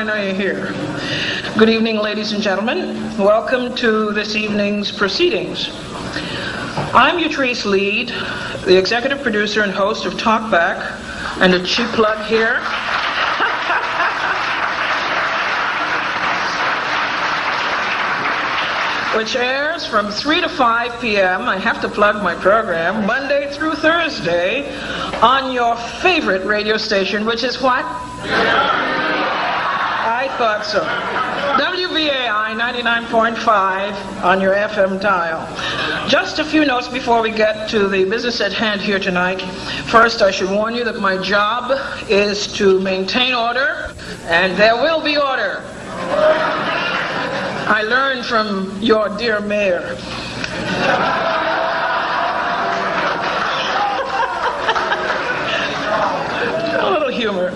I know you're here. Good evening, ladies and gentlemen. Welcome to this evening's proceedings. I'm Utrice Lead, the executive producer and host of Talkback, and a cheap plug here. Which airs from 3 to 5 p.m. I have to plug my program, Monday through Thursday, on your favorite radio station, which is what? I thought so. WVAI 99.5 on your FM dial. Just a few notes before we get to the business at hand here tonight. First, I should warn you that my job is to maintain order, and there will be order. I learned from your dear mayor. A little humor.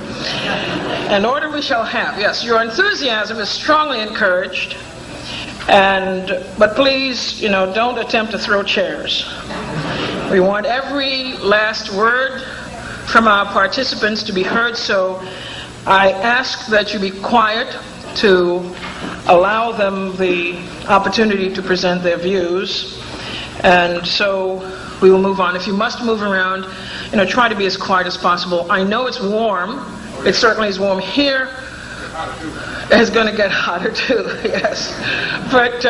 And order we shall have. Yes, your enthusiasm is strongly encouraged. But please, don't attempt to throw chairs. We want every last word from our participants to be heard, so I ask that you be quiet to allow them the opportunity to present their views. And so we will move on. If you must move around, try to be as quiet as possible. I know it's warm. It certainly is warm here. It's going to get hotter too, yes. But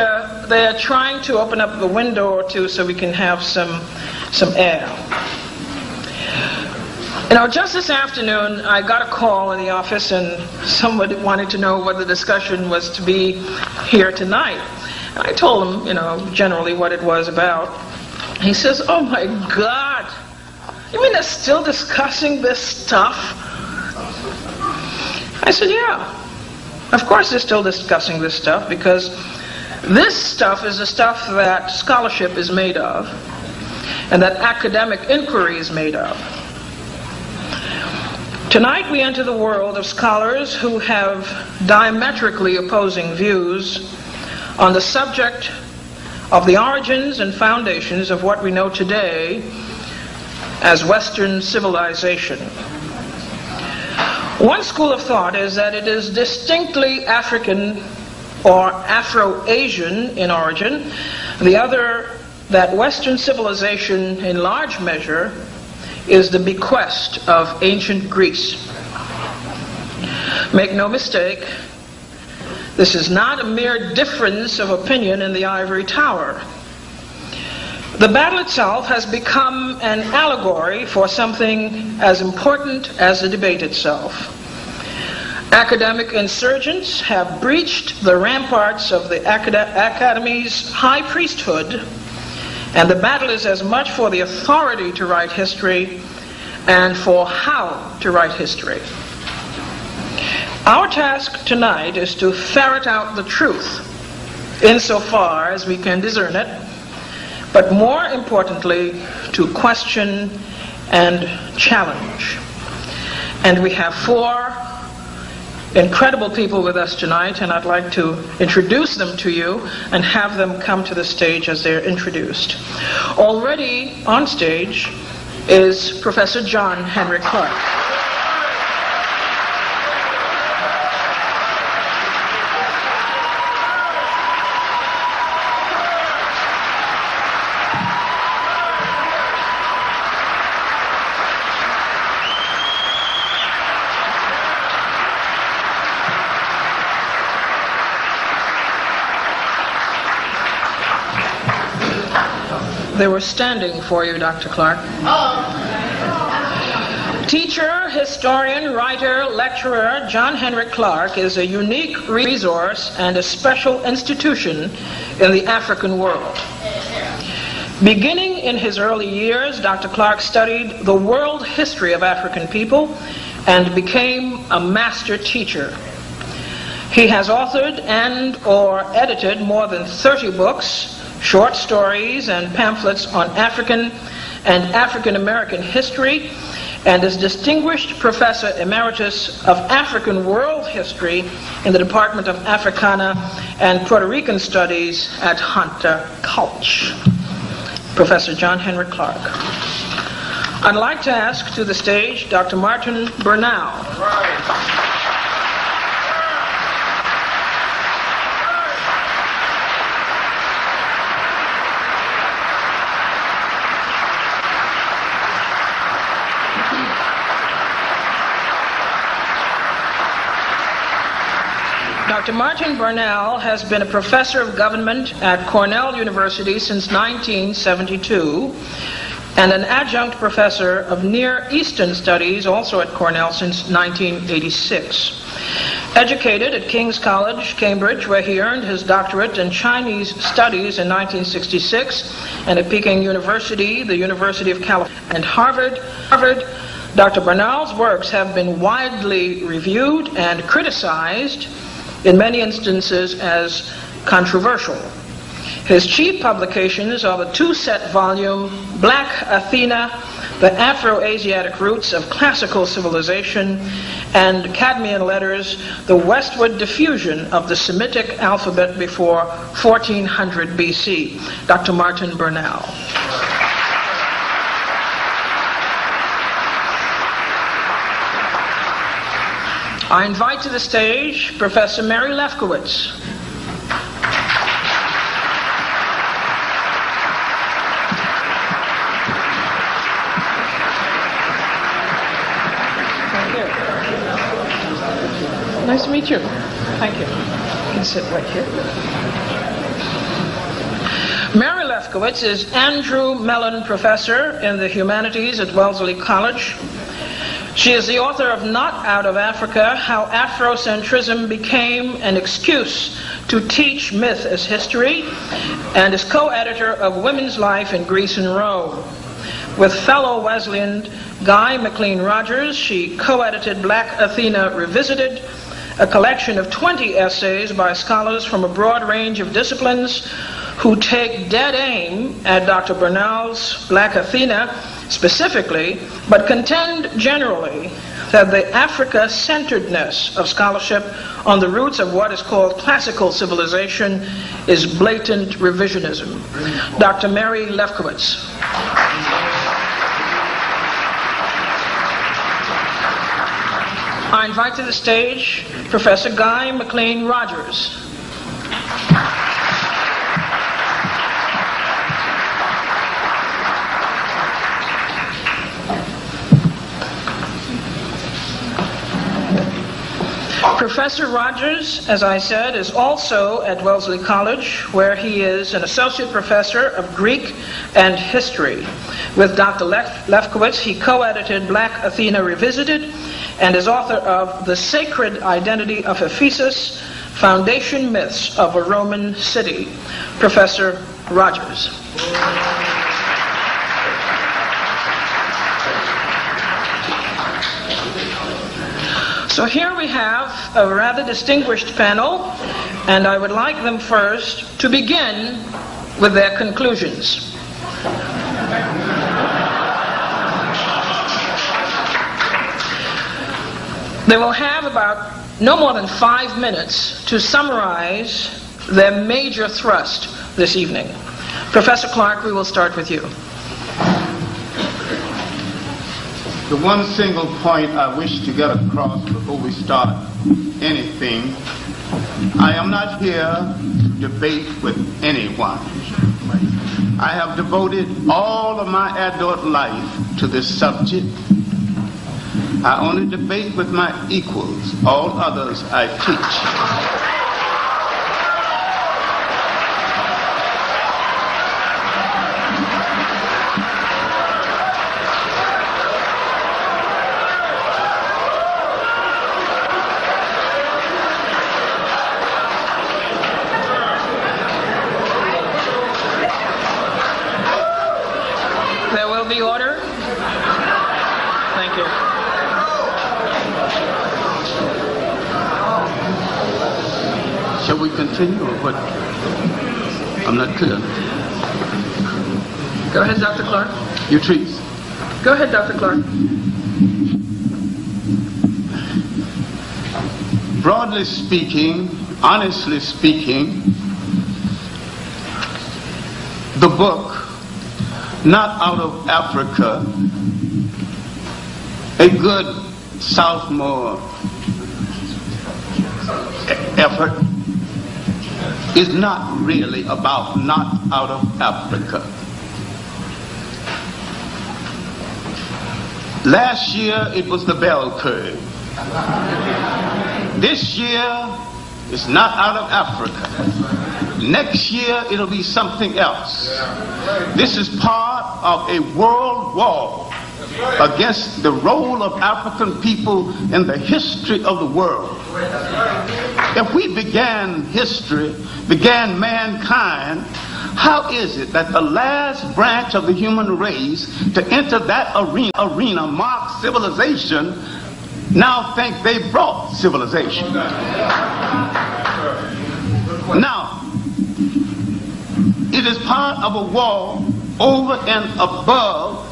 they're trying to open up the window or two so we can have some air. Just this afternoon, I got a call in the office, and someone wanted to know what the discussion was to be here tonight. And I told him, generally what it was about. He says, "Oh my God, you mean they're still discussing this stuff?" I said, "Yeah, of course they're still discussing this stuff, because this stuff is the stuff that scholarship is made of, and that academic inquiry is made of." Tonight we enter the world of scholars who have diametrically opposing views on the subject of the origins and foundations of what we know today as Western civilization. One school of thought is that it is distinctly African or Afro-Asian in origin. The other, that Western civilization in large measure is the bequest of ancient Greece. Make no mistake, this is not a mere difference of opinion in the ivory tower. The battle itself has become an allegory for something as important as the debate itself. Academic insurgents have breached the ramparts of the Academy's high priesthood, and the battle is as much for the authority to write history and for how to write history. Our task tonight is to ferret out the truth insofar as we can discern it, but more importantly, to question and challenge. And we have 4 incredible people with us tonight, and I'd like to introduce them to you and have them come to the stage as they're introduced. Already on stage is Professor John Henrik Clarke. They were standing for you, Dr. Clarke. Teacher, historian, writer, lecturer, John Henrik Clarke is a unique resource and a special institution in the African world. Beginning in his early years, Dr. Clarke studied the world history of African people and became a master teacher. He has authored and or edited more than 30 books, short stories, and pamphlets on African and African American history, and is Distinguished Professor Emeritus of African World History in the Department of Africana and Puerto Rican Studies at Hunter College. Professor John Henrik Clarke. I'd like to ask to the stage Dr. Martin Bernal. Dr. Martin Burnell has been a professor of government at Cornell University since 1972 and an adjunct professor of Near Eastern Studies also at Cornell since 1986. Educated at King's College, Cambridge, where he earned his doctorate in Chinese Studies in 1966, and at Peking University, the University of California, and Harvard, Dr. Burnell's works have been widely reviewed and criticized, in many instances as controversial. His chief publications are the two-set volume Black Athena, The Afro-Asiatic Roots of Classical Civilization, and Cadmean Letters, The Westward Diffusion of the Semitic Alphabet Before 1400 BC. Dr. Martin Burnell. I invite to the stage Professor Mary Lefkowitz. Nice to meet you. Thank you. You can sit right here. Mary Lefkowitz is Andrew Mellon Professor in the Humanities at Wellesley College. She is the author of Not Out of Africa, How Afrocentrism Became an Excuse to Teach Myth as History, and is co-editor of Women's Life in Greece and Rome. With fellow Wesleyan Guy McLean Rogers, she co-edited Black Athena Revisited, a collection of 20 essays by scholars from a broad range of disciplines who take dead aim at Dr. Burnell's Black Athena specifically, but contend generally that the Africa-centeredness of scholarship on the roots of what is called classical civilization is blatant revisionism. Dr. Mary Lefkowitz. I invite to the stage Professor Guy McLean Rogers. Professor Rogers, as I said, is also at Wellesley College, where he is an associate professor of Greek and history. With Dr. Lefkowitz, he co-edited Black Athena Revisited and is author of The Sacred Identity of Ephesus, Foundation Myths of a Roman City. Professor Rogers. So here we have a rather distinguished panel, and I would like them first to begin with their conclusions. They will have about no more than 5 minutes to summarize their major thrust this evening. Professor Clark, we will start with you. The one single point I wish to get across before we start anything, I am not here to debate with anyone. I have devoted all of my adult life to this subject. I only debate with my equals. All others I teach. There will be order. Thank you. Shall we continue or what? I'm not clear. Go ahead, Dr. Clark. You trees. Go ahead, Dr. Clark. Broadly speaking, honestly speaking, the book, Not Out of Africa, a good sophomore effort, is not really about Not Out of Africa. Last year it was the bell curve. This year is not out of Africa. Next year, it'll be something else. This is part of a world war against the role of African people in the history of the world. If we began history, began mankind, how is it that the last branch of the human race to enter that arena marked civilization now think they brought civilization? Now, it is part of a war over and above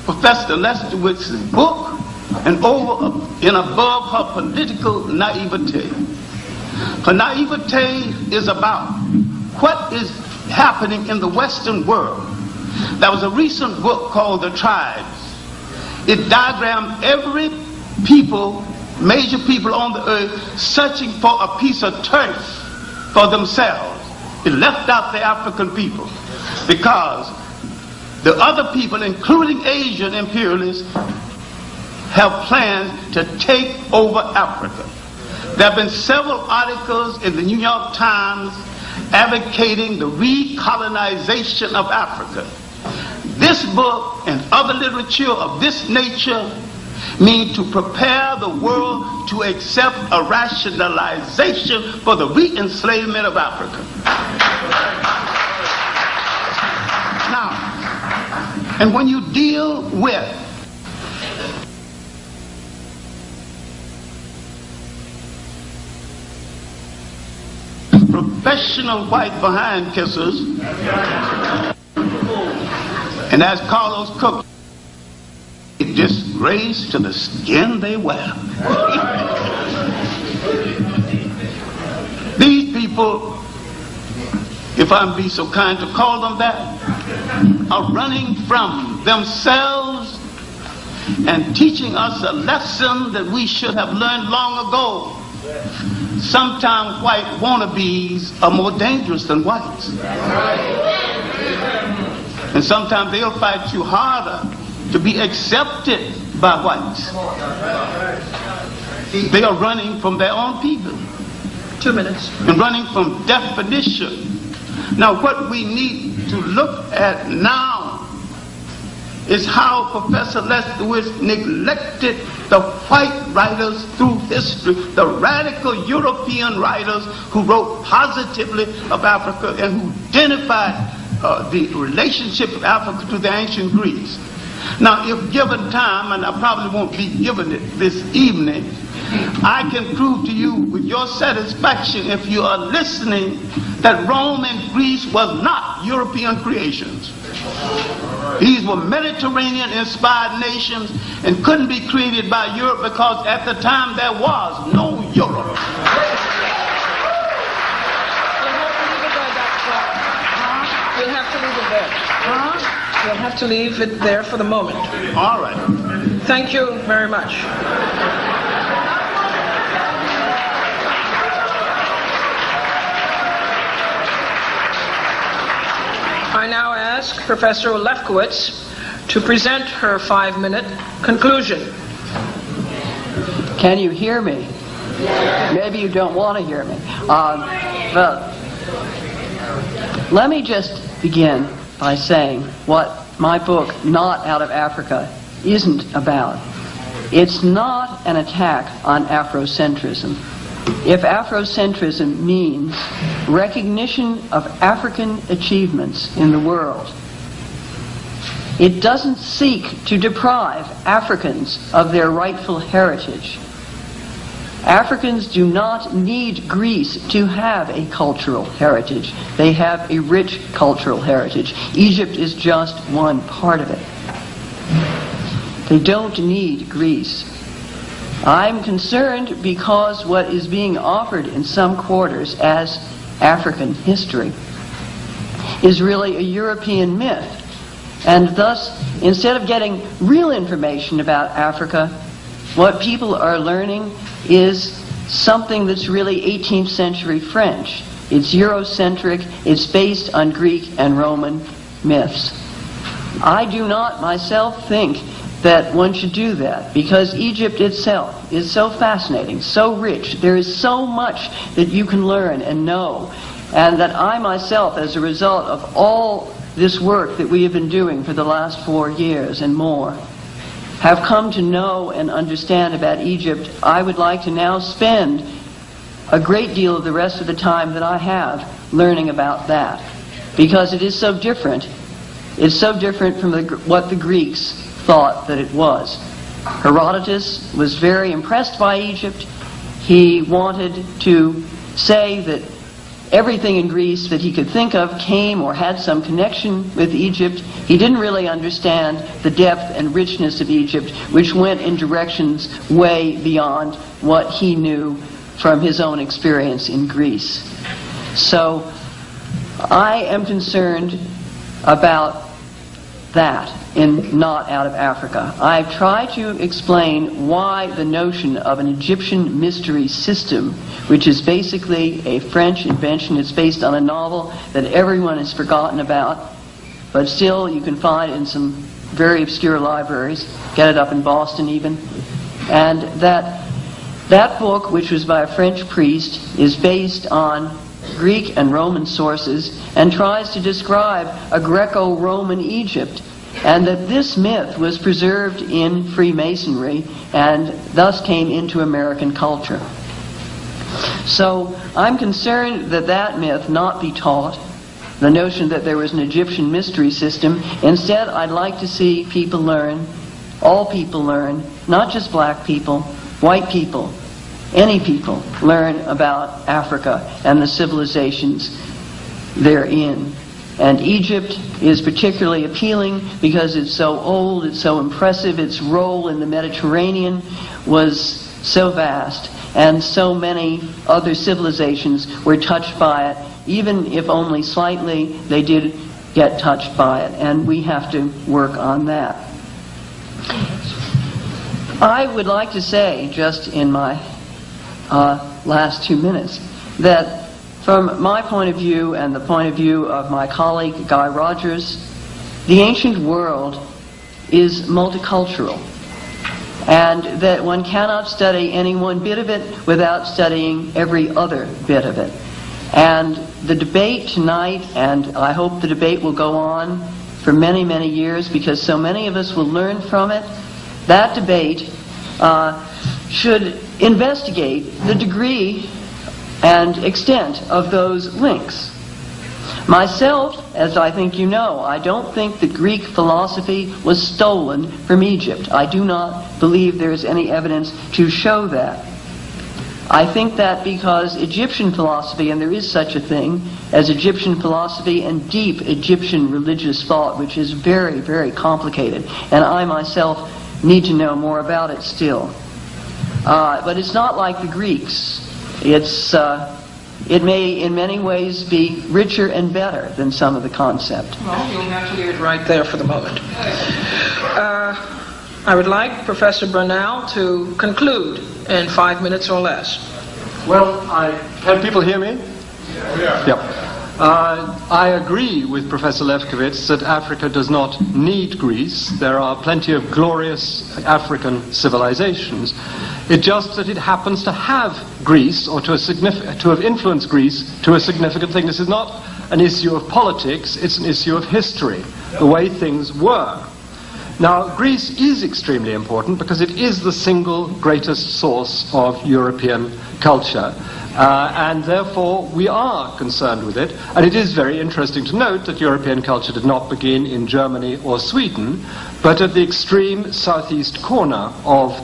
Professor Lesterwitz's book and over and above her political naivete. Her naivete is about what is happening in the Western world. There was a recent book called The Tribes. It diagrammed every people, major people on the earth, searching for a piece of turf for themselves. It left out the African people because the other people, including Asian imperialists, have plans to take over Africa. There have been several articles in the New York Times advocating the recolonization of Africa. This book and other literature of this nature mean to prepare the world to accept a rationalization for the re-enslavement of Africa. Now, and when you deal with professional white behind kissers, and as Carlos Cook, a disgrace to the skin they wear. These people, if I'm be so kind to call them that, are running from themselves and teaching us a lesson that we should have learned long ago. Sometimes white wannabes are more dangerous than whites. And sometimes they'll fight you harder to be accepted by whites. They are running from their own people. 2 minutes. And running from definition. Now what we need to look at now is how Professor Lesterwitz neglected the white writers through history, the radical European writers who wrote positively of Africa and who identified the relationship of Africa to the ancient Greeks. Now, if given time, and I probably won't be given it this evening, I can prove to you with your satisfaction, if you are listening, that Rome and Greece was not European creations. These were Mediterranean-inspired nations and couldn't be created by Europe because at the time there was no Europe. You'll have to leave it there. You'll have to leave it there for the moment. All right. Thank you very much. I now ask Professor Lefkowitz to present her 5-minute conclusion. Can you hear me? Maybe you don't want to hear me. But let me just begin by saying what my book, Not Out of Africa, isn't about. It's not an attack on Afrocentrism. If Afrocentrism means recognition of African achievements in the world, it doesn't seek to deprive Africans of their rightful heritage. Africans do not need Greece to have a cultural heritage. They have a rich cultural heritage. Egypt is just one part of it. They don't need Greece. I'm concerned because what is being offered in some quarters as African history is really a European myth. And thus, instead of getting real information about Africa, what people are learning is something that's really 18th century French. It's Eurocentric, it's based on Greek and Roman myths. I do not myself think that one should do that, because Egypt itself is so fascinating, so rich. There is so much that you can learn and know, and that I myself, as a result of all this work that we have been doing for the last 4 years and more, have come to know and understand about Egypt. I would like to now spend a great deal of the rest of the time that I have learning about that, because it is so different. It's so different from what the Greeks thought that it was. Herodotus was very impressed by Egypt. He wanted to say that everything in Greece that he could think of came or had some connection with Egypt. He didn't really understand the depth and richness of Egypt, which went in directions way beyond what he knew from his own experience in Greece. So I am concerned about that in Not Out of Africa. I've tried to explain why the notion of an Egyptian mystery system, which is basically a French invention, it's based on a novel that everyone has forgotten about, but still you can find in some very obscure libraries, get it up in Boston even, and that book, which was by a French priest, is based on Greek and Roman sources and tries to describe a Greco-Roman Egypt, and that this myth was preserved in Freemasonry and thus came into American culture. So I'm concerned that that myth not be taught, the notion that there was an Egyptian mystery system. Instead, I'd like to see people learn, all people learn, not just black people, white people, any people learn about Africa and the civilizations therein. And Egypt is particularly appealing because it's so old, it's so impressive, its role in the Mediterranean was so vast, and so many other civilizations were touched by it. Even if only slightly, they did get touched by it, and we have to work on that. I would like to say, just in my last 2 minutes, that from my point of view and the point of view of my colleague Guy Rogers, the ancient world is multicultural, and that one cannot study any one bit of it without studying every other bit of it. And the debate tonight, and I hope the debate will go on for many, many years because so many of us will learn from it, that debate should investigate the degree and extent of those links. Myself, as I think you know, I don't think that Greek philosophy was stolen from Egypt. I do not believe there is any evidence to show that. I think that because Egyptian philosophy, and there is such a thing as Egyptian philosophy and deep Egyptian religious thought, which is very, very complicated, and I myself need to know more about it still. But it's not like the Greeks. It may in many ways be richer and better than some of the concept. Well, you'll have to leave it right there for the moment. I would like Professor Bernal to conclude in 5 minutes or less. Well, can people hear me? Yeah. I agree with Professor Lefkowitz that Africa does not need Greece. There are plenty of glorious African civilizations. It's just that it happens to have Greece, or to have influenced Greece to a significant thing. This is not an issue of politics, it's an issue of history, the way things were. Now, Greece is extremely important because it is the single greatest source of European culture. And therefore we are concerned with it, and it is very interesting to note that European culture did not begin in Germany or Sweden, but at the extreme southeast corner of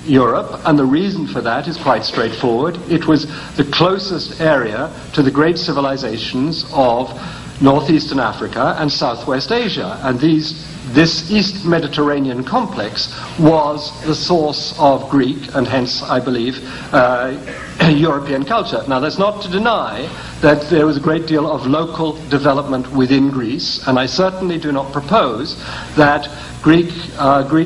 Europe, and the reason for that is quite straightforward. It was the closest area to the great civilizations of northeastern Africa and southwest Asia, and this East Mediterranean complex was the source of Greek and hence, I believe, European culture. Now, that's not to deny that there was a great deal of local development within Greece, and I certainly do not propose that Greek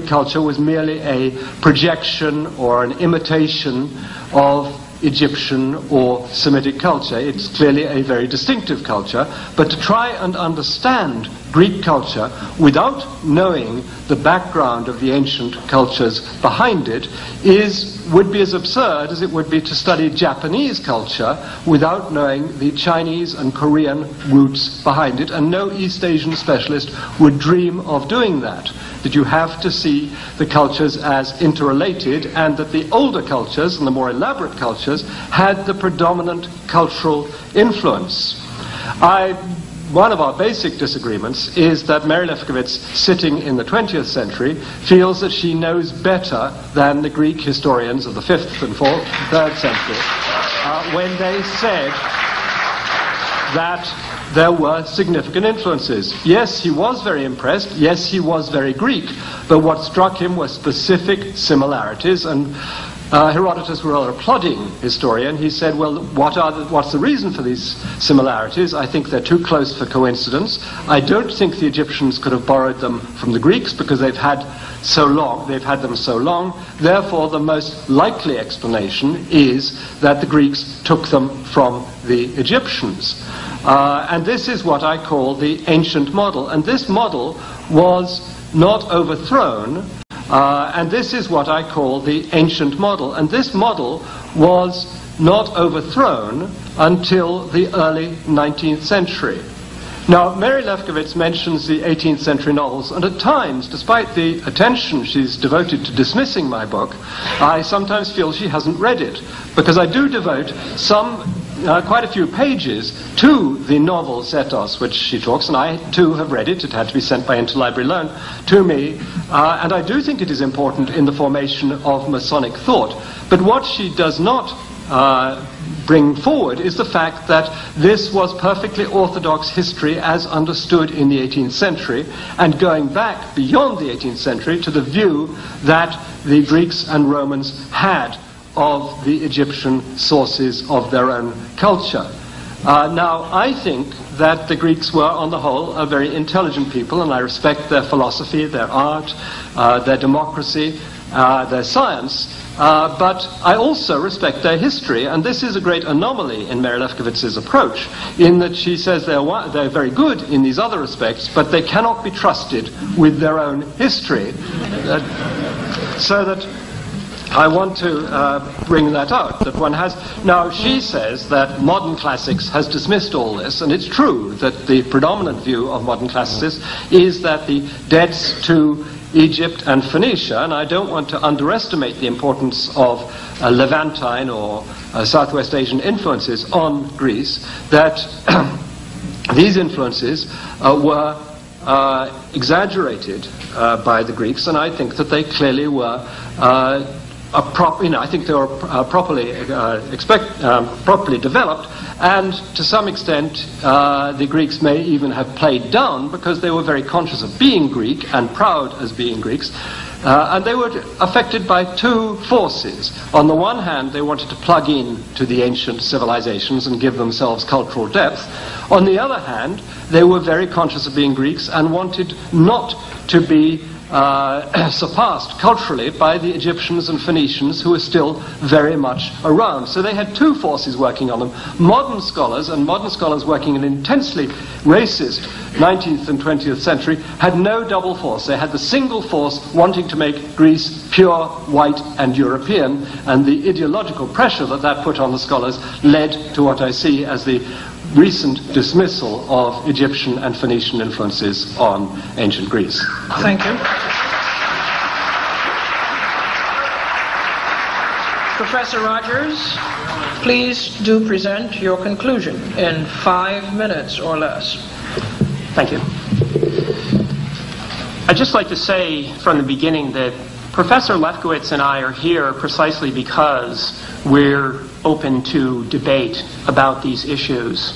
culture was merely a projection or an imitation of Egyptian or Semitic culture. It's clearly a very distinctive culture, but to try and understand Greek culture without knowing the background of the ancient cultures behind it would be as absurd as it would be to study Japanese culture without knowing the Chinese and Korean roots behind it, and no East Asian specialist would dream of doing that. That you have to see the cultures as interrelated, and that the older cultures and the more elaborate cultures had the predominant cultural influence. One of our basic disagreements is that Mary Lefkowitz, sitting in the 20th century, feels that she knows better than the Greek historians of the 5th and 4th, 3rd century, when they said that there were significant influences. Yes, he was very impressed. Yes, he was very Greek. But what struck him were specific similarities, and Herodotus, a rather plodding historian, he said, well, what's the reason for these similarities? I think they're too close for coincidence. I don't think the Egyptians could have borrowed them from the Greeks because they've had them so long. Therefore, the most likely explanation is that the Greeks took them from the Egyptians. And this is what I call the ancient model. And this model was not overthrown. And this is what I call the ancient model. And this model was not overthrown until the early 19th century. Now, Mary Lefkowitz mentions the 18th century novels, and at times, despite the attention she's devoted to dismissing my book, I sometimes feel she hasn't read it, because I do devote quite a few pages to the novel Zetos, which she talks, and I too have read it. It had to be sent by interlibrary loan to me, and I do think it is important in the formation of Masonic thought. But what she does not bring forward is the fact that this was perfectly orthodox history as understood in the 18th century, and going back beyond the 18th century to the view that the Greeks and Romans had of the Egyptian sources of their own culture. Now, I think that the Greeks were, on the whole, a very intelligent people, and I respect their philosophy, their art, their democracy, their science, but I also respect their history, and this is a great anomaly in Mary Lefkowitz's approach, in that she says they're very good in these other respects, but they cannot be trusted with their own history. So that I want to bring that out, that one has... Now, she says that modern classics has dismissed all this, and it's true that the predominant view of modern classicists is that the debts to Egypt and Phoenicia, and I don't want to underestimate the importance of Levantine or Southwest Asian influences on Greece, that these influences were exaggerated by the Greeks, and I think that they clearly were I think they were properly developed, and to some extent the Greeks may even have played down because they were very conscious of being Greek and proud as being Greeks, and they were affected by two forces. On the one hand, they wanted to plug in to the ancient civilizations and give themselves cultural depth. On the other hand, they were very conscious of being Greeks and wanted not to be surpassed culturally by the Egyptians and Phoenicians, who were still very much around. So they had two forces working on them. Modern scholars, and modern scholars working in an intensely racist 19th and 20th century, had no double force. They had the single force wanting to make Greece pure, white and European, and the ideological pressure that put on the scholars led to what I see as the recent dismissal of Egyptian and Phoenician influences on ancient Greece. Thank you. Professor Rogers, please do present your conclusion in 5 minutes or less. Thank you. I'd just like to say from the beginning that Professor Lefkowitz and I are here precisely because we're open to debate about these issues.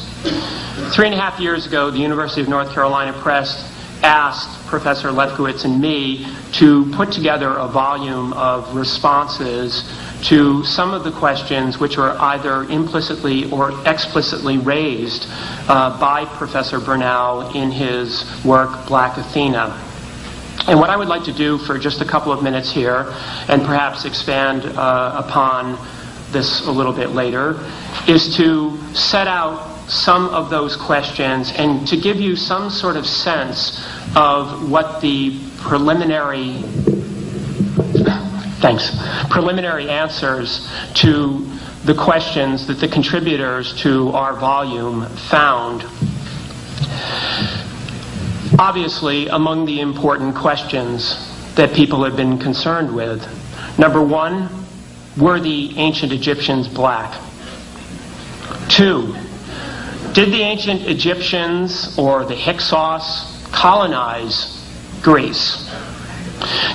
3.5 years ago, the University of North Carolina Press asked Professor Lefkowitz and me to put together a volume of responses to some of the questions which were either implicitly or explicitly raised by Professor Bernal in his work, Black Athena. And what I would like to do for just a couple of minutes here, and perhaps expand upon this a little bit later, is to set out some of those questions and to give you some sort of sense of what the preliminary answers to the questions that the contributors to our volume found. Obviously, among the important questions that people have been concerned with, number one, were the ancient Egyptians black? 2, did the ancient Egyptians or the Hyksos colonize Greece?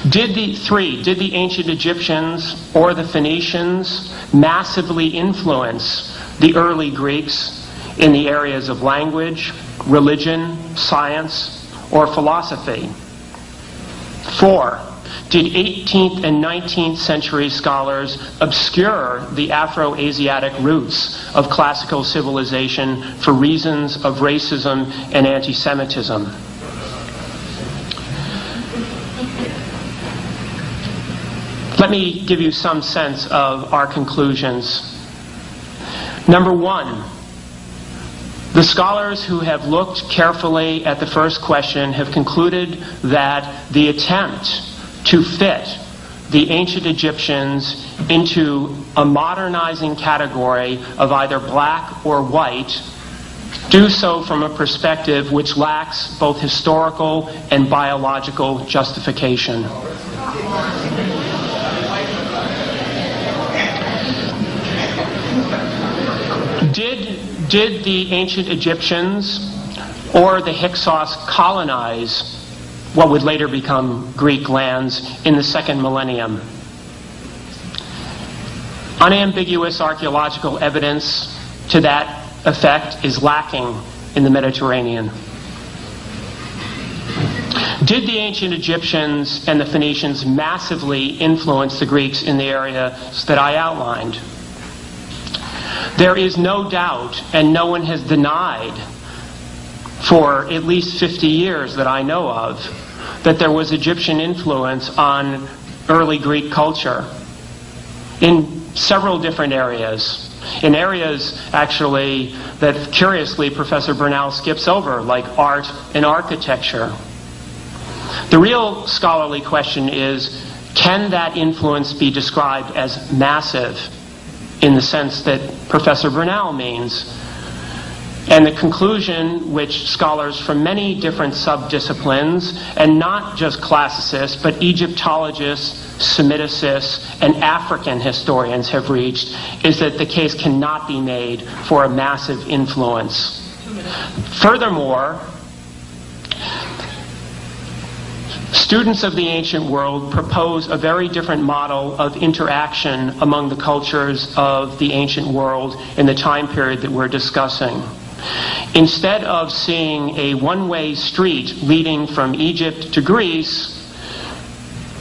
3, did the ancient Egyptians or the Phoenicians massively influence the early Greeks in the areas of language, religion, science, or philosophy? 4, did 18th and 19th century scholars obscure the Afro-Asiatic roots of classical civilization for reasons of racism and anti-Semitism? Let me give you some sense of our conclusions. Number one, the scholars who have looked carefully at the first question have concluded that the attempt to fit the ancient Egyptians into a modernizing category of either black or white do so from a perspective which lacks both historical and biological justification. Did the ancient Egyptians or the Hyksos colonize what would later become Greek lands in the second millennium? Unambiguous archaeological evidence to that effect is lacking in the Mediterranean. Did the ancient Egyptians and the Phoenicians massively influence the Greeks in the areas that I outlined? There is no doubt, and no one has denied for at least 50 years that I know of, that there was Egyptian influence on early Greek culture in several different areas. In areas, actually, that curiously Professor Bernal skips over, like art and architecture. The real scholarly question is, can that influence be described as massive in the sense that Professor Bernal means? And the conclusion, which scholars from many different subdisciplines, and not just classicists, but Egyptologists, Semiticists, and African historians have reached, is that the case cannot be made for a massive influence. Furthermore, students of the ancient world propose a very different model of interaction among the cultures of the ancient world in the time period that we're discussing. Instead of seeing a one-way street leading from Egypt to Greece,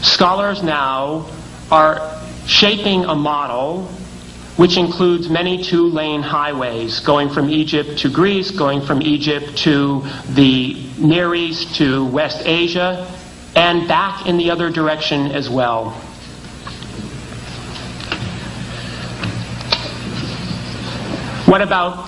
scholars now are shaping a model which includes many two-lane highways going from Egypt to Greece, going from Egypt to the Near East, to West Asia, and back in the other direction as well. What about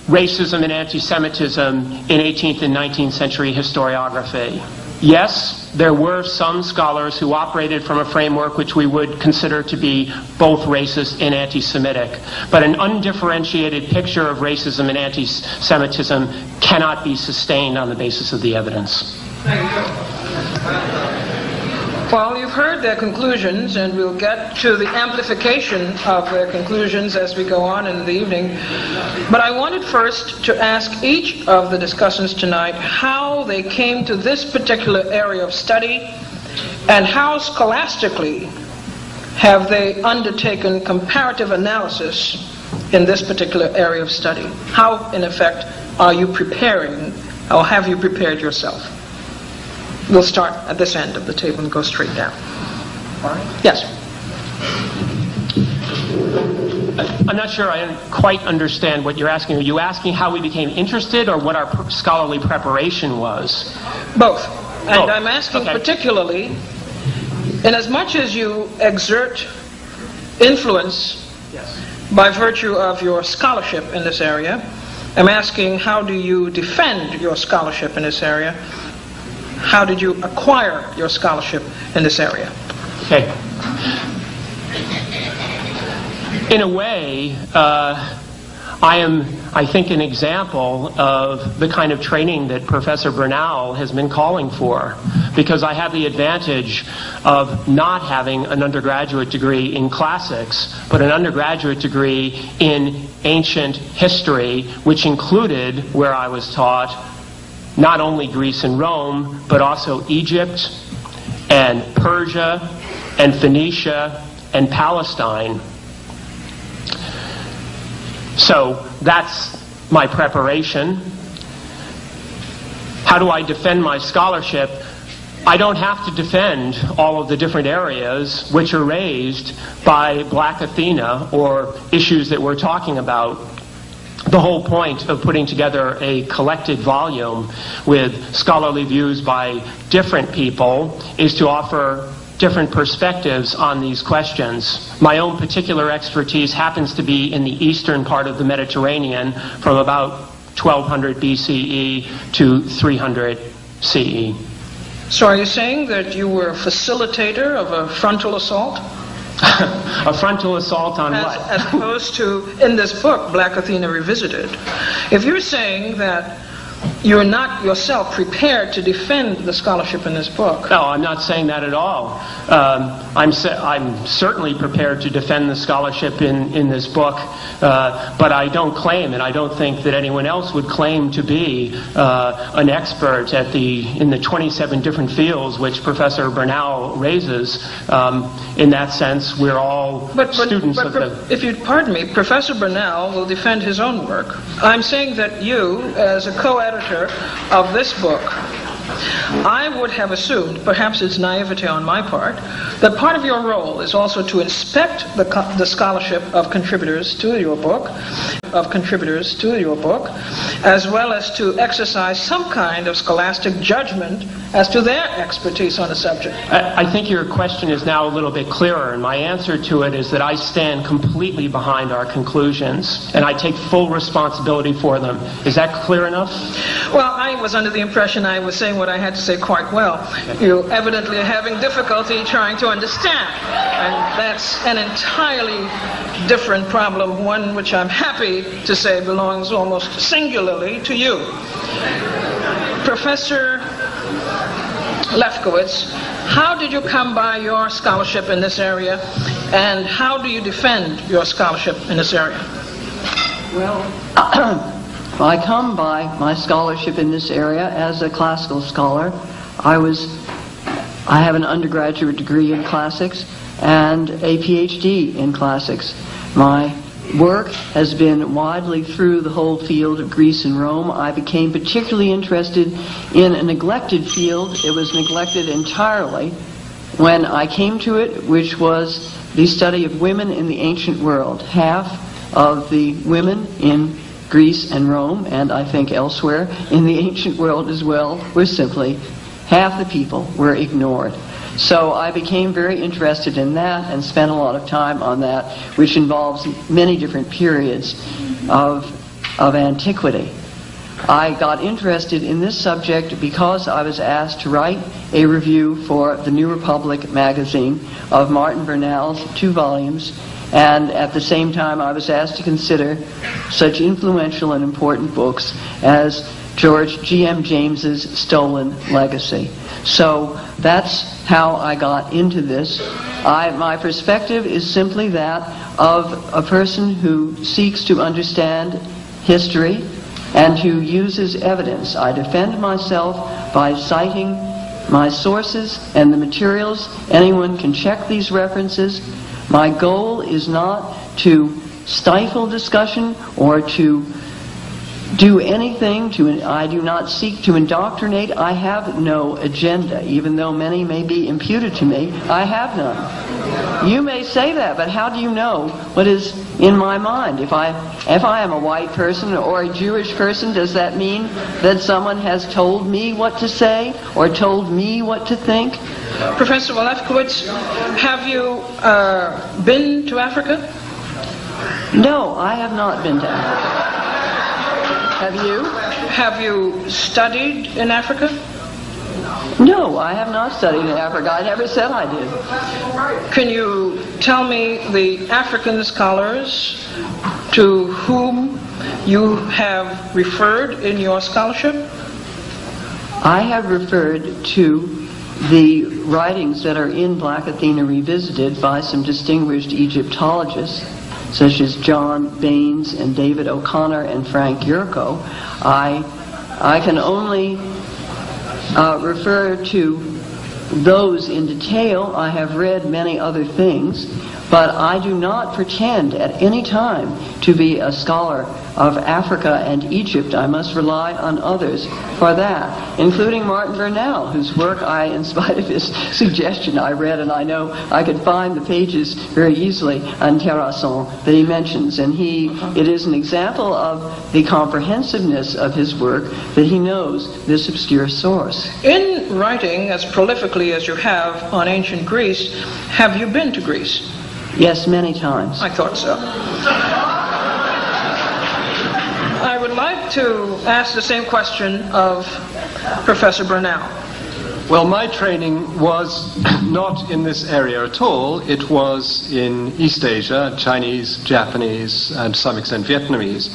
racism and anti-Semitism in 18th and 19th century historiography? Yes, there were some scholars who operated from a framework which we would consider to be both racist and anti-Semitic. But an undifferentiated picture of racism and anti-Semitism cannot be sustained on the basis of the evidence. Thank you. Well, you've heard their conclusions, and we'll get to the amplification of their conclusions as we go on in the evening. But I wanted first to ask each of the discussants tonight how they came to this particular area of study, and how scholastically have they undertaken comparative analysis in this particular area of study. How, in effect, are you preparing, or have you prepared yourself? We'll start at this end of the table and go straight down. All right? Yes. I'm not sure I quite understand what you're asking. Are you asking how we became interested, or what our scholarly preparation was? Both. And Both. I'm asking Okay. particularly, in as much as you exert influence Yes. by virtue of your scholarship in this area, am asking, how do you defend your scholarship in this area? How did you acquire your scholarship in this area? Okay. In a way, I am, I think, an example of the kind of training that Professor Bernal has been calling for, because I have the advantage of not having an undergraduate degree in classics, but an undergraduate degree in ancient history, which included, where I was taught, not only Greece and Rome, but also Egypt and Persia and Phoenicia and Palestine. So that's my preparation. How do I defend my scholarship? I don't have to defend all of the different areas which are raised by Black Athena or issues that we're talking about. The whole point of putting together a collected volume with scholarly views by different people is to offer different perspectives on these questions. My own particular expertise happens to be in the eastern part of the Mediterranean from about 1200 BCE to 300 CE. So are you saying that you were a facilitator of a frontal assault? A frontal assault on what? As opposed to, in this book, Black Athena Revisited. If you're saying that you're not yourself prepared to defend the scholarship in this book. No, I'm not saying that at all. I'm certainly prepared to defend the scholarship in this book, but I don't claim, and I don't think that anyone else would claim to be an expert in the 27 different fields which Professor Bernal raises. In that sense, we're all students of the... If you'd pardon me, Professor Bernal will defend his own work. I'm saying that you, as a co-editor of this book, I would have assumed, perhaps it's naivete on my part, that part of your role is also to inspect the scholarship of contributors to your book, as well as to exercise some kind of scholastic judgment as to their expertise on the subject. I think your question is now a little bit clearer, and my answer to it is that I stand completely behind our conclusions, and I take full responsibility for them. Is that clear enough? Well, I was under the impression I was saying what I had to say quite well. You evidently are having difficulty trying to understand, and that's an entirely different problem, one which I'm happy to say belongs almost singularly to you. Professor Lefkowitz, how did you come by your scholarship in this area, and how do you defend your scholarship in this area? Well, I come by my scholarship in this area as a classical scholar. I have an undergraduate degree in classics and a PhD in classics. My work has been widely through the whole field of Greece and Rome. I became particularly interested in a neglected field. It was neglected entirely when I came to it, which was the study of women in the ancient world. Half of the women in Greece and Rome, and I think elsewhere in the ancient world as well, were simply, half the people were ignored. So I became very interested in that and spent a lot of time on that, which involves many different periods of antiquity. I got interested in this subject because I was asked to write a review for the New Republic magazine of Martin Bernal's 2 volumes, and at the same time I was asked to consider such influential and important books as George G.M. James's Stolen Legacy. So that's how I got into this. My perspective is simply that of a person who seeks to understand history and who uses evidence. I defend myself by citing my sources and the materials. Anyone can check these references. My goal is not to stifle discussion or to do anything I do not seek to indoctrinate. I have no agenda, even though many may be imputed to me. I have none. You may say that, but how do you know what is in my mind? If I am a white person or a Jewish person, does that mean that someone has told me what to say or told me what to think? Professor Lefkowitz, have you been to Africa? No, I have not been to Africa. Have you? Have you studied in Africa? No, I have not studied in Africa. I never said I did. Can you tell me the African scholars to whom you have referred in your scholarship? I have referred to the writings that are in Black Athena Revisited by some distinguished Egyptologists, such as John Baines and David O'Connor and Frank Yurko. I can only refer to those in detail. I have read many other things, but I do not pretend at any time to be a scholar of Africa and Egypt. I must rely on others for that, including Martin Burnell, whose work I, in spite of his suggestion, I read, and I know I could find the pages very easily on Terrasson that he mentions. And it is an example of the comprehensiveness of his work that he knows this obscure source. In writing as prolifically as you have on ancient Greece, have you been to Greece? Yes, many times. I thought so. I would like to ask the same question of Professor Burnell. Well, my training was not in this area at all. It was in East Asia, Chinese, Japanese, and to some extent Vietnamese.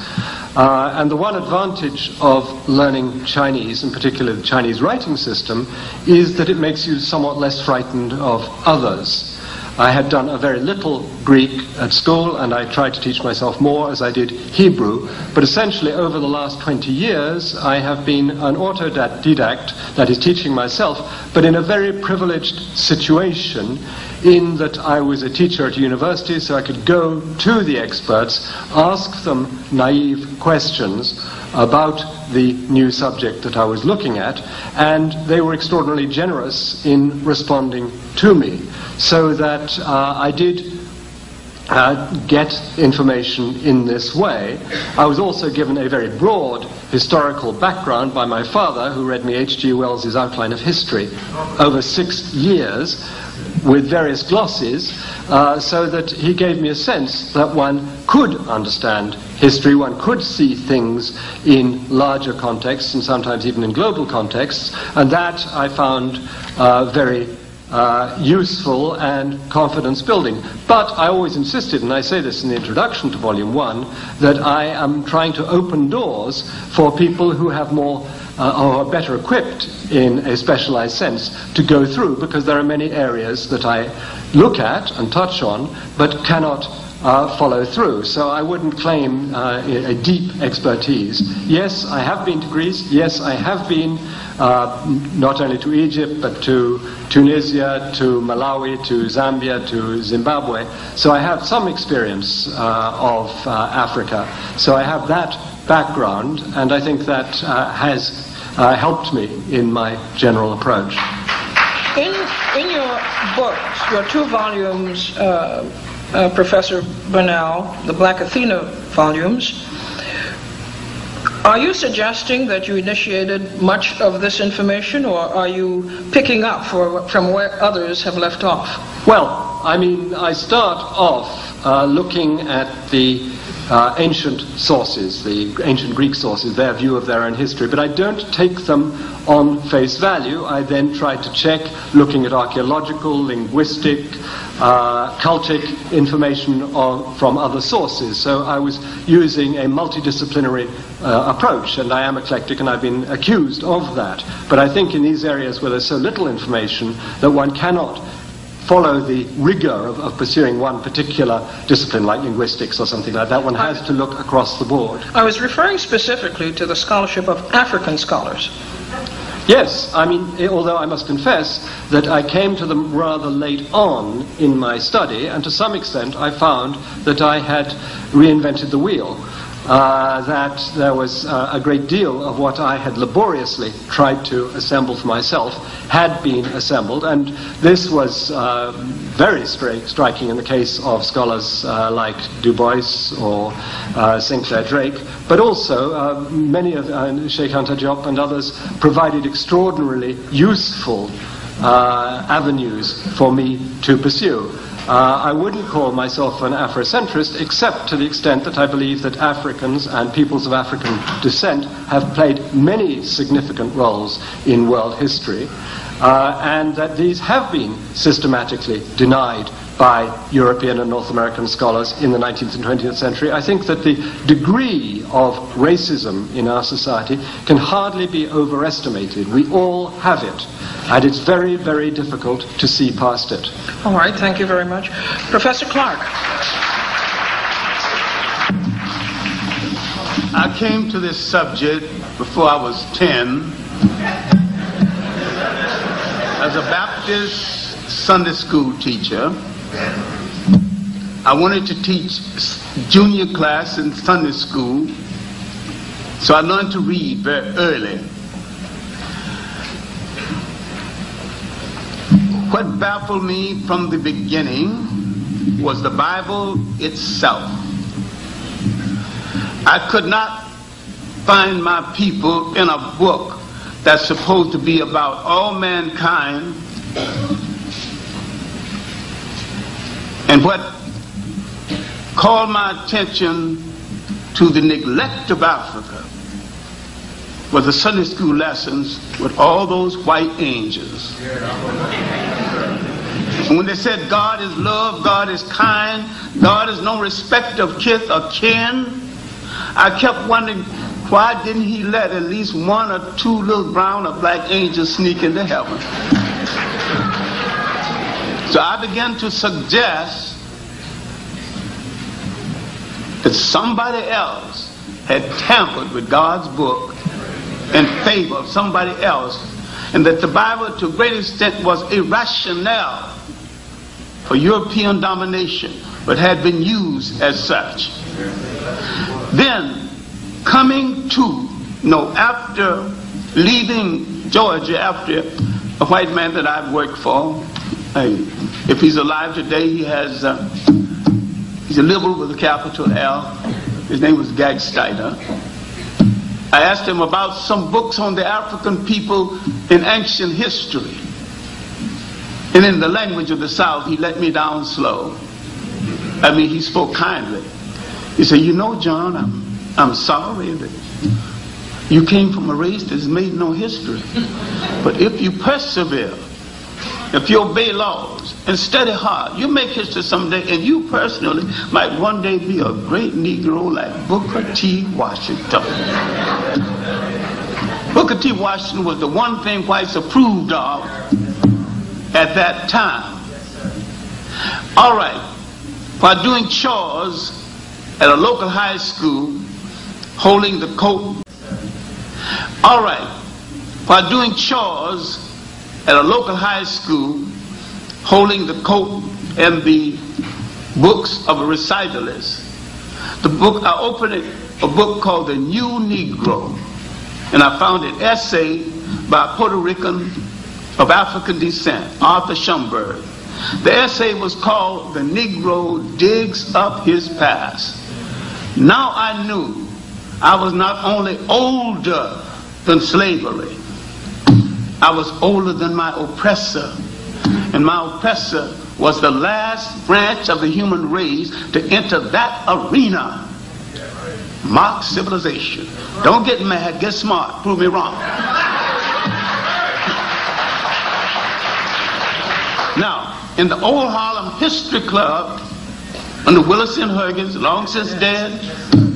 And the one advantage of learning Chinese, in particular the Chinese writing system, is that it makes you somewhat less frightened of others. I had done a very little Greek at school, and I tried to teach myself more as I did Hebrew. But essentially, over the last 20 years, I have been an autodidact, that is, teaching myself, but in a very privileged situation, in that I was a teacher at a university, so I could go to the experts, ask them naive questions about the new subject that I was looking at, and they were extraordinarily generous in responding to me, so that I did get information in this way. I was also given a very broad historical background by my father, who read me H.G. Wells's Outline of History over 6 years with various glosses, so that he gave me a sense that one could understand history, one could see things in larger contexts and sometimes even in global contexts, and that I found very useful and confidence building. But I always insisted, and I say this in the introduction to Volume 1, that I am trying to open doors for people who have more or are better equipped in a specialized sense to go through, because there are many areas that I look at and touch on but cannot follow through. So I wouldn't claim a deep expertise. Yes, I have been to Greece. Yes, I have been not only to Egypt, but to Tunisia, to Malawi, to Zambia, to Zimbabwe. So I have some experience of Africa. So I have that background, and I think that has helped me in my general approach. In your books, your 2 volumes, Professor Burnell, the Black Athena volumes, are you suggesting that you initiated much of this information, or are you picking up from where others have left off? Well, I mean, I start off looking at the ancient sources, the ancient Greek sources, their view of their own history, but I don't take them on face value. I then try to check, looking at archaeological, linguistic, cultic information from other sources. So I was using a multidisciplinary approach, and I am eclectic, and I've been accused of that. But I think in these areas where there's so little information that one cannot follow the rigor of pursuing one particular discipline like linguistics or something like that, one has to look across the board. I was referring specifically to the scholarship of African scholars. Yes, I mean, although I must confess that I came to them rather late on in my study, and to some extent I found that I had reinvented the wheel. That there was a great deal of what I had laboriously tried to assemble for myself had been assembled, and this was very striking in the case of scholars like Du Bois or Sinclair Drake, but also many of Sheikh Anta Diop and others provided extraordinarily useful avenues for me to pursue. I wouldn't call myself an Afrocentrist, except to the extent that I believe that Africans and peoples of African descent have played many significant roles in world history, and that these have been systematically denied by European and North American scholars in the 19th and 20th century. I think that the degree of racism in our society can hardly be overestimated. We all have it, and it's very, very difficult to see past it. All right, thank you very much. Professor Clark. I came to this subject before I was 10 as a Baptist Sunday school teacher. I wanted to teach junior class in Sunday school, so I learned to read very early. What baffled me from the beginning was the Bible itself. I could not find my people in a book that's supposed to be about all mankind. And what called my attention to the neglect of Africa was the Sunday school lessons with all those white angels. And when they said God is love, God is kind, God is no respecter of kith or kin, I kept wondering, why didn't he let at least one or two little brown or black angels sneak into heaven? So I began to suggest that somebody else had tampered with God's book in favor of somebody else, and that the Bible to a great extent was a rationale for European domination, but had been used as such. Then, coming to, after leaving Georgia, after a white man that I've worked for, if he's alive today, he's a liberal with a capital L. His name was Gagsteiner. I asked him about some books on the African people in ancient history. And in the language of the South, he let me down slow. He spoke kindly. He said, John, I'm sorry that you came from a race that's made no history. But if you persevere, if you obey laws and study hard, you make history someday, and you personally might one day be a great Negro like Booker T. Washington. Booker T. Washington was the one thing whites approved of at that time. All right, while doing chores at a local high school, holding the coat. All right, while doing chores at a local high school, holding the coat and the books of a recitalist. I opened a book called The New Negro, and I found an essay by a Puerto Rican of African descent, Arthur Schomburg. The essay was called The Negro Digs Up His Past. Now I knew I was not only older than slavery, I was older than my oppressor, and my oppressor was the last branch of the human race to enter that arena. Mock civilization. Don't get mad, get smart, prove me wrong. Now, in the Old Harlem History Club, under Willis and Huggins, long since dead,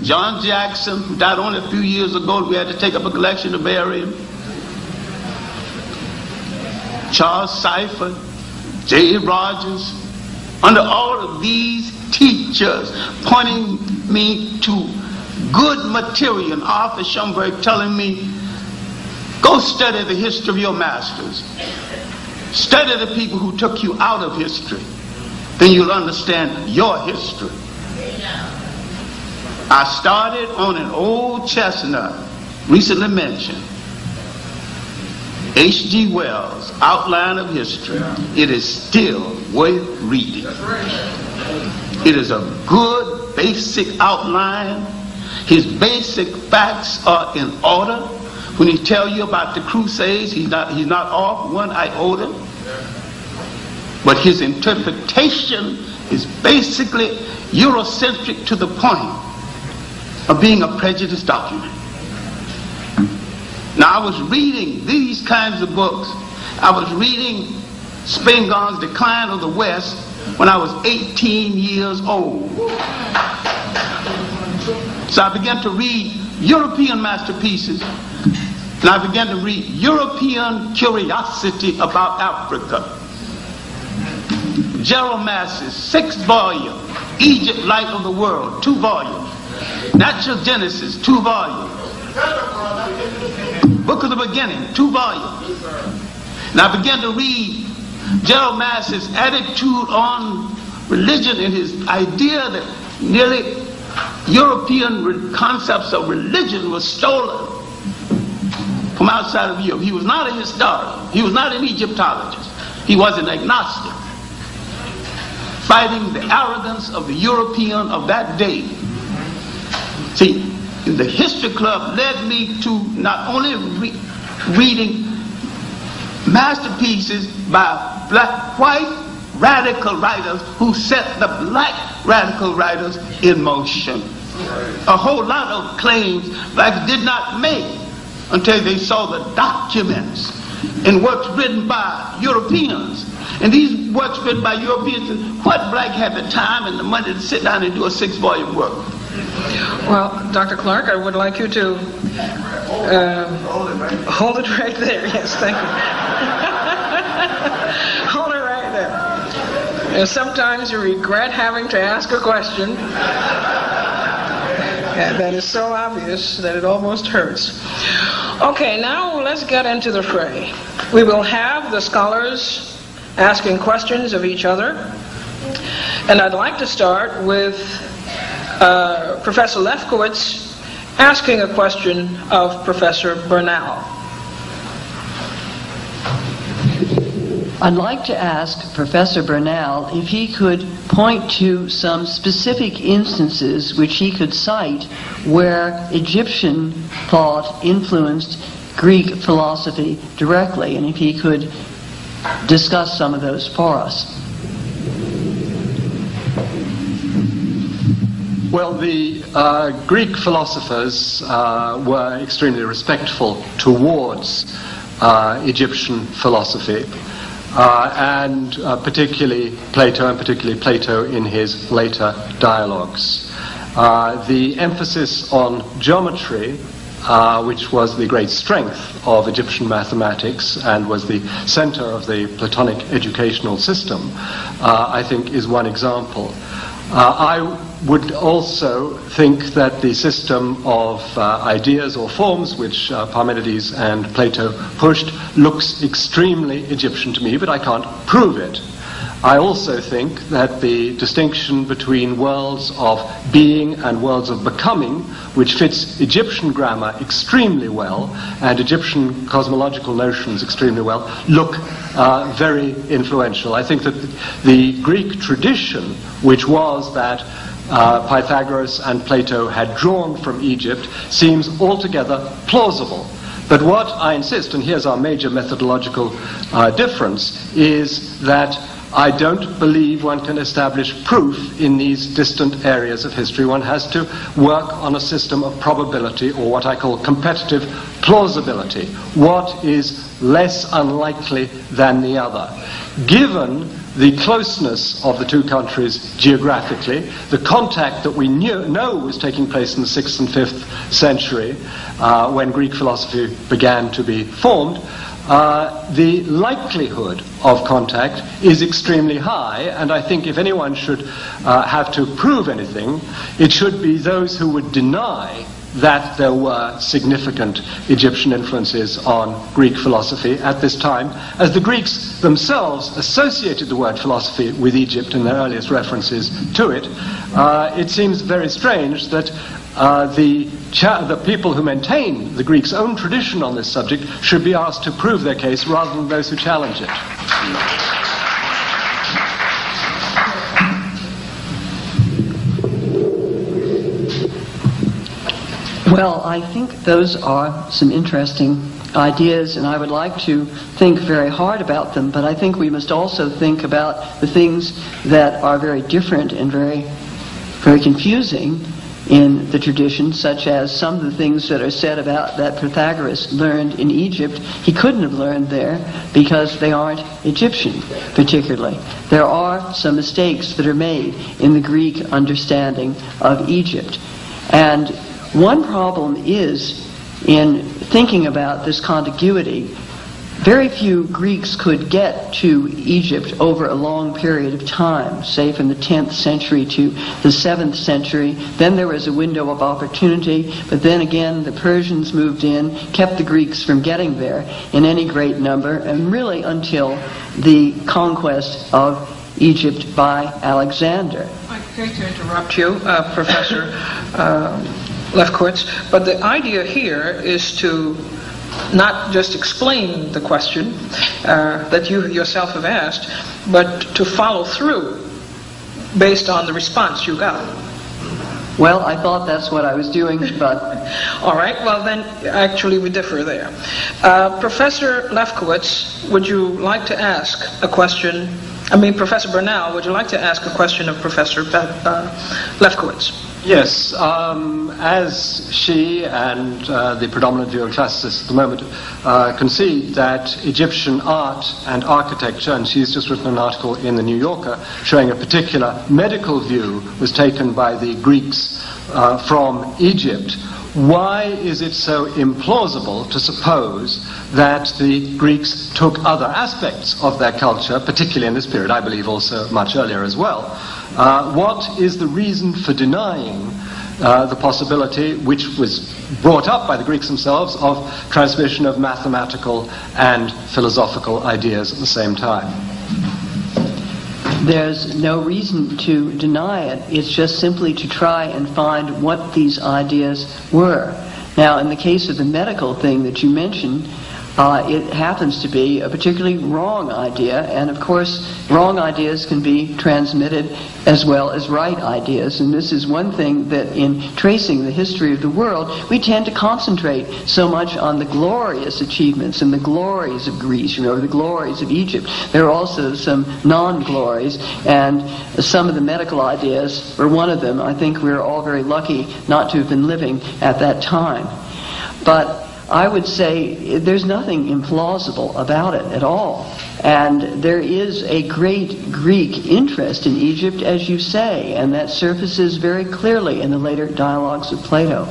John Jackson, who died only a few years ago, we had to take up a collection to bury him. Charles Cypher, J. Rogers, under all of these teachers pointing me to good material, and Arthur Schomburg telling me, go study the history of your masters. Study the people who took you out of history. Then you'll understand your history. I started on an old chestnut, recently mentioned, H.G. Wells' Outline of History. It is still worth reading. It is a good basic outline. His basic facts are in order. When he tells you about the Crusades, he's not off one iota. But his interpretation is basically Eurocentric to the point of being a prejudiced document. Now, I was reading these kinds of books. I was reading Spingarn's Decline of the West when I was 18 years old. So I began to read European masterpieces, and I began to read European curiosity about Africa. Gerald Massey's 6th volume, Egypt, Light of the World, 2 volumes. Natural Genesis, 2 volumes. Book of the Beginning, 2 volumes. And I began to read Gerald Massey's attitude on religion and his idea that nearly European concepts of religion were stolen from outside of Europe. He was not a historian. He was not an Egyptologist. He was an agnostic, fighting the arrogance of the European of that day. See, the History Club led me to not only reading masterpieces by white radical writers who set the black radical writers in motion. A whole lot of claims blacks did not make until they saw the documents and works written by Europeans. And these works written by Europeans, what black had the time and the money to sit down and do a 6-volume work? Well, Dr. Clark, I would like you to hold it right there. Yes, thank you. Hold it right there. And sometimes you regret having to ask a question that is so obvious that it almost hurts. Okay, now let's get into the fray. We will have the scholars asking questions of each other. And I'd like to start with Professor Lefkowitz asking a question of Professor Bernal. I'd like to ask Professor Bernal if he could point to some specific instances which he could cite where Egyptian thought influenced Greek philosophy directly, and if he could discuss some of those for us. Well, the Greek philosophers were extremely respectful towards Egyptian philosophy, and particularly Plato in his later dialogues. The emphasis on geometry, which was the great strength of Egyptian mathematics and was the center of the Platonic educational system, I think is one example. I would also think that the system of ideas or forms which Parmenides and Plato pushed looks extremely Egyptian to me, but I can't prove it. I also think that the distinction between worlds of being and worlds of becoming, which fits Egyptian grammar extremely well and Egyptian cosmological notions extremely well, look very influential. I think that the Greek tradition, which was that Pythagoras and Plato had drawn from Egypt, seems altogether plausible. But what I insist, and here's our major methodological difference, is that I don't believe one can establish proof in these distant areas of history. One has to work on a system of probability, or what I call competitive plausibility. What is less unlikely than the other? Given the closeness of the two countries geographically, the contact that we know was taking place in the 6th and 5th century, when Greek philosophy began to be formed, the likelihood of contact is extremely high, and I think if anyone should have to prove anything, it should be those who would deny that there were significant Egyptian influences on Greek philosophy at this time, as the Greeks themselves associated the word philosophy with Egypt in their earliest references to it. It seems very strange that the people who maintain the Greeks' own tradition on this subject should be asked to prove their case rather than those who challenge it. Well, I think those are some interesting ideas, and I would like to think very hard about them, but I think we must also think about the things that are very different and very, very confusing in the tradition, such as some of the things that are said about that Pythagoras learned in Egypt. He couldn't have learned there because they aren't Egyptian, particularly. There are some mistakes that are made in the Greek understanding of Egypt. And one problem is, in thinking about this contiguity, very few Greeks could get to Egypt over a long period of time, say from the 10th century to the 7th century. Then there was a window of opportunity, but then again the Persians moved in, kept the Greeks from getting there in any great number, and really until the conquest of Egypt by Alexander. I hate to interrupt you, Professor Lefkowitz, but the idea here is to not just explain the question that you yourself have asked, but to follow through based on the response you got. Well, I thought that's what I was doing, but... All right, well then, actually we differ there. Professor Lefkowitz, would you like to ask a question? Professor Bernal, would you like to ask a question of Professor Lefkowitz? Yes, as she and the predominant view of classicists at the moment concede that Egyptian art and architecture, and she's just written an article in the New Yorker showing a particular medical view was taken by the Greeks from Egypt, why is it so implausible to suppose that the Greeks took other aspects of their culture, particularly in this period, I believe also much earlier as well? What is the reason for denying the possibility, which was brought up by the Greeks themselves, of transmission of mathematical and philosophical ideas at the same time? There's no reason to deny it. It's just simply to try and find what these ideas were. Now, in the case of the medical thing that you mentioned, it happens to be a particularly wrong idea, and of course wrong ideas can be transmitted as well as right ideas, and this is one thing that in tracing the history of the world we tend to concentrate so much on the glorious achievements and the glories of Greece, the glories of Egypt. There are also some non-glories, and some of the medical ideas were one of them. I think we're all very lucky not to have been living at that time. But I would say there's nothing implausible about it at all. And there is a great Greek interest in Egypt, as you say, and that surfaces very clearly in the later dialogues of Plato.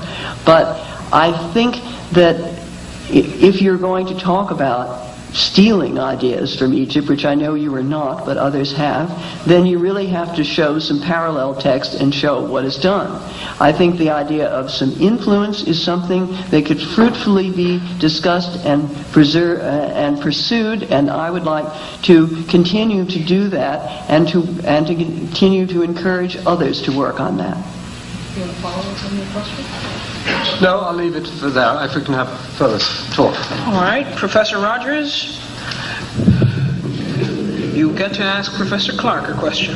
But I think that if you're going to talk about stealing ideas from Egypt, which I know you are not, but others have, then you really have to show some parallel text and show what is done. I think the idea of some influence is something that could fruitfully be discussed and pursued, and I would like to continue to do that and to continue to encourage others to work on that. You want to follow up on your question? No, I'll leave it for there, if we can have further talk. All right, Professor Rogers, you get to ask Professor Clark a question.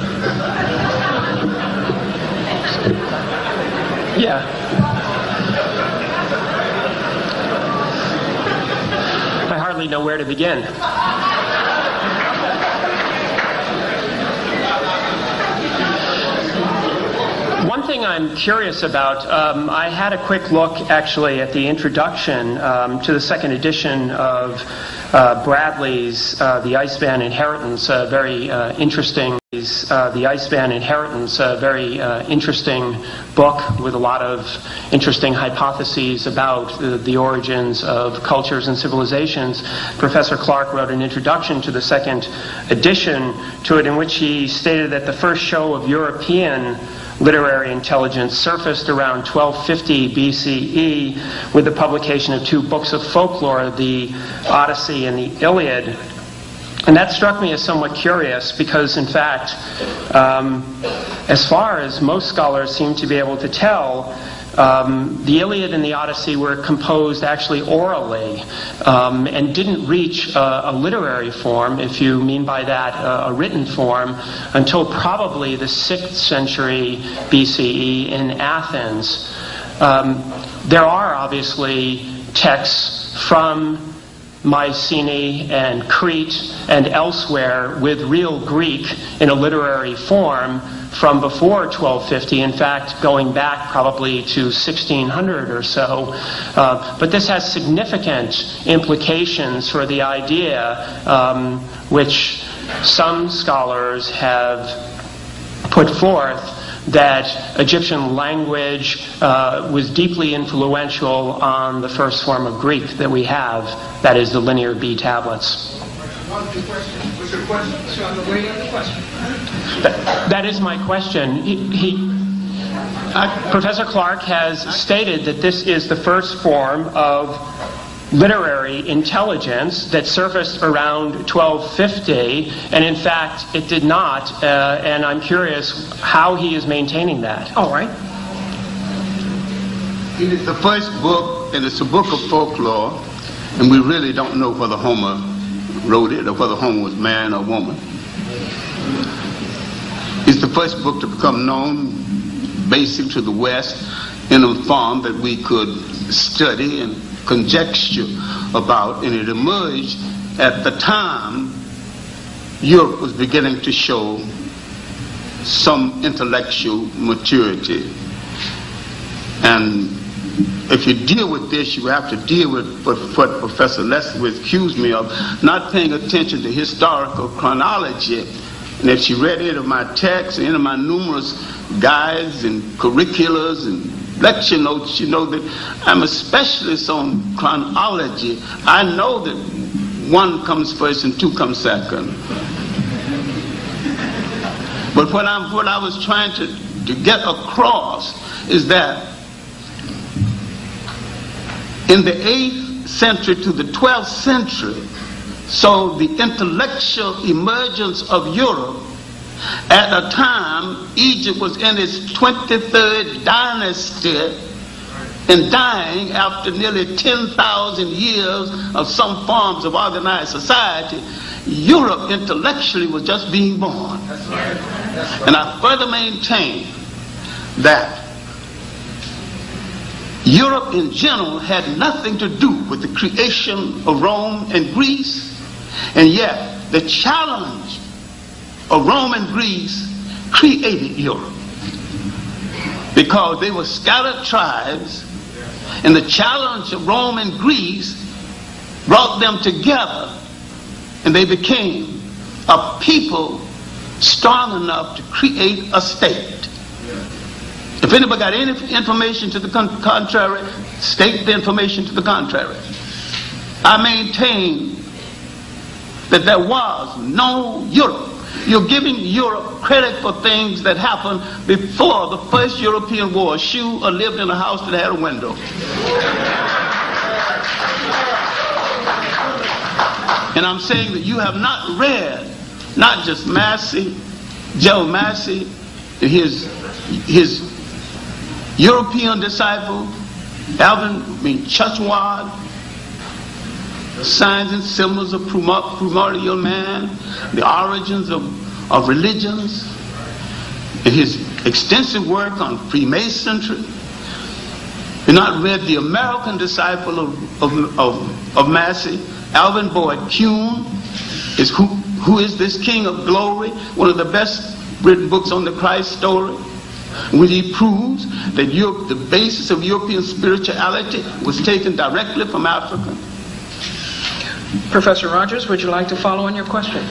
Yeah. I hardly know where to begin. One thing I'm curious about, I had a quick look actually at the introduction to the second edition of Bradley's The Iceman Inheritance, very interesting. The Iceman Inheritance, a very interesting book with a lot of interesting hypotheses about the origins of cultures and civilizations. Professor Clark wrote an introduction to the second edition to it, in which he stated that the first show of European literary intelligence surfaced around 1250 BCE with the publication of two books of folklore, the Odyssey and the Iliad. And that struck me as somewhat curious because, in fact, as far as most scholars seem to be able to tell, the Iliad and the Odyssey were composed actually orally and didn't reach a literary form, if you mean by that a written form, until probably the 6th century BCE in Athens. There are obviously texts from Mycenae and Crete and elsewhere with real Greek in a literary form from before 1250, in fact going back probably to 1600 or so. But this has significant implications for the idea which some scholars have put forth, that Egyptian language was deeply influential on the first form of Greek that we have, that is the Linear B tablets. What's your question? That is my question. Professor Clark has stated that this is the first form of literary intelligence that surfaced around 1250, and in fact it did not, and I'm curious how he is maintaining that. All right. It is the first book, and it's a book of folklore, and we really don't know whether Homer wrote it or whether Homer was man or woman. It's the first book to become known basic to the West in a form that we could study and conjecture about, and it emerged at the time Europe was beginning to show some intellectual maturity. And if you deal with this, you have to deal with what Professor Leskowitz accused me of, not paying attention to historical chronology. And if she read any of my texts, any of my numerous guides and curriculars and lecture notes, you know that I'm a specialist on chronology. I know that one comes first and two come second. But what I was trying to get across is that in the 8th century to the 12th century, so the intellectual emergence of Europe, at a time Egypt was in its 23rd dynasty and dying after nearly 10,000 years of some forms of organized society, Europe intellectually was just being born. And I further maintain that Europe in general had nothing to do with the creation of Rome and Greece, and yet the challenge of Rome and Greece created Europe, because they were scattered tribes, and the challenge of Rome and Greece brought them together, and they became a people strong enough to create a state. If anybody got any information to the contrary, state the information to the contrary. I maintain that there was no Europe. You're giving Europe credit for things that happened before the first European wore a shoe or lived in a house that had a window. And I'm saying that you have not read, not just Massey, Joe Massey, and his European disciple, Churchward, Signs and Symbols of Primordial Man, the Origins of Religions, and his extensive work on Freemasonry. You've not read the American disciple of Massey, Alvin Boyd Kuhn, is Who is This King of Glory? One of the best written books on the Christ story, when he proves that the basis of European spirituality was taken directly from Africa. Professor Rogers, would you like to follow on your question?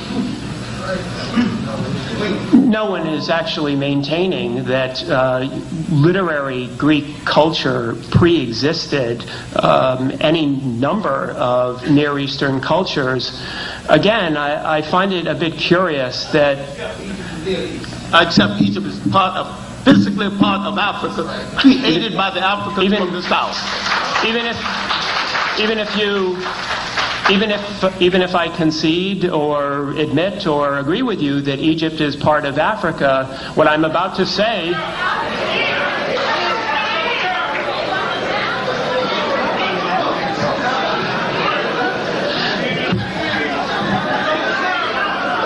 No one is actually maintaining that literary Greek culture pre-existed any number of Near Eastern cultures. Again, I find it a bit curious that... Except Egypt is physically a part of Africa, created by the Africans from the South. Even if I concede or admit or agree with you that Egypt is part of Africa, what I'm about to say...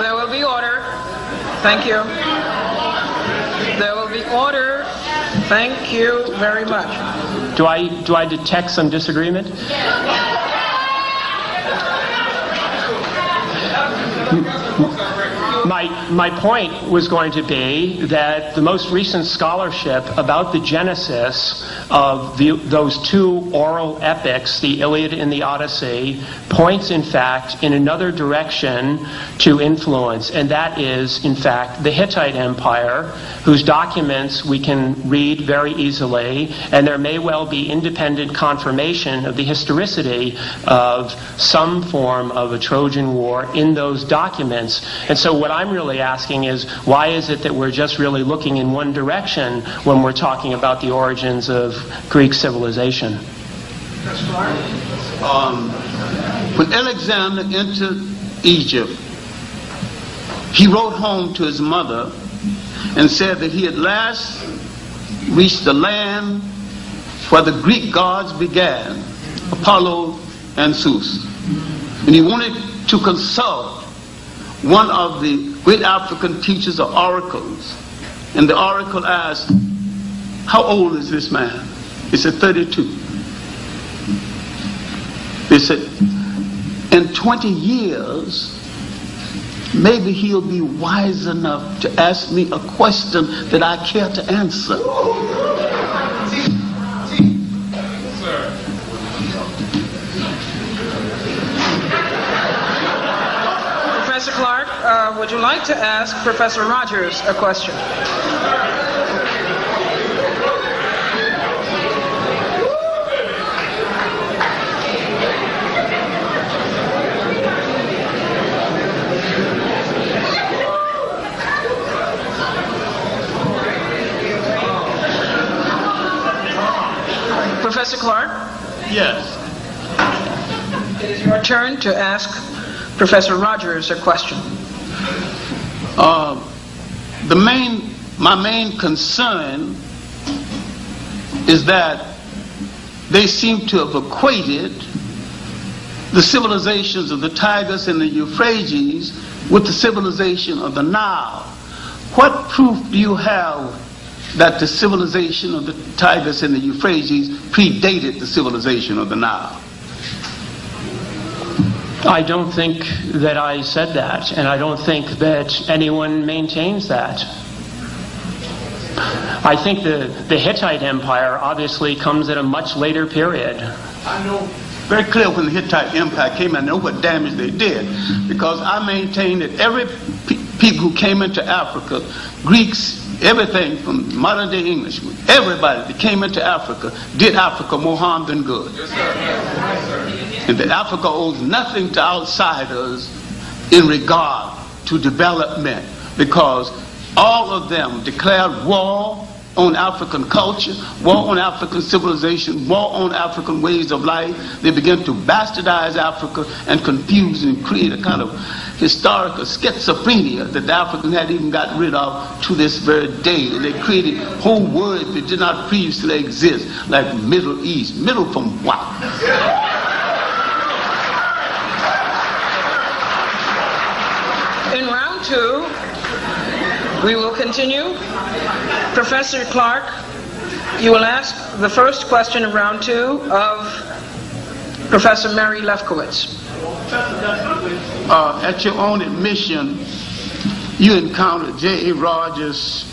There will be order. Thank you. There will be order. Thank you very much. Do I detect some disagreement? My point was going to be that the most recent scholarship about the genesis of those two oral epics, the Iliad and the Odyssey, points in fact in another direction to influence, and that is in fact the Hittite Empire, whose documents we can read very easily, and there may well be independent confirmation of the historicity of some form of a Trojan War in those documents. And so what I'm really asking is, why is it that we're just really looking in one direction when we're talking about the origins of Greek civilization? When Alexander entered Egypt, he wrote home to his mother and said that he at last reached the land where the Greek gods began, Apollo and Zeus. And he wanted to consult one of the great African teachers of oracles. And the oracle asked, how old is this man? He said, 32. They said, in 20 years, maybe he'll be wise enough to ask me a question that I care to answer. Professor Clark, would you like to ask Professor Rogers a question? Professor Clark? Yes. It is your turn to ask Professor Rogers a question. My main concern is that they seem to have equated the civilizations of the Tigris and the Euphrates with the civilization of the Nile. What proof do you have that the civilization of the Tigris and the Euphrates predated the civilization of the Nile? I don't think that I said that, and I don't think that anyone maintains that. I think the Hittite Empire obviously comes at a much later period. I know very clear when the Hittite Empire came, I know what damage they did, because I maintain that every people who came into Africa, Greeks, everything from modern day Englishmen, everybody that came into Africa did Africa more harm than good. Yes, sir. Yes, sir. And that Africa owes nothing to outsiders in regard to development, because all of them declared war on African culture, war on African civilization, war on African ways of life. They began to bastardize Africa and confuse and create a kind of historical schizophrenia that the Africans hadn't even got rid of to this very day. And they created whole words that did not previously exist, like Middle East. Middle from what? In round two, we will continue. Professor Clark, you will ask the first question in round two of Professor Mary Lefkowitz. At your own admission, you encountered J.A. Rogers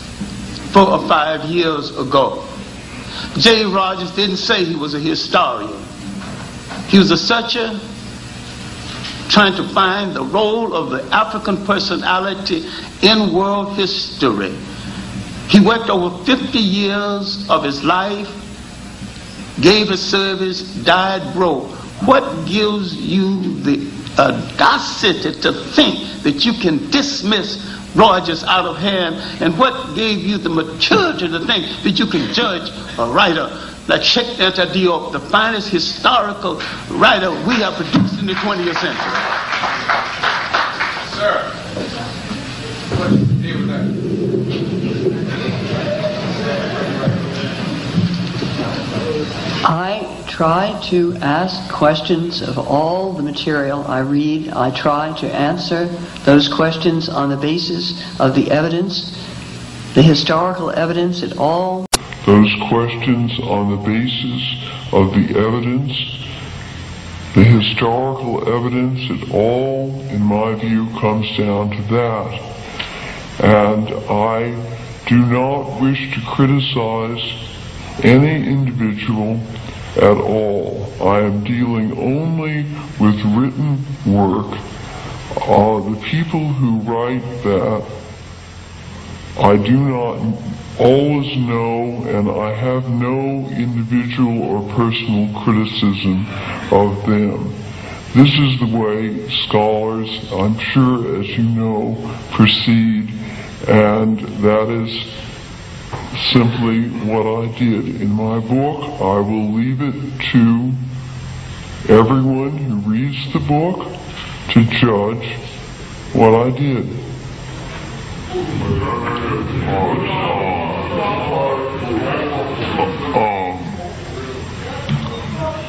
4 or 5 years ago. J.A. Rogers didn't say he was a historian. He was a searcher trying to find the role of the African personality in world history. He worked over 50 years of his life, gave his service, died broke. What gives you the audacity to think that you can dismiss Rogers out of hand, and what gave you the maturity to think that you can judge a writer like Sheikh Anta Diop, the finest historical writer we have produced in the 20th century? Sir, what do you deal with that? I try to ask questions of all the material I read. I try to answer those questions on the basis of the evidence, the historical evidence at all. Those questions on the basis of the evidence, The historical evidence, it all, in my view, comes down to that. And I do not wish to criticize any individual at all. I am dealing only with written work. The people who write that, I do not always know, and I have no individual or personal criticism of them. This is the way scholars, I'm sure, as you know, proceed, and that is simply what I did. In my book, I will leave it to everyone who reads the book to judge what I did.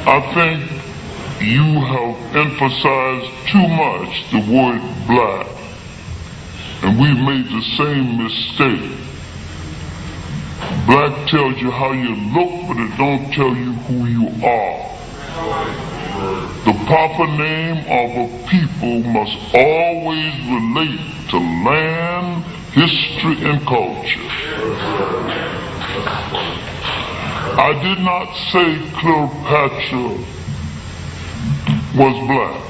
I think you have emphasized too much the word black, and we made the same mistake. Black tells you how you look, but it don't tell you who you are. The proper name of a people must always relate to land, history, and culture. I did not say Cleopatra was black.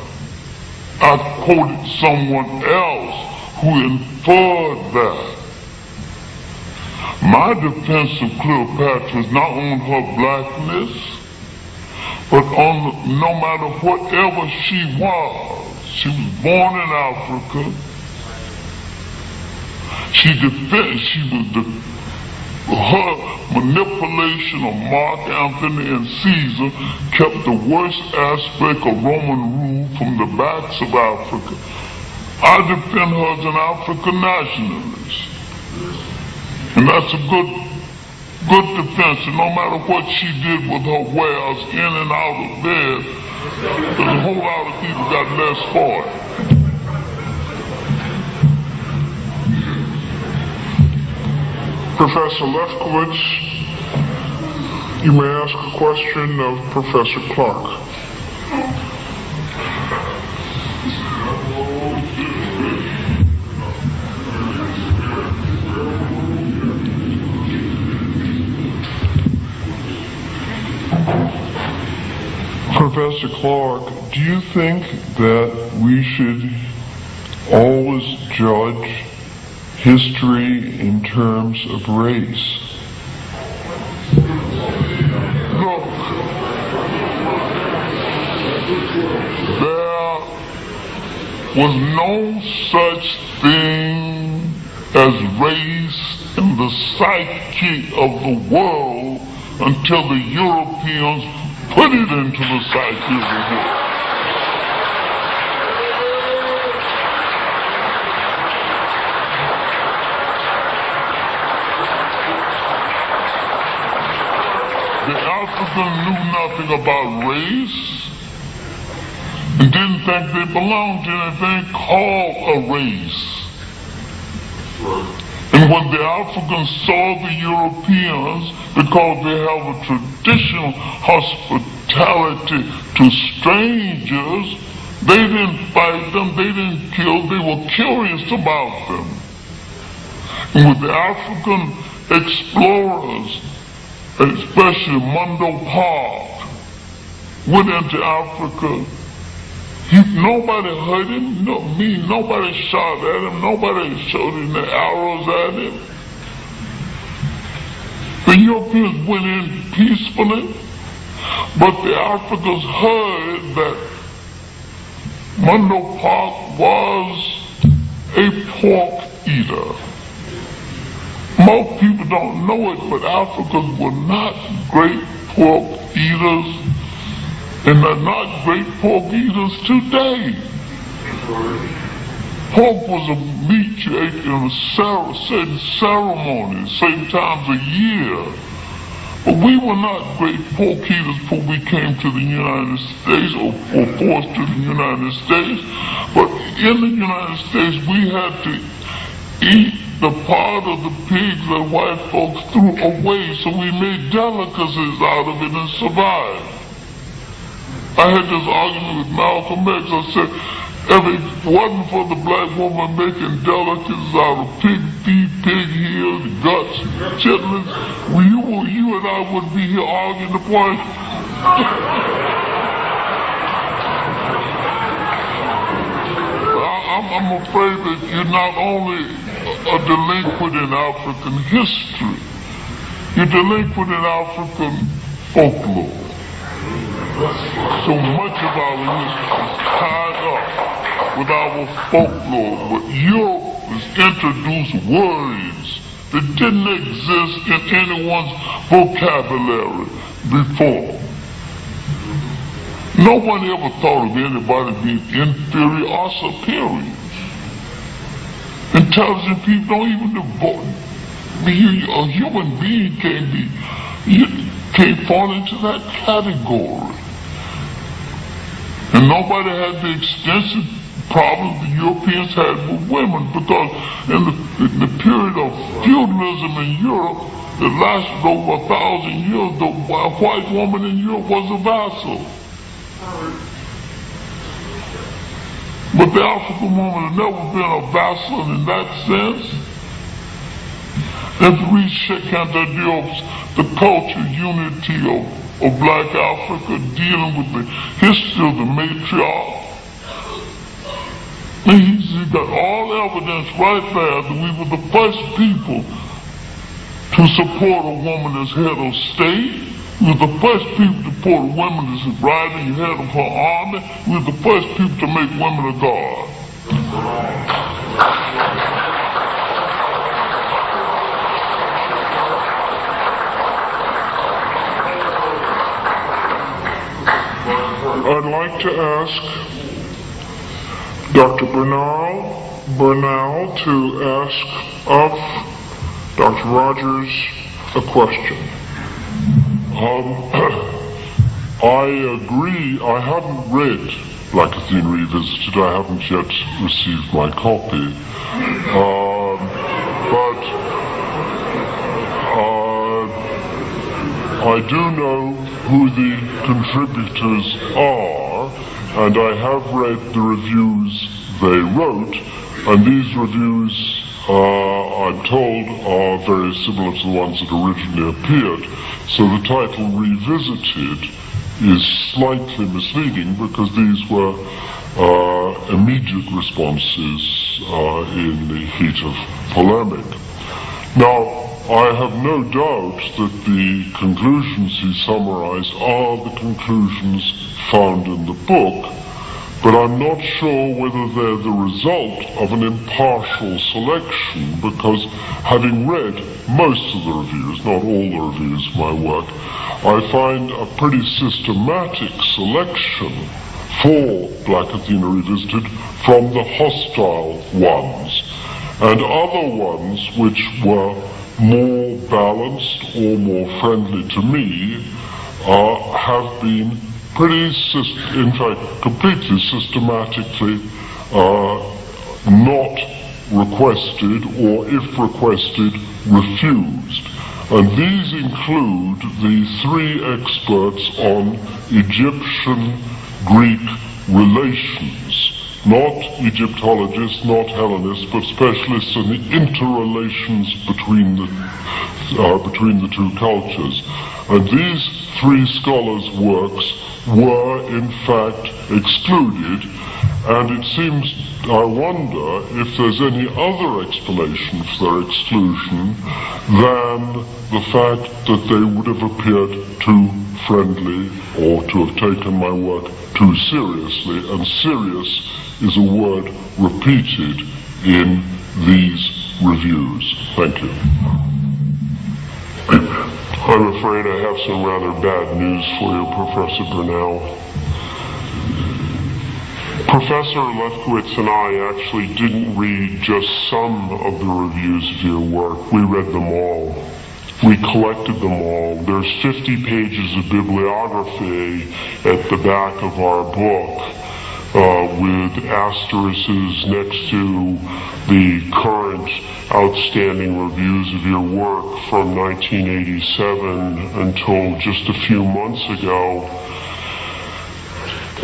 I quoted someone else who inferred that. My defense of Cleopatra is not on her blackness, but on no matter whatever she was born in Africa. Her manipulation of Mark Antony and Caesar kept the worst aspect of Roman rule from the backs of Africa. I defend her as an African nationalist. And that's a good defense. And no matter what she did with her wares in and out of bed, there's a whole lot of people got less for it. Professor Lefkowitz, you may ask a question of Professor Clark. Professor Clark, do you think that we should always judge history in terms of race? Look, there was no such thing as race in the psyche of the world until the Europeans put it into the psyche of the world. The Africans knew nothing about race and didn't think they belonged to anything called a race. And when the Africans saw the Europeans, because they have a traditional hospitality to strangers, they didn't fight them, they didn't kill, they were curious about them. And with the African explorers, especially Mundo Park, went into Africa, nobody hurt him, nobody shot at him, nobody shot him the arrows at him. The Europeans went in peacefully, but the Africans heard that Mundo Park was a pork eater. Most people don't know it, but Africans were not great pork eaters, and they're not great pork eaters today. Pork was a meat you ate in certain ceremonies, certain times a year. But we were not great pork eaters before we came to the United States, or forced to the United States. But in the United States, we had to eat the part of the pigs that white folks threw away, so we made delicacies out of it and survived. I had this argument with Malcolm X. I said, if it wasn't for the black woman making delicacies out of pig feet, pig heels, guts, chitlins, you and I wouldn't be here arguing the point. I'm afraid that you're not only a delinquent in African history, you're delinquent in African folklore. So much of our history is tied up with our folklore, but Europe has introduced words that didn't exist in anyone's vocabulary before. No one ever thought of anybody being inferior or superior. Intelligent people don't even a human being can't fall into that category. And nobody had the extensive problems the Europeans had with women, because in the period of feudalism in Europe that lasted over 1,000 years, the white woman in Europe was a vassal. But the African woman has never been a vassal in that sense. If we can't deal with the culture unity of black Africa, dealing with the history of the matriarch, he's got all evidence right there that we were the first people to support a woman as head of state. We were the first people to support a woman as riding head of her army. We were the first people to make women a god. I'd like to ask Dr. Bernal to ask of Dr. Rogers a question. I agree. I haven't read Black Athena Revisited. I haven't yet received my copy. But I do know who the contributors are, and I have read the reviews they wrote, and these reviews, I'm told, are very similar to the ones that originally appeared. So the title Revisited is slightly misleading, because these were immediate responses in the heat of polemic. Now, I have no doubt that the conclusions he summarized are the conclusions found in the book, but I'm not sure whether they're the result of an impartial selection, because having read most of the reviews, not all the reviews of my work, I find a pretty systematic selection for Black Athena Revisited from the hostile ones, and other ones which were more balanced or more friendly to me have been in fact, completely systematically not requested, or if requested, refused. And these include the three experts on Egyptian-Greek relations. Not Egyptologists, not Hellenists, but specialists in the interrelations between the two cultures. And these three scholars' works were in fact excluded, and it seems, I wonder if there's any other explanation for their exclusion than the fact that they would have appeared too friendly, or to have taken my work too seriously, and serious is a word repeated in these reviews. Thank you. I'm afraid I have some rather bad news for you, Professor Bernal. Professor Lefkowitz and I actually didn't read just some of the reviews of your work. We read them all. We collected them all. There's 50 pages of bibliography at the back of our book, with asterisks next to the current outstanding reviews of your work from 1987 until just a few months ago.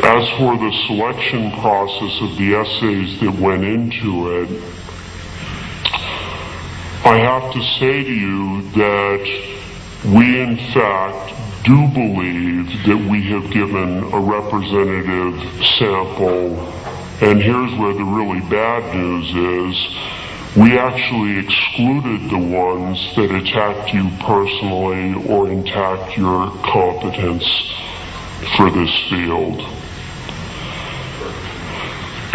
As for the selection process of the essays that went into it, I have to say to you that we in fact do believe that we have given a representative sample, and here's where the really bad news is. We actually excluded the ones that attacked you personally or attacked your competence for this field.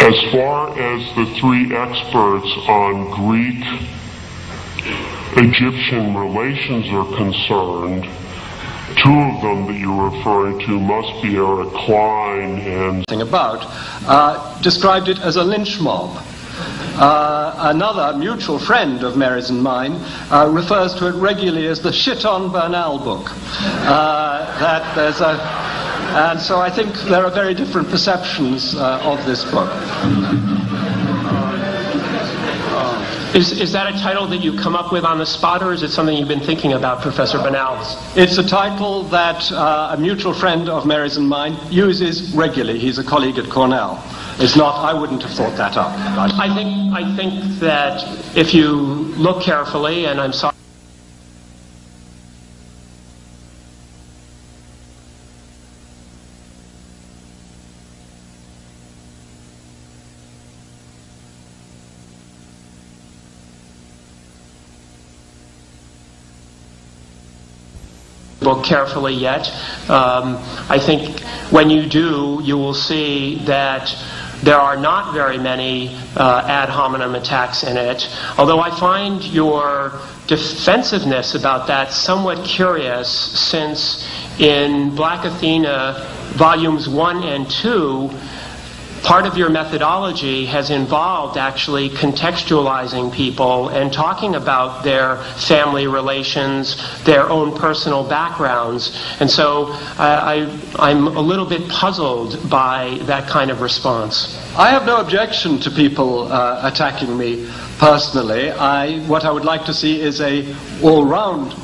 As far as the 3 experts on Greek-Egyptian relations are concerned, 2 of them that you're referring to must be Eric Klein and described it as a lynch mob. Another mutual friend of Mary's and mine refers to it regularly as the shit on Bernal book. And so I think there are very different perceptions of this book. Is that a title that you come up with on the spot, or is it something you've been thinking about, Professor Bernal? It's a title that a mutual friend of Mary's and mine uses regularly. He's a colleague at Cornell. It's not, I wouldn't have thought that up. I think that if you look carefully, and I'm sorry, book carefully yet. I think when you do, you will see that there are not very many ad hominem attacks in it, although I find your defensiveness about that somewhat curious, since in Black Athena volumes 1 and 2, part of your methodology has involved actually contextualizing people and talking about their family relations, their own personal backgrounds. And so I'm a little bit puzzled by that kind of response. I have no objection to people attacking me personally. What I would like to see is a all-round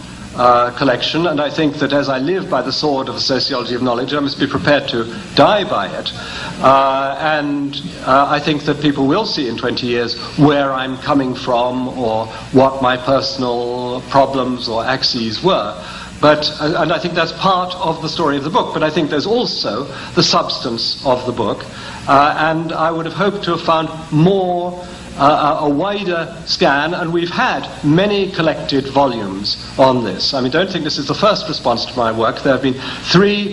collection, and I think that as I live by the sword of the sociology of knowledge, I must be prepared to die by it. I think that people will see in 20 years where I'm coming from or what my personal problems or axes were. And I think that's part of the story of the book, but I think there's also the substance of the book, and I would have hoped to have found a wider scan, and we've had many collected volumes on this. I mean, don't think this is the first response to my work. There have been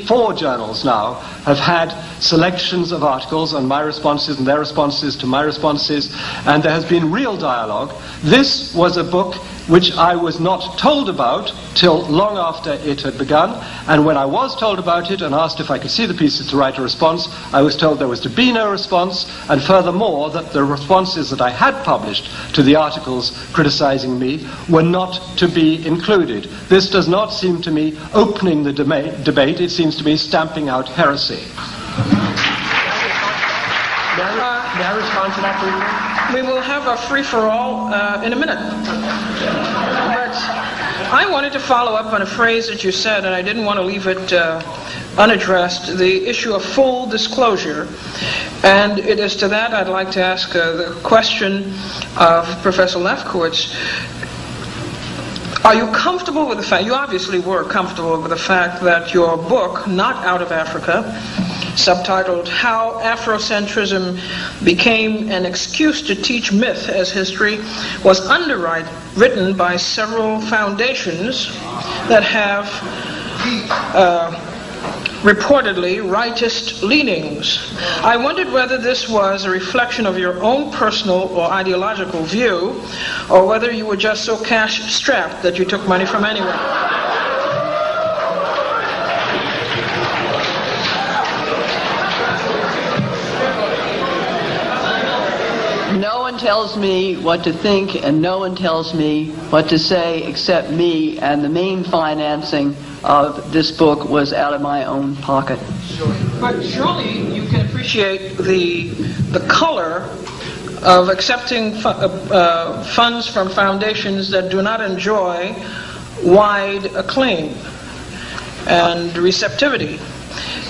4 journals now have had selections of articles on my responses and their responses to my responses, and there has been real dialogue. This was a book which I was not told about till long after it had begun, and when I was told about it and asked if I could see the pieces to write a response, I was told there was to be no response, and furthermore that the responses that I had published to the articles criticizing me were not to be included. This does not seem to me opening the debate, it seems to me stamping out heresy. May I respond to that briefly? We will have a free-for-all in a minute. But I wanted to follow up on a phrase that you said, and I didn't want to leave it unaddressed, the issue of full disclosure. And it is to that I'd like to ask the question of Professor Lefkowitz. Are you comfortable with the fact, you obviously were comfortable with the fact that your book, Not Out of Africa, subtitled How Afrocentrism Became an Excuse to Teach Myth as History, was underwritten by several foundations that have reportedly rightist leanings. I wondered whether this was a reflection of your own personal or ideological view, or whether you were just so cash-strapped that you took money from anyone. No one tells me what to think, and no one tells me what to say except me, and the main financing of this book was out of my own pocket. But surely you can appreciate the color of accepting funds from foundations that do not enjoy wide acclaim and receptivity.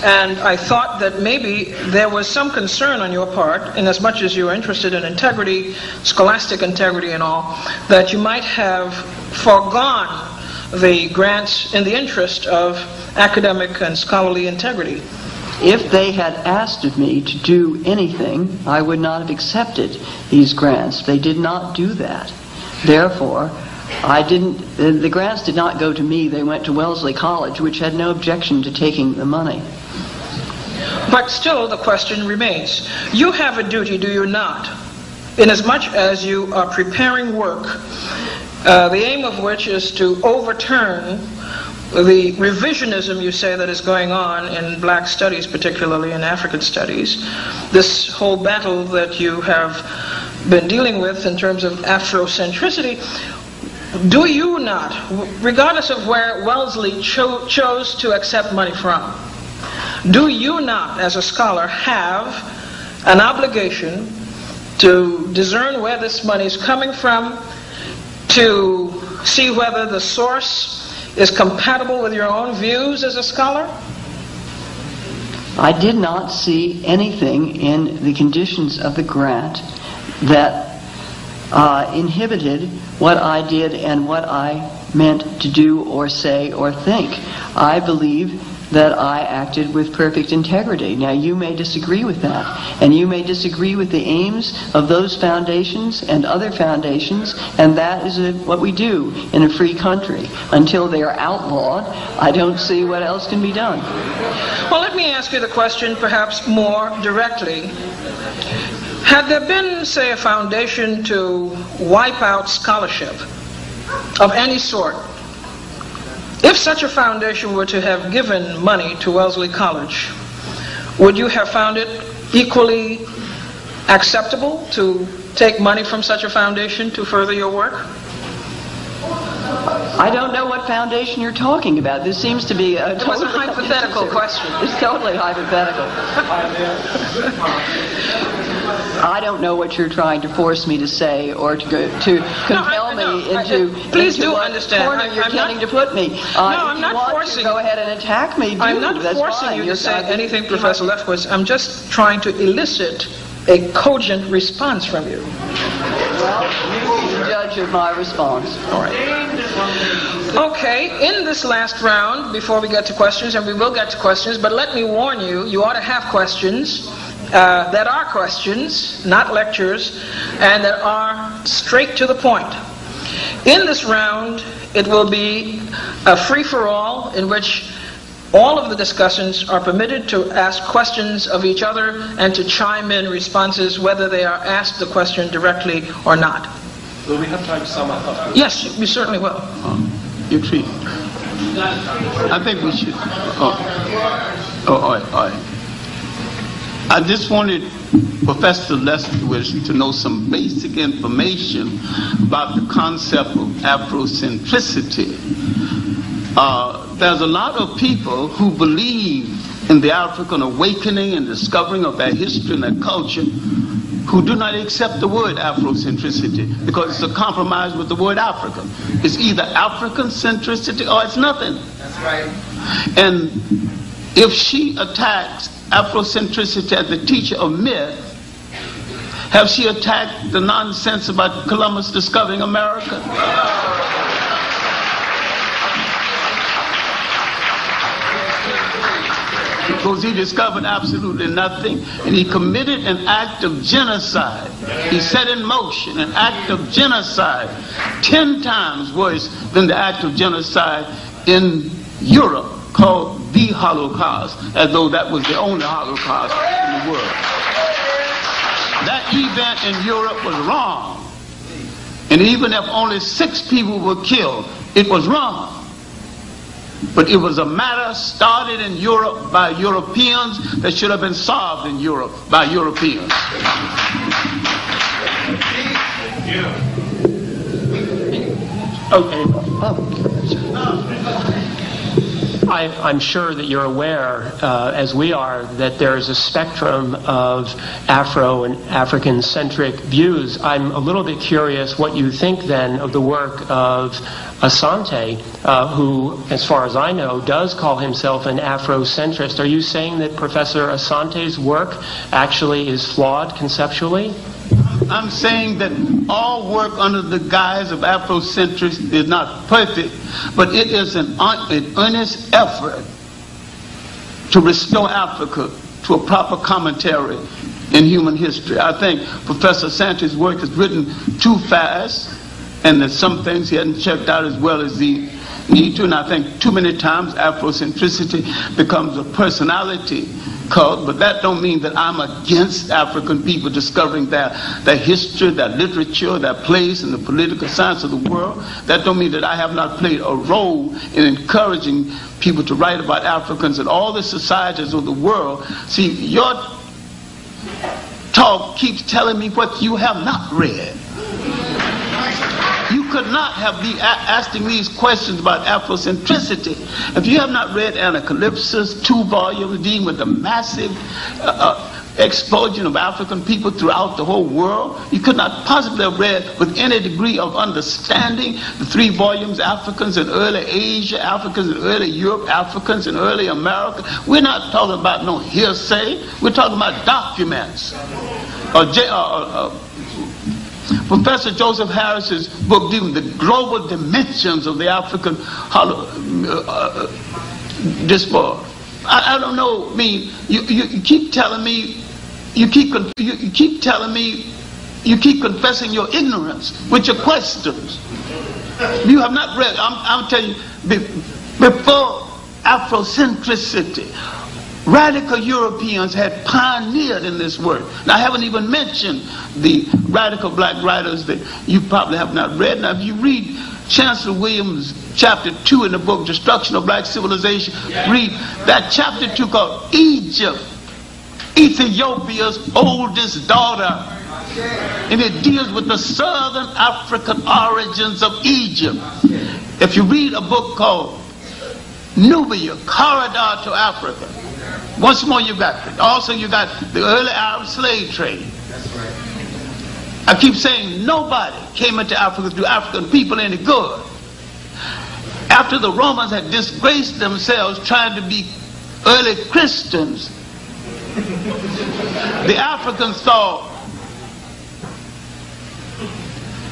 And I thought that maybe there was some concern on your part, in as much as you're interested in integrity, scholastic integrity and all, that you might have foregone the grants in the interest of academic and scholarly integrity. If they had asked of me to do anything, I would not have accepted these grants. They did not do that. Therefore, the grants did not go to me. They went to Wellesley College, which had no objection to taking the money. But still, the question remains. You have a duty, do you not, inasmuch as you are preparing work, the aim of which is to overturn the revisionism, you say, that is going on in black studies, particularly in African studies, this whole battle that you have been dealing with in terms of Afrocentricity. Do you not, regardless of where Wellesley chose to accept money from, do you not, as a scholar, have an obligation to discern where this money is coming from, to see whether the source is compatible with your own views as a scholar? I did not see anything in the conditions of the grant that inhibited what I did and what I meant to do or say or think. I believe that I acted with perfect integrity. Now, you may disagree with that, and you may disagree with the aims of those foundations and other foundations, and that is what we do in a free country. Until they are outlawed, I don't see what else can be done. Well, let me ask you the question perhaps more directly. Had there been, say, a foundation to wipe out scholarship of any sort, if such a foundation were to have given money to Wellesley College, would you have found it equally acceptable to take money from such a foundation to further your work? I don't know what foundation you're talking about. This seems to be a It was a hypothetical question. It's totally hypothetical. I don't know what you're trying to force me to say or to compel me into. Please into do what understand. corner you're tending to put me. I'm not forcing. Go ahead and attack me. I'm not forcing you to say anything, Professor Lefkowitz. I'm just trying to elicit a cogent response from you. Well, you be the judge of my response. All right. Okay, in this last round, before we get to questions, and we will get to questions, but let me warn you, you ought to have questions that are questions, not lectures, and that are straight to the point. In this round, it will be a free-for-all in which all of the discussants are permitted to ask questions of each other and to chime in responses whether they are asked the question directly or not. Will we have time to sum up? Yes, we certainly will. You treat. I think we should. All right. I just wanted Professor Lefkowitz to know some basic information about the concept of Afrocentricity. There's a lot of people who believe in the African awakening and discovering of their history and their culture who do not accept the word Afrocentricity because it's a compromise with the word Africa. It's either African centricity or it's nothing. That's right. And if she attacks Afrocentricity as the teacher of myth, have she attacked the nonsense about Columbus discovering America? Because he discovered absolutely nothing, and he committed an act of genocide. He set in motion an act of genocide 10 times worse than the act of genocide in Europe called the Holocaust, as though that was the only Holocaust in the world. That event in Europe was wrong. And even if only 6 people were killed, it was wrong. But it was a matter started in Europe by Europeans that should have been solved in Europe by Europeans. I'm sure that you're aware, as we are, that there's a spectrum of Afro and African-centric views. I'm a little bit curious what you think then of the work of Asante, who, as far as I know, does call himself an Afrocentrist. Are you saying that Professor Asante's work actually is flawed conceptually? I'm saying that all work under the guise of Afrocentrist is not perfect, but it is an earnest effort to restore Africa to a proper commentary in human history. I think Professor Asante's work is written too fast, and there's some things he hasn't checked out as well as he need to, and I think too many times Afrocentricity becomes a personality cult, but that don't mean that I'm against African people discovering their history, their literature, their place in the political science of the world. That don't mean that I have not played a role in encouraging people to write about Africans in all the societies of the world. See, your talk keeps telling me what you have not read. You could not have been asking these questions about Afrocentricity if you have not read Anacalypsis, 2 volumes dealing with the massive explosion of African people throughout the whole world. You could not possibly have read with any degree of understanding the 3 volumes, Africans in early Asia, Africans in early Europe, Africans in early America. We're not talking about no hearsay. We're talking about documents. Professor Joseph Harris's book dealing with the global dimensions of the African diaspora. I don't know. I mean, you keep telling me, you keep telling me, you keep confessing your ignorance with your questions. You have not read. I'm telling you, before Afrocentricity, radical Europeans had pioneered in this work. Now, I haven't even mentioned the radical black writers that you probably have not read. Now, if you read Chancellor Williams' chapter 2 in the book, Destruction of Black Civilization, read that chapter 2 called Egypt, Ethiopia's oldest daughter. And it deals with the southern African origins of Egypt. If you read a book called Nubia, Corridor to Africa, once more you got it. Also you got the early Arab slave trade. I keep saying nobody came into Africa to do African people any good. After the Romans had disgraced themselves trying to be early Christians, the Africans thought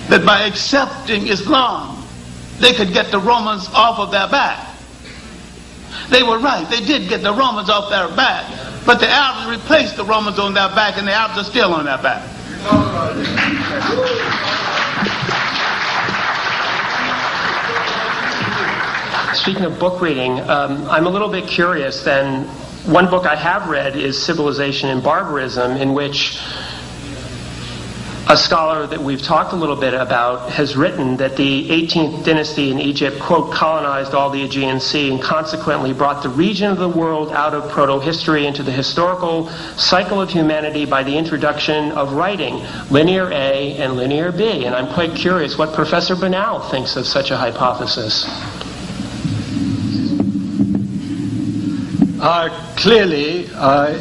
that by accepting Islam, they could get the Romans off of their back. They were right. They did get the Romans off their back. But the Arabs replaced the Romans on their back, and the Arabs are still on their back. Speaking of book reading, I'm a little bit curious then. One book I have read is Civilization and Barbarism, in which a scholar that we've talked a little bit about has written that the 18th dynasty in Egypt, quote, colonized all the Aegean Sea and consequently brought the region of the world out of proto-history into the historical cycle of humanity by the introduction of writing, linear A and linear B. And I'm quite curious what Professor Banal thinks of such a hypothesis. Clearly,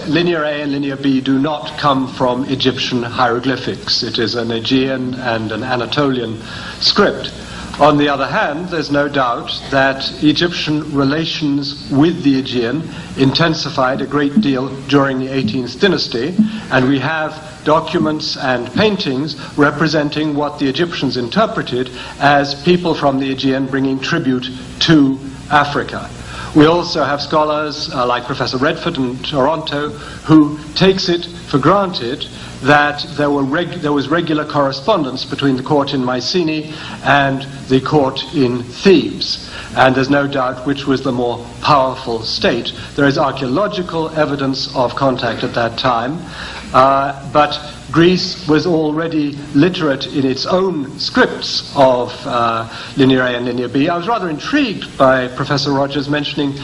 linear A and linear B do not come from Egyptian hieroglyphics. It is an Aegean and an Anatolian script. On the other hand, there's no doubt that Egyptian relations with the Aegean intensified a great deal during the 18th dynasty, and we have documents and paintings representing what the Egyptians interpreted as people from the Aegean bringing tribute to Africa. We also have scholars like Professor Redford in Toronto who takes it for granted that there was regular correspondence between the court in Mycenae and the court in Thebes. And there's no doubt which was the more powerful state. There is archaeological evidence of contact at that time, but Greece was already literate in its own scripts of linear A and linear B. I was rather intrigued by Professor Rogers mentioning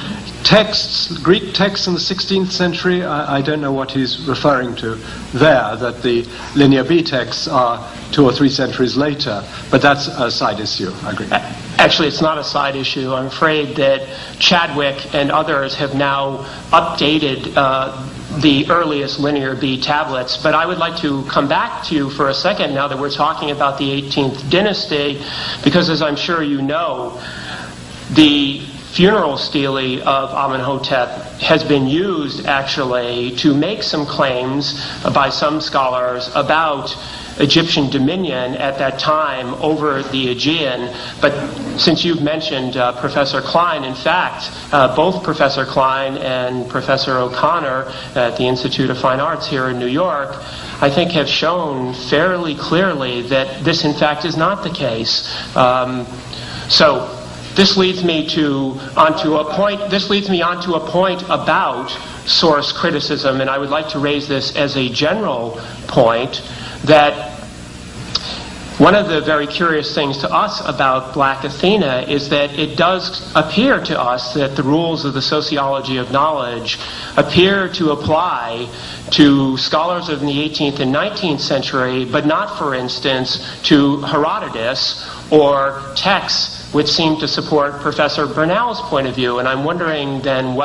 texts, Greek texts in the 16th century. I don't know what he's referring to there, that the linear B texts are 2 or 3 centuries later, but that's a side issue, I agree. Actually, it's not a side issue. I'm afraid that Chadwick and others have now updated the earliest linear B tablets. But I would like to come back to you for a second now that we're talking about the 18th dynasty, because as I'm sure you know, the funeral stele of Amenhotep has been used actually to make some claims by some scholars about Egyptian dominion at that time over the Aegean. But since you've mentioned Professor Klein, in fact, both Professor Klein and Professor O'Connor at the Institute of Fine Arts here in New York, I think have shown fairly clearly that this in fact is not the case. So this leads me onto a point about source criticism, and I would like to raise this as a general point, that one of the very curious things to us about Black Athena is that it does appear to us that the rules of the sociology of knowledge appear to apply to scholars of the 18th and 19th century, but not, for instance, to Herodotus or texts which seem to support Professor Bernal's point of view. And I'm wondering then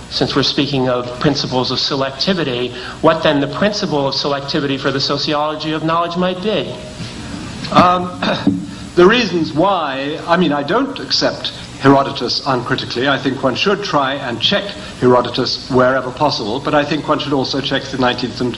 since we're speaking of principles of selectivity, what then the principle of selectivity for the sociology of knowledge might be? The reasons why, I don't accept Herodotus uncritically. I think one should try and check Herodotus wherever possible, but I think one should also check the 19th and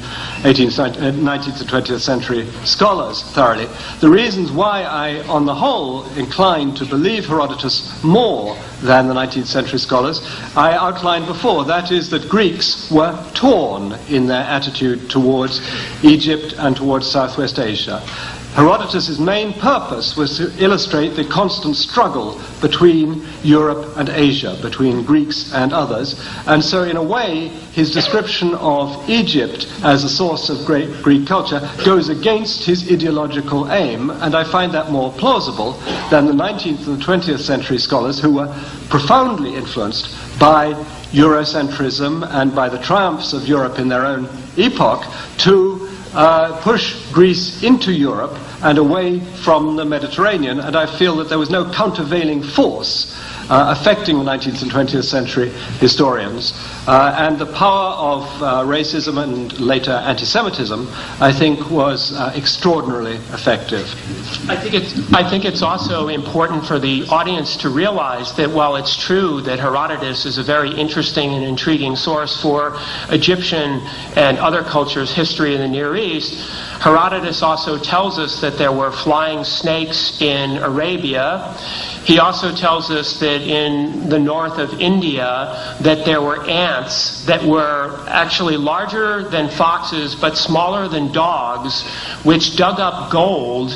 20th century scholars thoroughly. The reasons why I, on the whole, incline to believe Herodotus more than the 19th century scholars, I outlined before. That is that Greeks were torn in their attitude towards Egypt and towards Southwest Asia. Herodotus' main purpose was to illustrate the constant struggle between Europe and Asia, between Greeks and others. And so, in a way, his description of Egypt as a source of great Greek culture goes against his ideological aim, and I find that more plausible than the 19th and 20th century scholars who were profoundly influenced by Eurocentrism and by the triumphs of Europe in their own epoch to push Greece into Europe and away from the Mediterranean, and I feel that there was no countervailing force affecting the 19th and 20th century historians. And the power of racism and later anti-Semitism, I think, was extraordinarily effective. I think it's also important for the audience to realize that while it's true that Herodotus is a very interesting and intriguing source for Egyptian and other cultures' history in the Near East, Herodotus also tells us that there were flying snakes in Arabia. He also tells us that in the north of India that there were ants that were actually larger than foxes but smaller than dogs, which dug up gold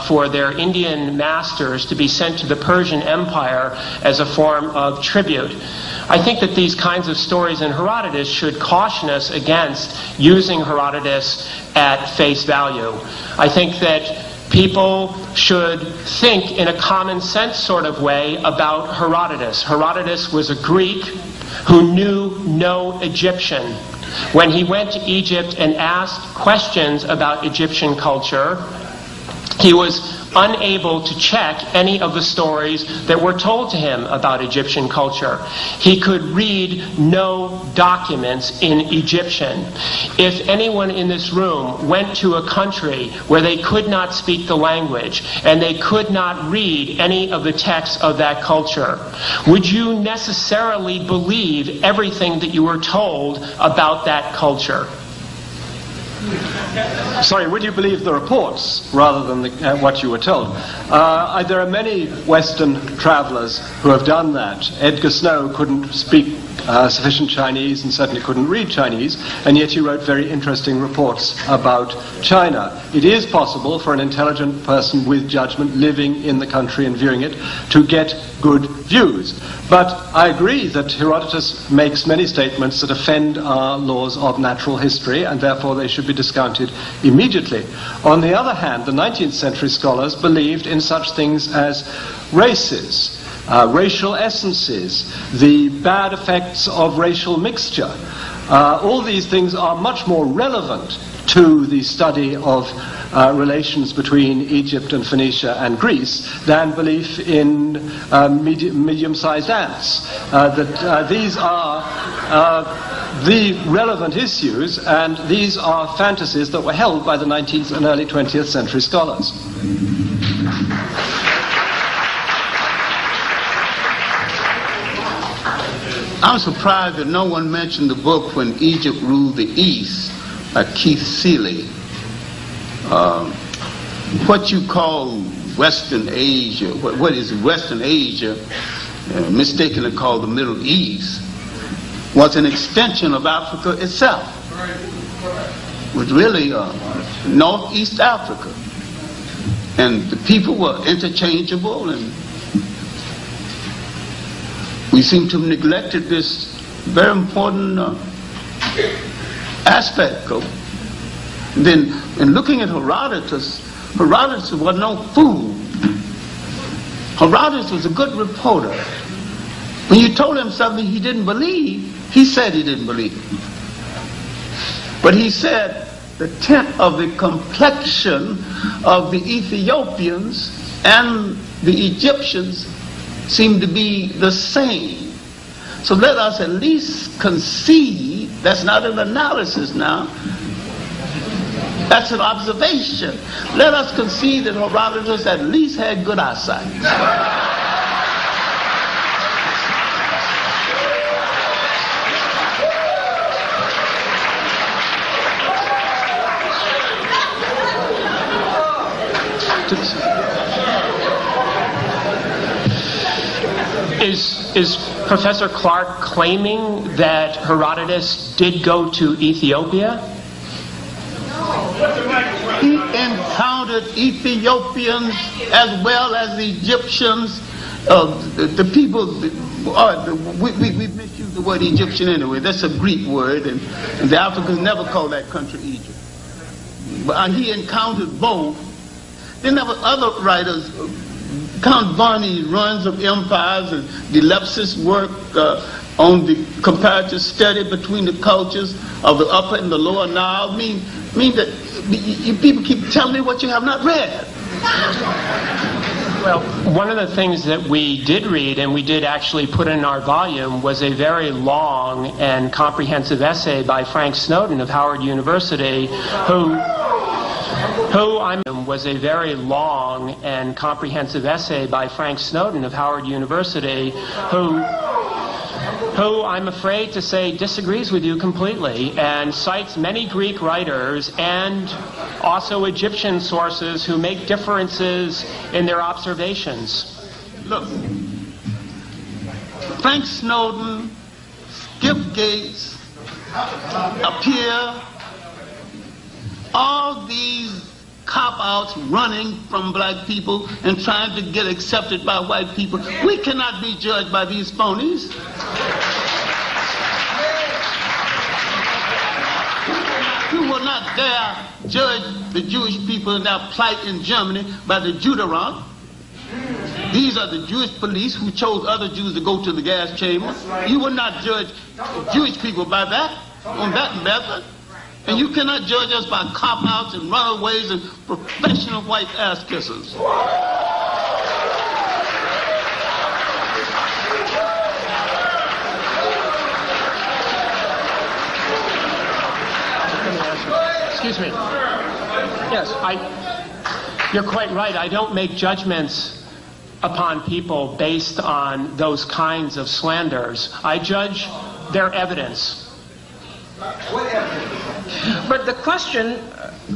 for their Indian masters to be sent to the Persian Empire as a form of tribute. I think that these kinds of stories in Herodotus should caution us against using Herodotus at face value. I think that people should think in a common sense sort of way about Herodotus. Herodotus was a Greek who knew no Egyptian. When he went to Egypt and asked questions about Egyptian culture, he was unable to check any of the stories that were told to him about Egyptian culture. He could read no documents in Egyptian. If anyone in this room went to a country where they could not speak the language and they could not read any of the texts of that culture, would you necessarily believe everything that you were told about that culture? Sorry, would you believe the reports rather than what you were told? There are many Western travelers who have done that. Edgar Snow couldn't speak sufficient Chinese and certainly couldn't read Chinese, and yet he wrote very interesting reports about China. It is possible for an intelligent person with judgment living in the country and viewing it to get good views. But I agree that Herodotus makes many statements that offend our laws of natural history, and therefore they should be discounted immediately. On the other hand, the 19th century scholars believed in such things as races, racial essences, the bad effects of racial mixture. All these things are much more relevant to the study of relations between Egypt and Phoenicia and Greece than belief in medium-sized ants. These are the relevant issues, and these are fantasies that were held by the 19th and early 20th century scholars. I'm surprised that no one mentioned the book When Egypt Ruled the East by Keith Seeley. What you call Western Asia, what is Western Asia, mistakenly called the Middle East, was an extension of Africa itself. It was really Northeast Africa. And the people were interchangeable, and we seem to have neglected this very important aspect of. Then, in looking at Herodotus was no fool. Herodotus was a good reporter. When you told him something he didn't believe, he said he didn't believe it. But he said the tint of the complexion of the Ethiopians and the Egyptians seem to be the same. So let us at least concede, that's not an analysis now, that's an observation. Let us concede that Herodotus at least had good eyesight. Is Professor Clark claiming that Herodotus did go to Ethiopia? He encountered Ethiopians as well as the Egyptians. The people, we misuse the word Egyptian anyway. That's a Greek word, and the Africans never call that country Egypt. But he encountered both. Then there were other writers. Count Varney's Runs of Empires and Delepsis' work on the comparative study between the cultures of the upper and the lower Nile mean that you people keep telling me what you have not read. Well, one of the things that we did read, and we did actually put in our volume, was a very long and comprehensive essay by Frank Snowden of Howard University, who was a very long and comprehensive essay by Frank Snowden of Howard University, who I'm afraid to say disagrees with you completely and cites many Greek writers and also Egyptian sources who make differences in their observations. Look, Frank Snowden, Skip Gates, Appear, all these cop-outs running from black people and trying to get accepted by white people. We cannot be judged by these phonies. You will not dare judge the Jewish people and their plight in Germany by the Judenrat. These are the Jewish police who chose other Jews to go to the gas chamber. You will not judge Jewish people by that, on that method. And you cannot judge us by cop-outs and runaways and professional white ass-kissers. Excuse me. Yes, you're quite right. I don't make judgments upon people based on those kinds of slanders. I judge their evidence. But the question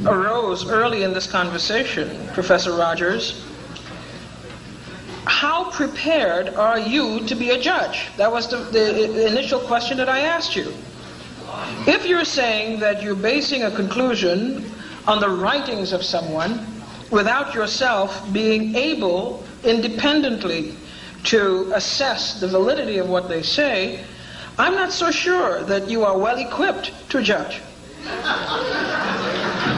arose early in this conversation, Professor Rogers. How prepared are you to be a judge? That was the initial question that I asked you. If you're saying that you're basing a conclusion on the writings of someone without yourself being able independently to assess the validity of what they say, I'm not so sure that you are well equipped to judge.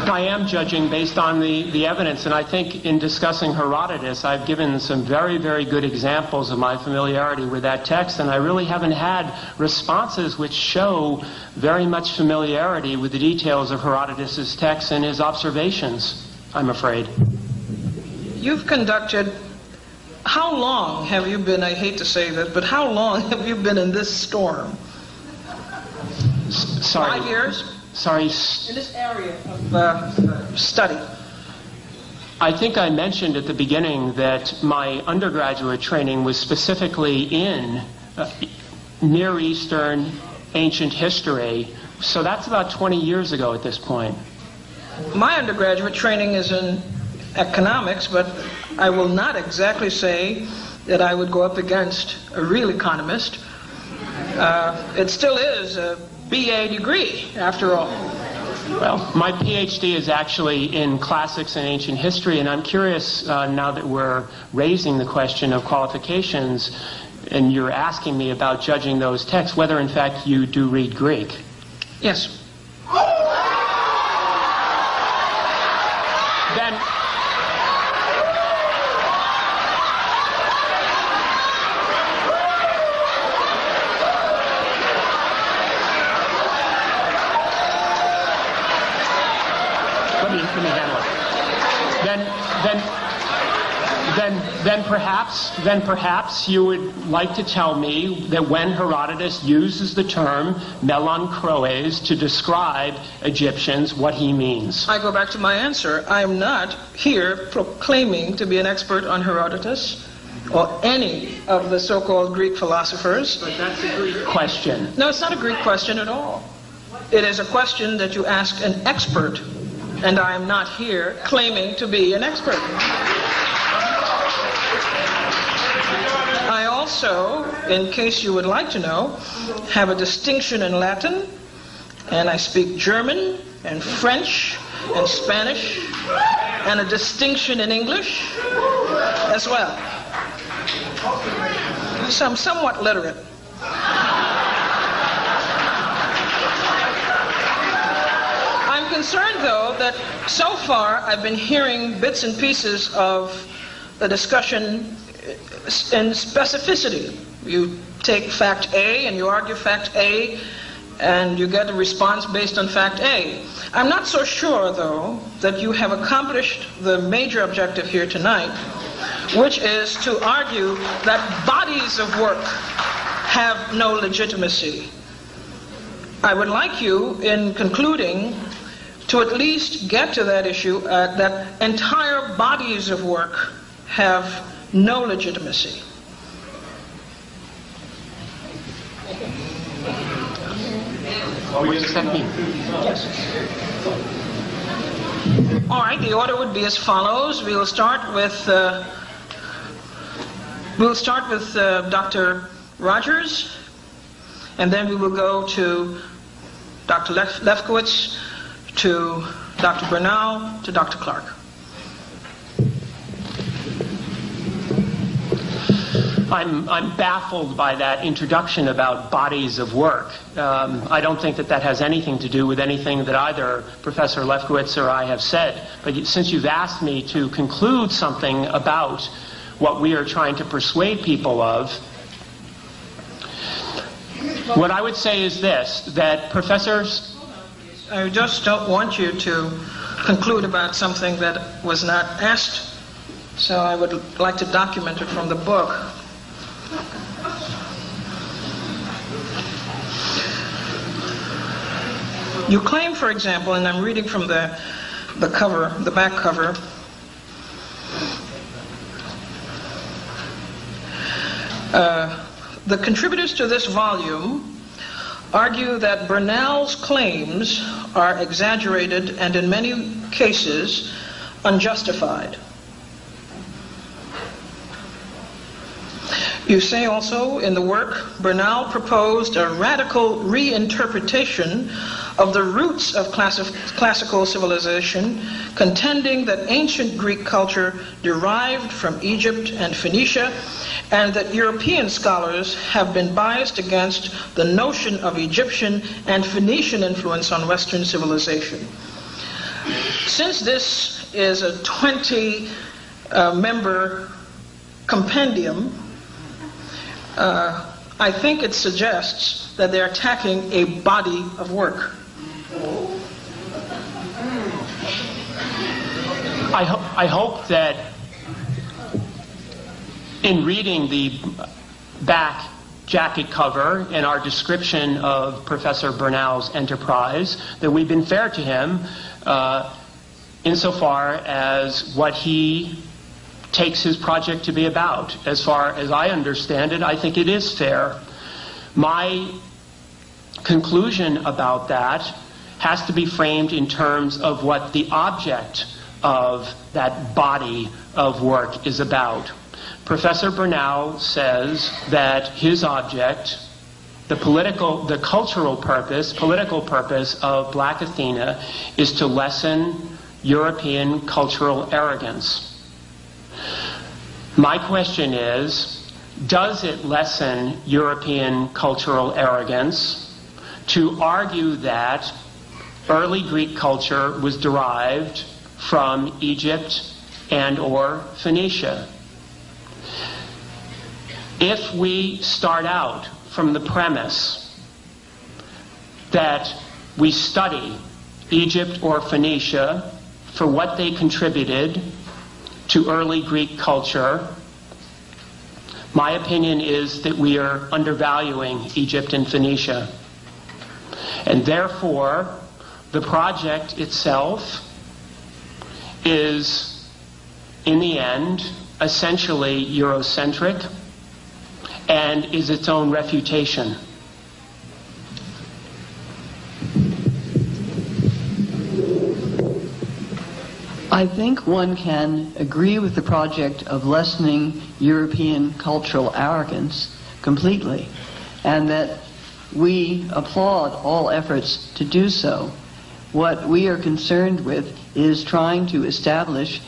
I am judging based on the evidence, and I think in discussing Herodotus, I've given some very, very good examples of my familiarity with that text, and I really haven't had responses which show very much familiarity with the details of Herodotus' text and his observations, I'm afraid. You've conducted, how long have you been, I hate to say this, but how long have you been in this storm? Sorry. 5 years? Sorry. In this area of study. I think I mentioned at the beginning that my undergraduate training was specifically in Near Eastern ancient history, so that's about 20 years ago at this point. My undergraduate training is in economics, but I will not exactly say that I would go up against a real economist. It still is a BA degree, after all. Well, my PhD is actually in classics and ancient history, and I'm curious, now that we're raising the question of qualifications, and you're asking me about judging those texts, whether in fact you do read Greek. Yes. Then... Let me handle it. Then perhaps you would like to tell me that when Herodotus uses the term melanchroes to describe Egyptians, what he means. I go back to my answer. I am not here proclaiming to be an expert on Herodotus or any of the so-called Greek philosophers. But that's a Greek question. No, it's not a Greek question at all. It is a question that you ask an expert. And I am not here claiming to be an expert. I also, in case you would like to know, have a distinction in Latin, and I speak German and French and Spanish, and a distinction in English as well. So I'm somewhat literate. I'm concerned, though, that so far I've been hearing bits and pieces of the discussion in specificity. You take fact A and you argue fact A, and you get a response based on fact A. I'm not so sure, though, that you have accomplished the major objective here tonight, which is to argue that bodies of work have no legitimacy. I would like you, in concluding, to at least get to that issue, that entire bodies of work have no legitimacy. What does that mean? Yes. All right, the order would be as follows. We'll start with Dr. Rogers, and then we will go to Dr. Lefkowitz, to Dr. Bernal, to Dr. Clark. I'm baffled by that introduction about bodies of work. I don't think that has anything to do with anything that either Professor Lefkowitz or I have said. But since you've asked me to conclude something about what we are trying to persuade people of, what I would say is this, that professors... I just don't want you to conclude about something that was not asked, so I would like to document it from the book. You claim, for example, and I'm reading from the cover, the back cover, the contributors to this volume argue that Bernal's claims are exaggerated and in many cases unjustified. You say also in the work, Bernal proposed a radical reinterpretation of the roots of classical civilization, contending that ancient Greek culture derived from Egypt and Phoenicia, and that European scholars have been biased against the notion of Egyptian and Phoenician influence on Western civilization. Since this is a 20-member compendium, I think it suggests that they're attacking a body of work. I hope that in reading the back jacket cover and our description of Professor Bernau's enterprise, that we've been fair to him insofar as what he takes his project to be about. As far as I understand it, I think it is fair. My conclusion about that has to be framed in terms of what the object of that body of work is about. Professor Bernau says that his object, the cultural purpose, political purpose of Black Athena is to lessen European cultural arrogance. My question is, does it lessen European cultural arrogance to argue that early Greek culture was derived from Egypt and or Phoenicia? If we start out from the premise that we study Egypt or Phoenicia for what they contributed to early Greek culture, my opinion is that we are undervaluing Egypt and Phoenicia. And therefore, the project itself is, in the end, essentially Eurocentric and is its own refutation. I think one can agree with the project of lessening European cultural arrogance completely, and that we applaud all efforts to do so. What we are concerned with is trying to establish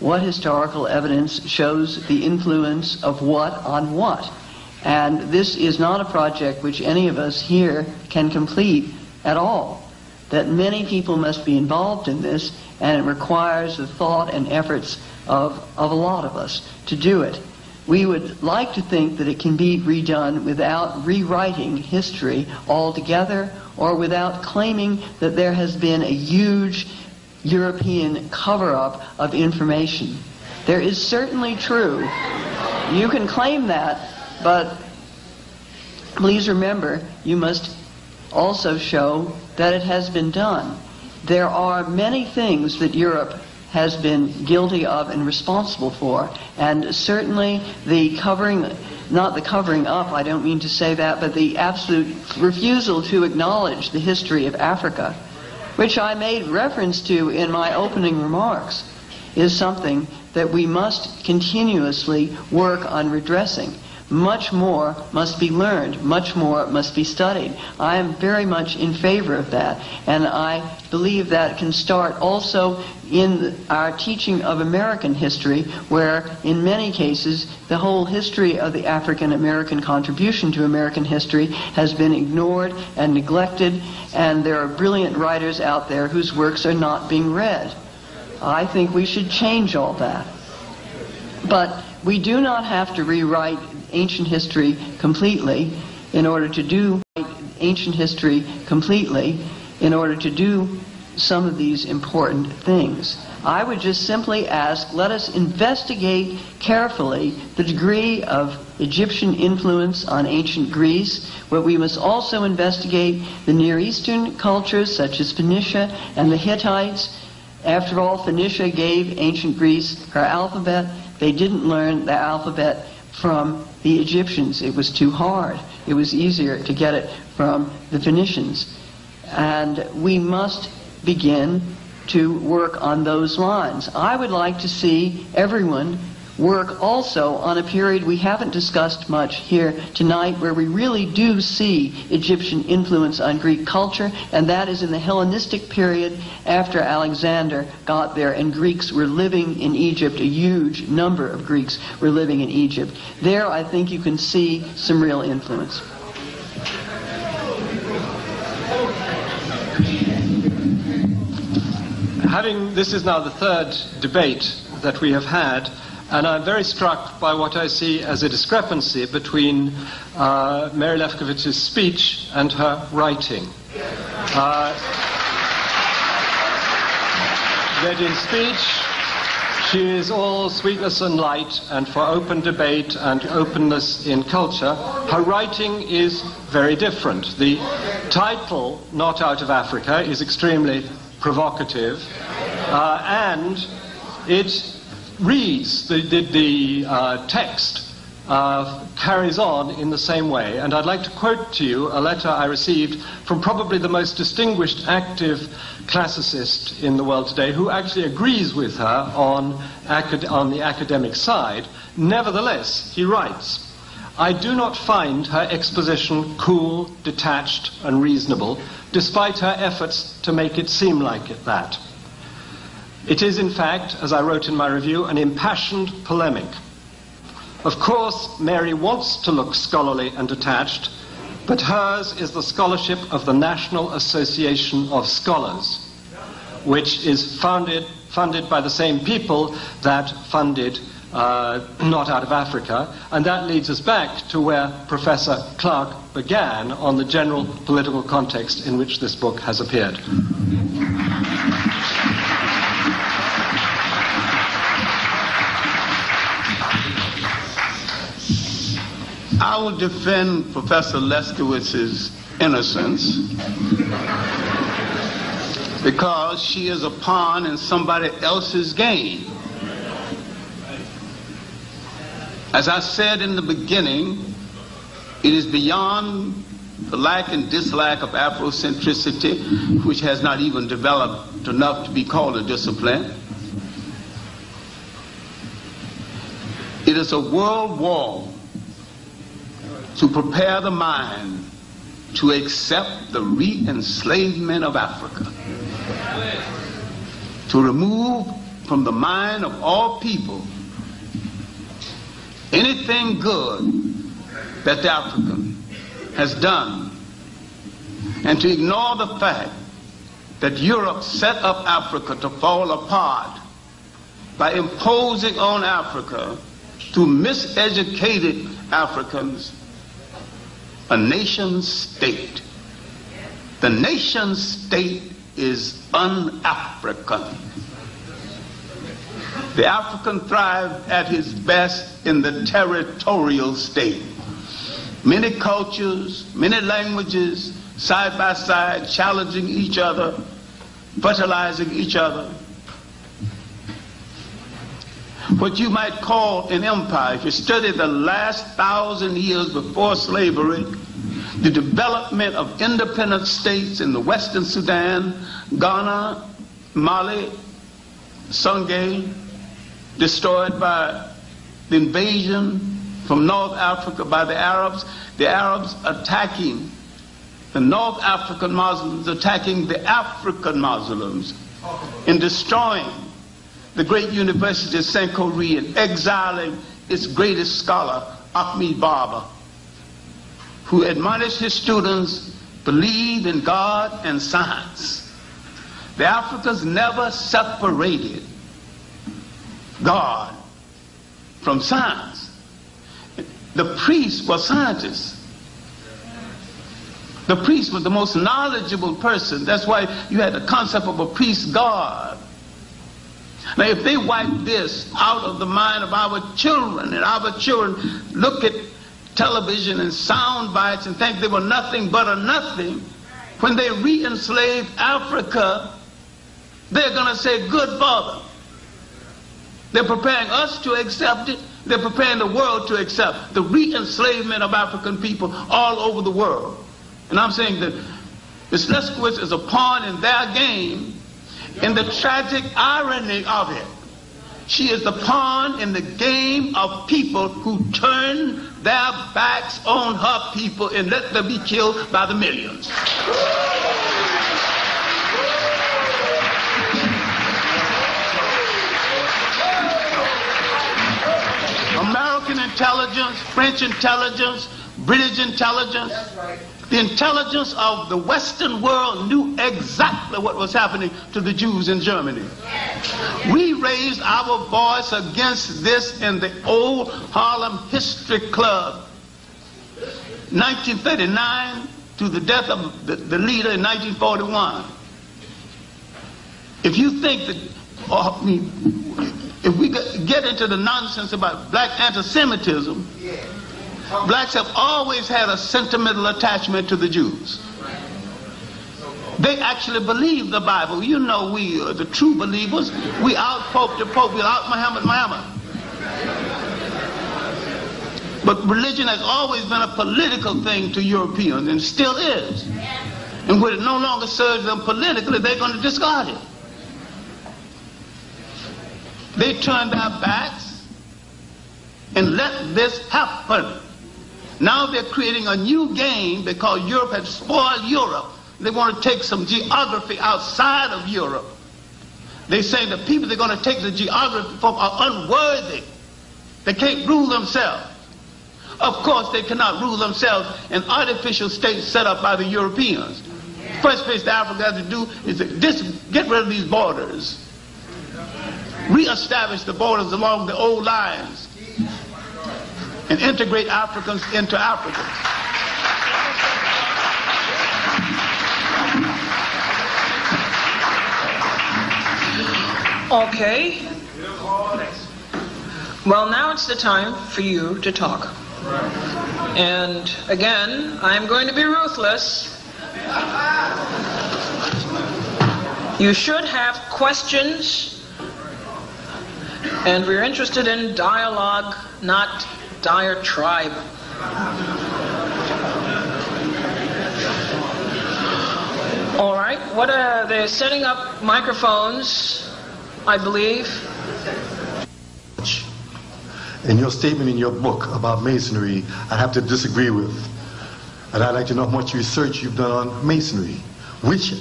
what historical evidence shows the influence of what on what. And this is not a project which any of us here can complete at all. That many people must be involved in this, and it requires the thought and efforts of a lot of us to do it. We would like to think that it can be redone without rewriting history altogether, or without claiming that there has been a huge European cover-up of information. There is certainly true. You can claim that, but please remember, you must also show that it has been done. There are many things that Europe has been guilty of and responsible for, and certainly the covering, not the covering up, I don't mean to say that, but the absolute refusal to acknowledge the history of Africa, which I made reference to in my opening remarks, is something that we must continuously work on redressing. Much more must be learned. Much more must be studied. I am very much in favor of that. And I believe that can start also in our teaching of American history, where in many cases the whole history of the African American contribution to American history has been ignored and neglected, and there are brilliant writers out there whose works are not being read. I think we should change all that. But we do not have to rewrite ancient history completely in order to do some of these important things. I would just simply ask, let us investigate carefully the degree of Egyptian influence on ancient Greece, but we must also investigate the Near Eastern cultures such as Phoenicia and the Hittites. After all, Phoenicia gave ancient Greece her alphabet. They didn't learn the alphabet from the Egyptians. It was too hard. It was easier to get it from the Phoenicians. And we must begin to work on those lines. I would like to see everyone work also on a period we haven't discussed much here tonight, where we really do see Egyptian influence on Greek culture, and that is in the Hellenistic period after Alexander got there and Greeks were living in Egypt. A huge number of Greeks were living in Egypt. There I think you can see some real influence. This is now the third debate that we have had, and I'm very struck by what I see as a discrepancy between Mary Lefkowitz's speech and her writing. That in speech, she is all sweetness and light and for open debate and openness in culture. Her writing is very different. The title, Not Out of Africa, is extremely provocative, and it reads, the text carries on in the same way. And I'd like to quote to you a letter I received from probably the most distinguished active classicist in the world today, who actually agrees with her on the academic side. Nevertheless, he writes, "I do not find her exposition cool, detached, and reasonable, despite her efforts to make it seem like that. It is, in fact, as I wrote in my review, an impassioned polemic. Of course, Mary wants to look scholarly and detached, but hers is the scholarship of the National Association of Scholars, which is funded by the same people that funded Not Out of Africa, and that leads us back to where Professor Clark began on the general political context in which this book has appeared." I will defend Professor Lefkowitz's innocence because she is a pawn in somebody else's game. As I said in the beginning, it is beyond the lack and dislike of Afrocentricity, which has not even developed enough to be called a discipline. It is a world war to prepare the mind to accept the re-enslavement of Africa, to remove from the mind of all people anything good that the African has done, and to ignore the fact that Europe set up Africa to fall apart by imposing on Africa, through miseducated Africans, a nation state. The nation state is un-African. The African thrived at his best in the territorial state. Many cultures, many languages, side by side, challenging each other, fertilizing each other. What you might call an empire. If you study the last 1,000 years before slavery, the development of independent states in the Western Sudan, Ghana, Mali, Songhai, destroyed by the invasion from North Africa by the Arabs attacking the North African Muslims, attacking the African Muslims, and destroying the great University of Sankore and exiling its greatest scholar, Ahmed Baba, who admonished his students, believe in God and science. The Africans never separated God from science. The priests were scientists. The priest was the most knowledgeable person. That's why you had the concept of a priest God. Now, if they wipe this out of the mind of our children, and our children look at television and sound bites and think they were nothing but a nothing, when they re-enslave Africa, they're going to say, good for them. They're preparing us to accept it. They're preparing the world to accept the re-enslavement of African people all over the world. And I'm saying that Ms. Lefkowitz is a pawn in their game. In the tragic irony of it, she is the pawn in the game of people who turn their backs on her people and let them be killed by the millions. American intelligence, French intelligence, British intelligence, The intelligence of the Western world knew exactly what was happening to the Jews in Germany. We raised our voice against this in the old Harlem History Club, 1939 to the death of the leader in 1941. If you think that, if we get into the nonsense about black anti-Semitism, blacks have always had a sentimental attachment to the Jews. They actually believe the Bible. You know, we are the true believers. We out Pope to Pope. We out Muhammad. But religion has always been a political thing to Europeans, and still is. And when it no longer serves them politically, they're going to discard it. They turned their backs and let this happen. Now they're creating a new game because Europe had spoiled Europe. They want to take some geography outside of Europe. They say the people they're going to take the geography from are unworthy. They can't rule themselves. Of course, they cannot rule themselves in artificial states set up by the Europeans. First place that Africa has to do is to get rid of these borders. Re-establish the borders along the old lines and integrate Africans into Africans. Okay. Well, now it's the time for you to talk. And again, I'm going to be ruthless. You should have questions, and we're interested in dialogue, not diatribe. All right, what are they setting up microphones, I believe. In your statement in your book about Masonry, I have to disagree with. And I'd like to know how much research you've done on Masonry, which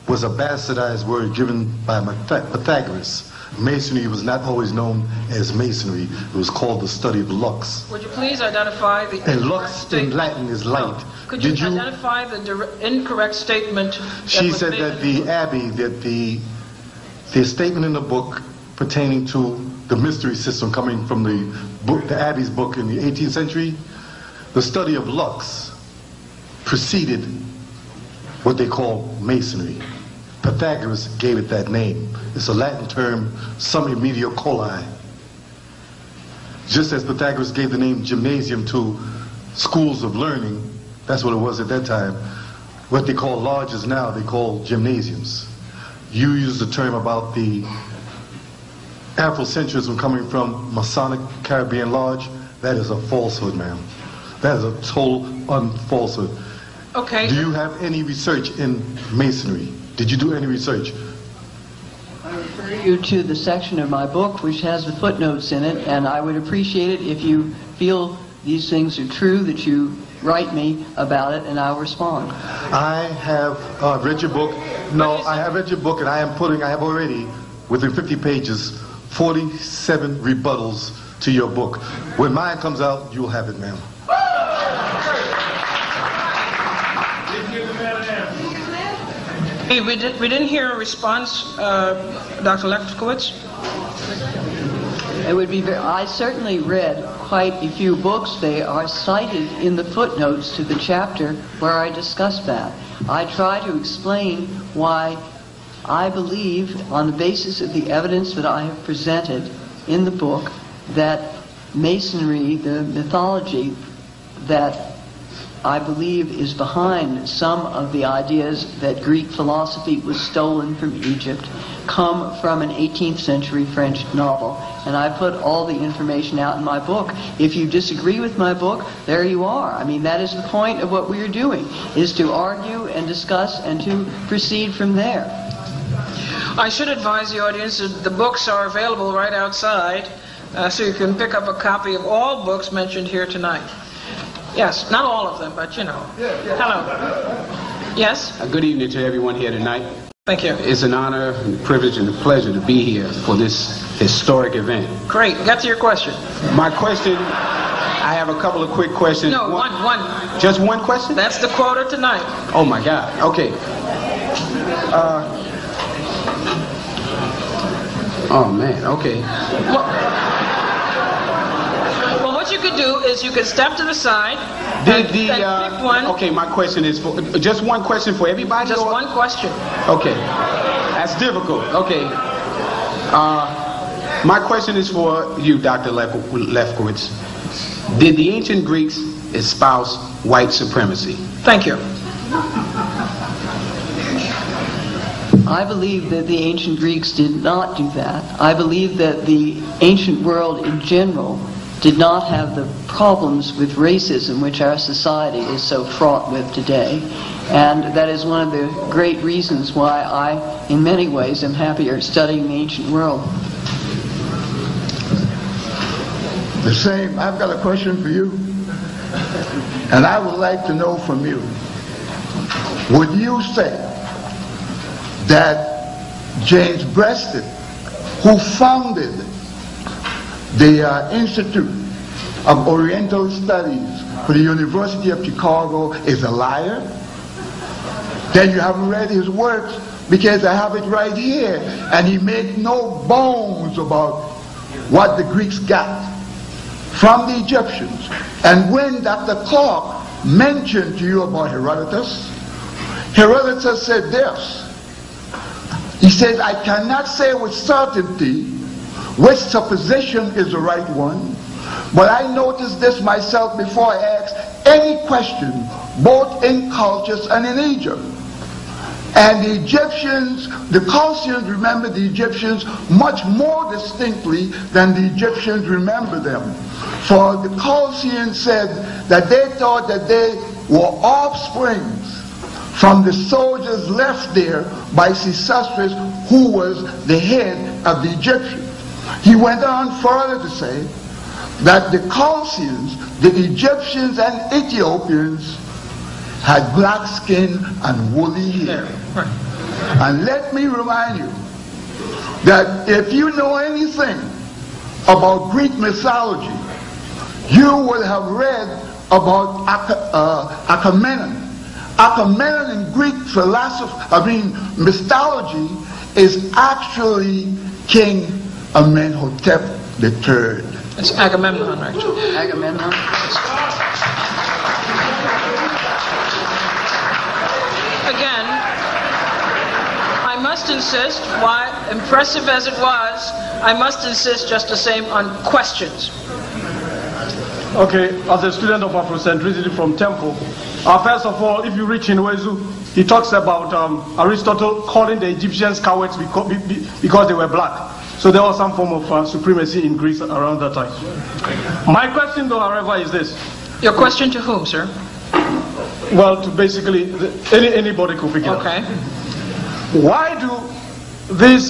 was a bastardized word given by Pythagoras. Masonry was not always known as Masonry. It was called the study of lux. Would you please identify the and lux in Latin is light. No. Could you identify the incorrect statement? She said that the Abbey, that the statement in the book pertaining to the mystery system coming from the book, the Abbey's book in the 18th century, the study of lux preceded what they call Masonry. Pythagoras gave it that name. It's a Latin term, summi medio coli. Just as Pythagoras gave the name gymnasium to schools of learning, that's what it was at that time. What they call lodges now, they call gymnasiums. You use the term about the Afrocentrism coming from Masonic Caribbean Lodge. That is a falsehood, ma'am. That is a total unfalsehood. Okay. Do you have any research in Masonry? Did you do any research? I refer you to the section of my book which has the footnotes in it, and I would appreciate it if you feel these things are true, that you write me about it, and I'll respond. I have read your book. No, I have read your book, and I have already, within 50 pages, 47 rebuttals to your book. When mine comes out, you'll have it, ma'am. Hey, we didn't hear a response, Dr. Lefkowitz. It would be I certainly read quite a few books. They are cited in the footnotes to the chapter where I discussed that. I try to explain why I believe, on the basis of the evidence that I have presented in the book, that Masonry, the mythology that I believe is behind some of the ideas that Greek philosophy was stolen from Egypt, come from an 18th century French novel. And I put all the information out in my book. If you disagree with my book, there you are. I mean, that is the point of what we are doing, is to argue and discuss and to proceed from there. I should advise the audience that the books are available right outside, so you can pick up a copy of all books mentioned here tonight. Yes, not all of them, but you know. Hello. Yes? Good evening to everyone here tonight. Thank you. It's an honor, and a privilege, and a pleasure to be here for this historic event. Great. Get to your question. My question I have a couple of quick questions. No, one. Just one question? That's the quota tonight. Oh my God. Okay. Oh man. Okay. Well, what you could do is you could step to the side and pick one. Okay, my question is for just one question for everybody. Just one question. Okay. That's difficult. Okay. My question is for you, Dr. Lefkowitz. Did the ancient Greeks espouse white supremacy? Thank you. I believe that the ancient Greeks did not do that. I believe that the ancient world in general did not have the problems with racism which our society is so fraught with today. And that is one of the great reasons why I, in many ways, am happier studying the ancient world. The same, I've got a question for you. And I would like to know from you, would you say that James Breasted, who founded the Institute of Oriental Studies for the University of Chicago, is a liar? Then you haven't read his works, because I have it right here, and he made no bones about what the Greeks got from the Egyptians. And when Dr. Clark mentioned to you about Herodotus, Herodotus said this. He says, I cannot say with certainty which supposition is the right one, but I noticed this myself before I asked any question, both in cultures and in Egypt. And the Egyptians, the Chaldeans remember the Egyptians much more distinctly than the Egyptians remember them. For the Chaldeans said that they thought that they were offsprings from the soldiers left there by Sesostris, who was the head of the Egyptians. He went on further to say that the Chaldeans, the Egyptians and Ethiopians had black skin and woolly hair. And let me remind you that if you know anything about Greek mythology, you will have read about Agamemnon. Agamemnon in Greek mythology is actually King Amenhotep III. It's Agamemnon, actually. Agamemnon. Again, I must insist, why impressive as it was, I must insist just the same on questions. Okay, as a student of Afrocentricity from Temple, first of all, if you read Chinwezu, he talks about Aristotle calling the Egyptians cowards because they were black. So there was some form of supremacy in Greece around that time. My question, though, however, is this. Your question to whom, sir? Well, to basically, anybody could pick it up. Okay. Why do these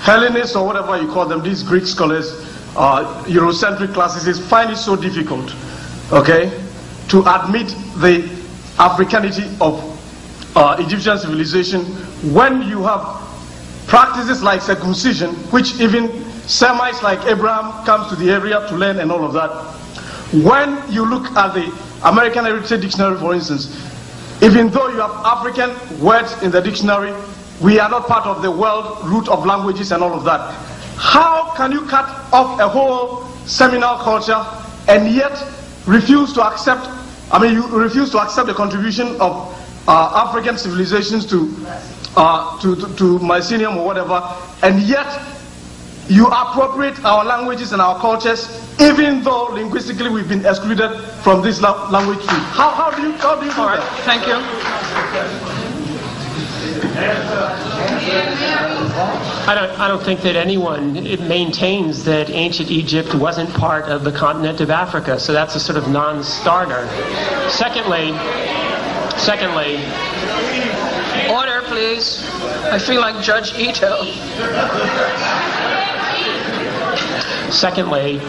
Hellenists, or whatever you call them, these Greek scholars, Eurocentric classicists, find it so difficult, okay, to admit the Africanity of Egyptian civilization when you have practices like circumcision, which even Semites like Abraham comes to the area to learn and all of that. When you look at the American Heritage Dictionary, for instance, even though you have African words in the dictionary, we are not part of the world root of languages and all of that. How can you cut off a whole seminal culture and yet refuse to accept, you refuse to accept the contribution of African civilizations to Mycenium or whatever, and yet you appropriate our languages and our cultures, even though linguistically we've been excluded from this language too. How do you do All right, that? thank you. I don't think that anyone maintains that ancient Egypt wasn't part of the continent of Africa, so that's a sort of non-starter. Secondly, Order, please. I feel like Judge Ito. Secondly,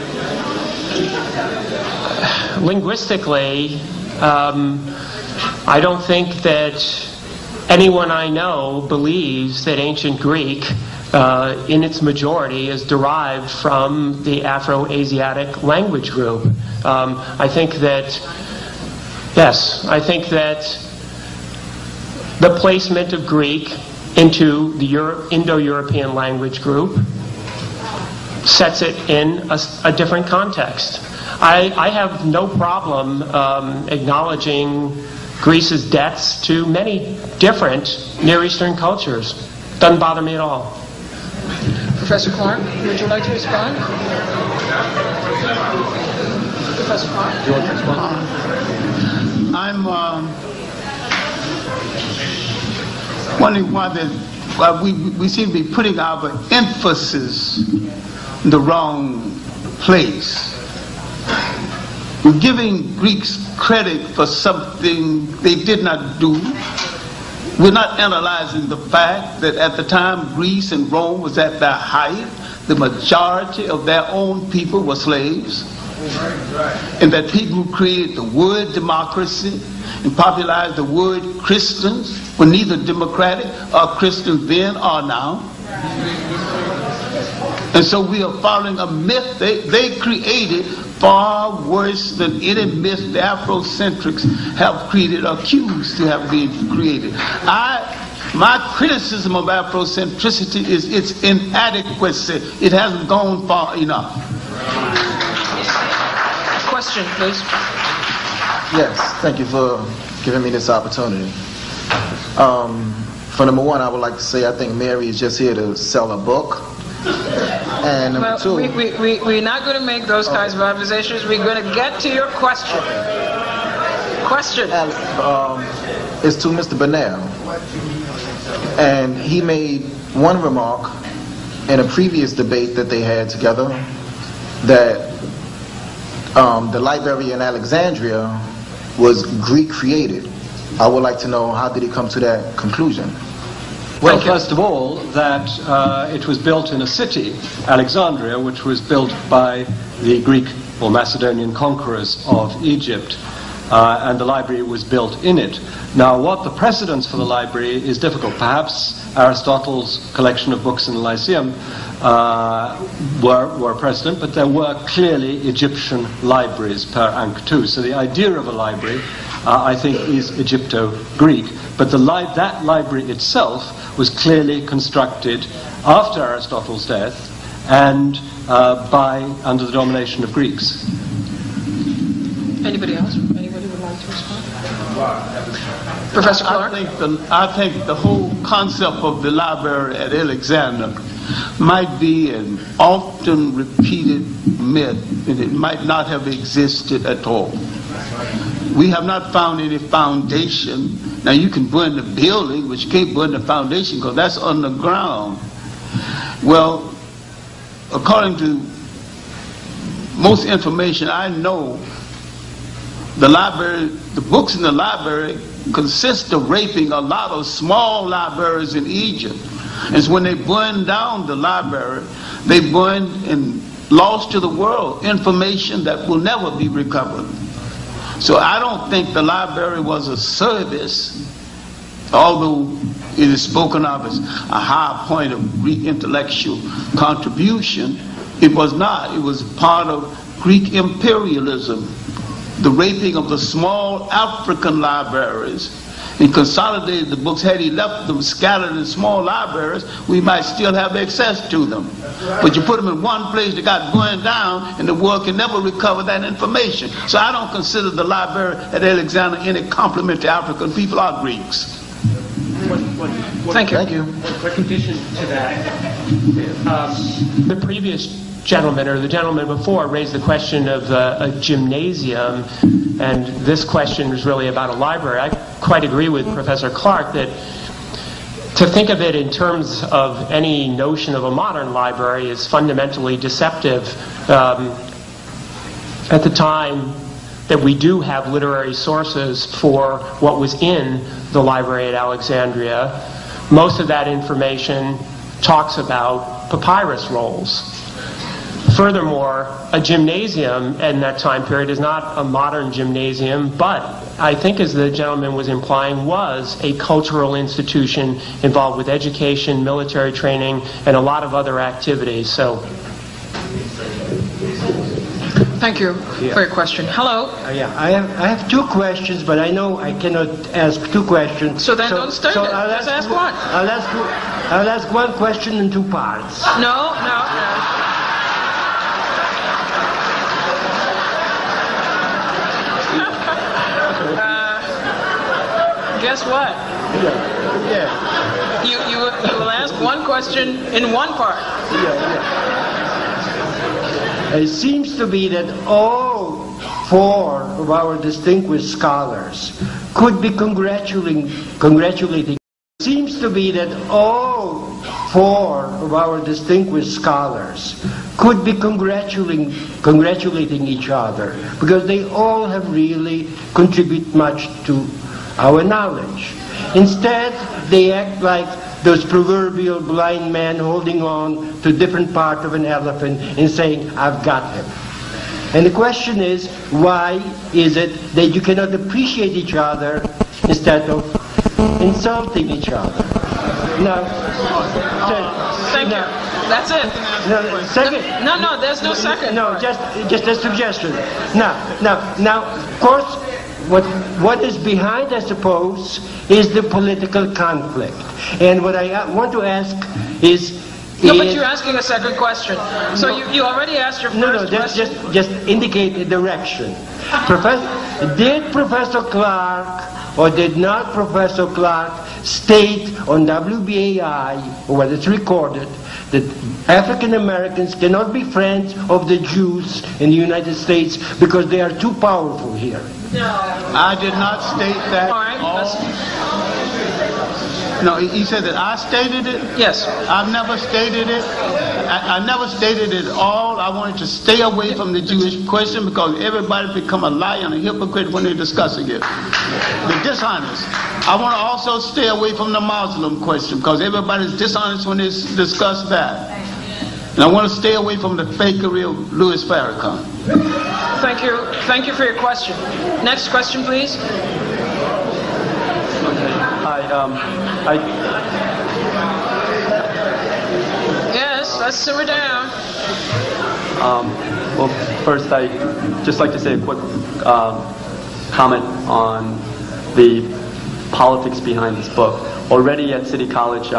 linguistically, I don't think that anyone I know believes that ancient Greek in its majority, is derived from the Afro-Asiatic language group. I think that the placement of Greek into the Indo-European language group sets it in a different context. I have no problem acknowledging Greece's debts to many different Near Eastern cultures. Doesn't bother me at all. Professor Clark, would you like to respond? Professor Clark? Do you want to respond? I'm wondering why we seem to be putting our emphasis in the wrong place. We're giving Greeks credit for something they did not do. We're not analyzing the fact that at the time Greece and Rome was at their height, the majority of their own people were slaves. And that people who created the word democracy and popularized the word Christians were neither democratic or Christians then or now. And so we are following a myth they created far worse than any myth the Afrocentrics have created or accused to have been created. My criticism of Afrocentricity is its inadequacy. It hasn't gone far enough. Question, please. Yes, thank you for giving me this opportunity. For number one, I would like to say I think Mary is just here to sell a book. And number two... We're not going to make those kinds of observations. We're going to get to your question. Question. It's to Mr. Bernal. And he made one remark in a previous debate that they had together that the library in Alexandria was Greek created. I would like to know, how did he come to that conclusion? Well, first of all, that it was built in a city, Alexandria, which was built by the Greek or Macedonian conquerors of Egypt, and the library was built in it. Now, what the precedents for the library is difficult. Perhaps Aristotle's collection of books in the Lyceum were precedent, but there were clearly Egyptian libraries per Ankh II. So the idea of a library, I think, is Egypto-Greek. But that library itself was clearly constructed after Aristotle's death and under the domination of Greeks. Anybody else? Anybody would like to respond? Professor Clark? I think the whole concept of the library at Alexandria might be an often repeated myth, and it might not have existed at all. We have not found any foundation. Now you can burn the building, but you can't burn the foundation because that's underground. Well, according to most information I know, the books in the library consist of raping a lot of small libraries in Egypt. And so when they burned down the library, they burned and lost to the world information that will never be recovered. So I don't think the library was a service, although it is spoken of as a high point of Greek intellectual contribution. It was not. It was part of Greek imperialism, the raping of the small African libraries, and consolidated the books. Had he left them scattered in small libraries, we might still have access to them. But you put them in one place, they got burned down, and the world can never recover that information. So I don't consider the library at Alexandria any compliment to African people or Greeks. Thank you. Thank you. Quick addition to that. The previous gentleman, or the gentleman before, raised the question of a gymnasium, and this question is really about a library. I quite agree with Professor Clark that to think of it in terms of any notion of a modern library is fundamentally deceptive. At the time that we do have literary sources for what was in the library at Alexandria, most of that information talks about papyrus rolls. Furthermore, a gymnasium in that time period is not a modern gymnasium, but I think, as the gentleman was implying, was a cultural institution involved with education, military training, and a lot of other activities. So, thank you for your question. Hello. Yeah, I have two questions, but I know I cannot ask two questions. So then don't start it. Just ask one. I'll ask one question in two parts. No. Guess what? Yeah. You will ask one question in one part. It seems to be that all four of our distinguished scholars could be congratulating. It seems to be that all four of our distinguished scholars could be congratulating each other, because they all have really contributed much to our knowledge. Instead, they act like those proverbial blind men holding on to different part of an elephant and saying, "I've got him." And the question is, why is it that you cannot appreciate each other instead of insulting each other? Now, thank you. That's it. No, second. No, there's no second. No, just a suggestion. Now, of course, what is behind, I suppose, is the political conflict. And what I want to ask is... No, but you're asking a second question. So you already asked your first question. Just indicate a direction. Did Professor Clark or did not Professor Clark state on WBAI, or whether it's recorded, that African Americans cannot be friends of the Jews in the United States because they are too powerful here? No. I did not state that. All right. No, he said that I stated it? Yes. I've never stated it. I never stated it all. I wanted to stay away from the Jewish question because everybody become a liar and a hypocrite when they're discussing it. They're dishonest. I want to also stay away from the Muslim question because everybody's dishonest when they discuss that. And I want to stay away from the fakery of Louis Farrakhan. Thank you. Thank you for your question. Next question, please. Yes, let's simmer down. Well, first, I'd just like to say a quick comment on the politics behind this book. Already at City College,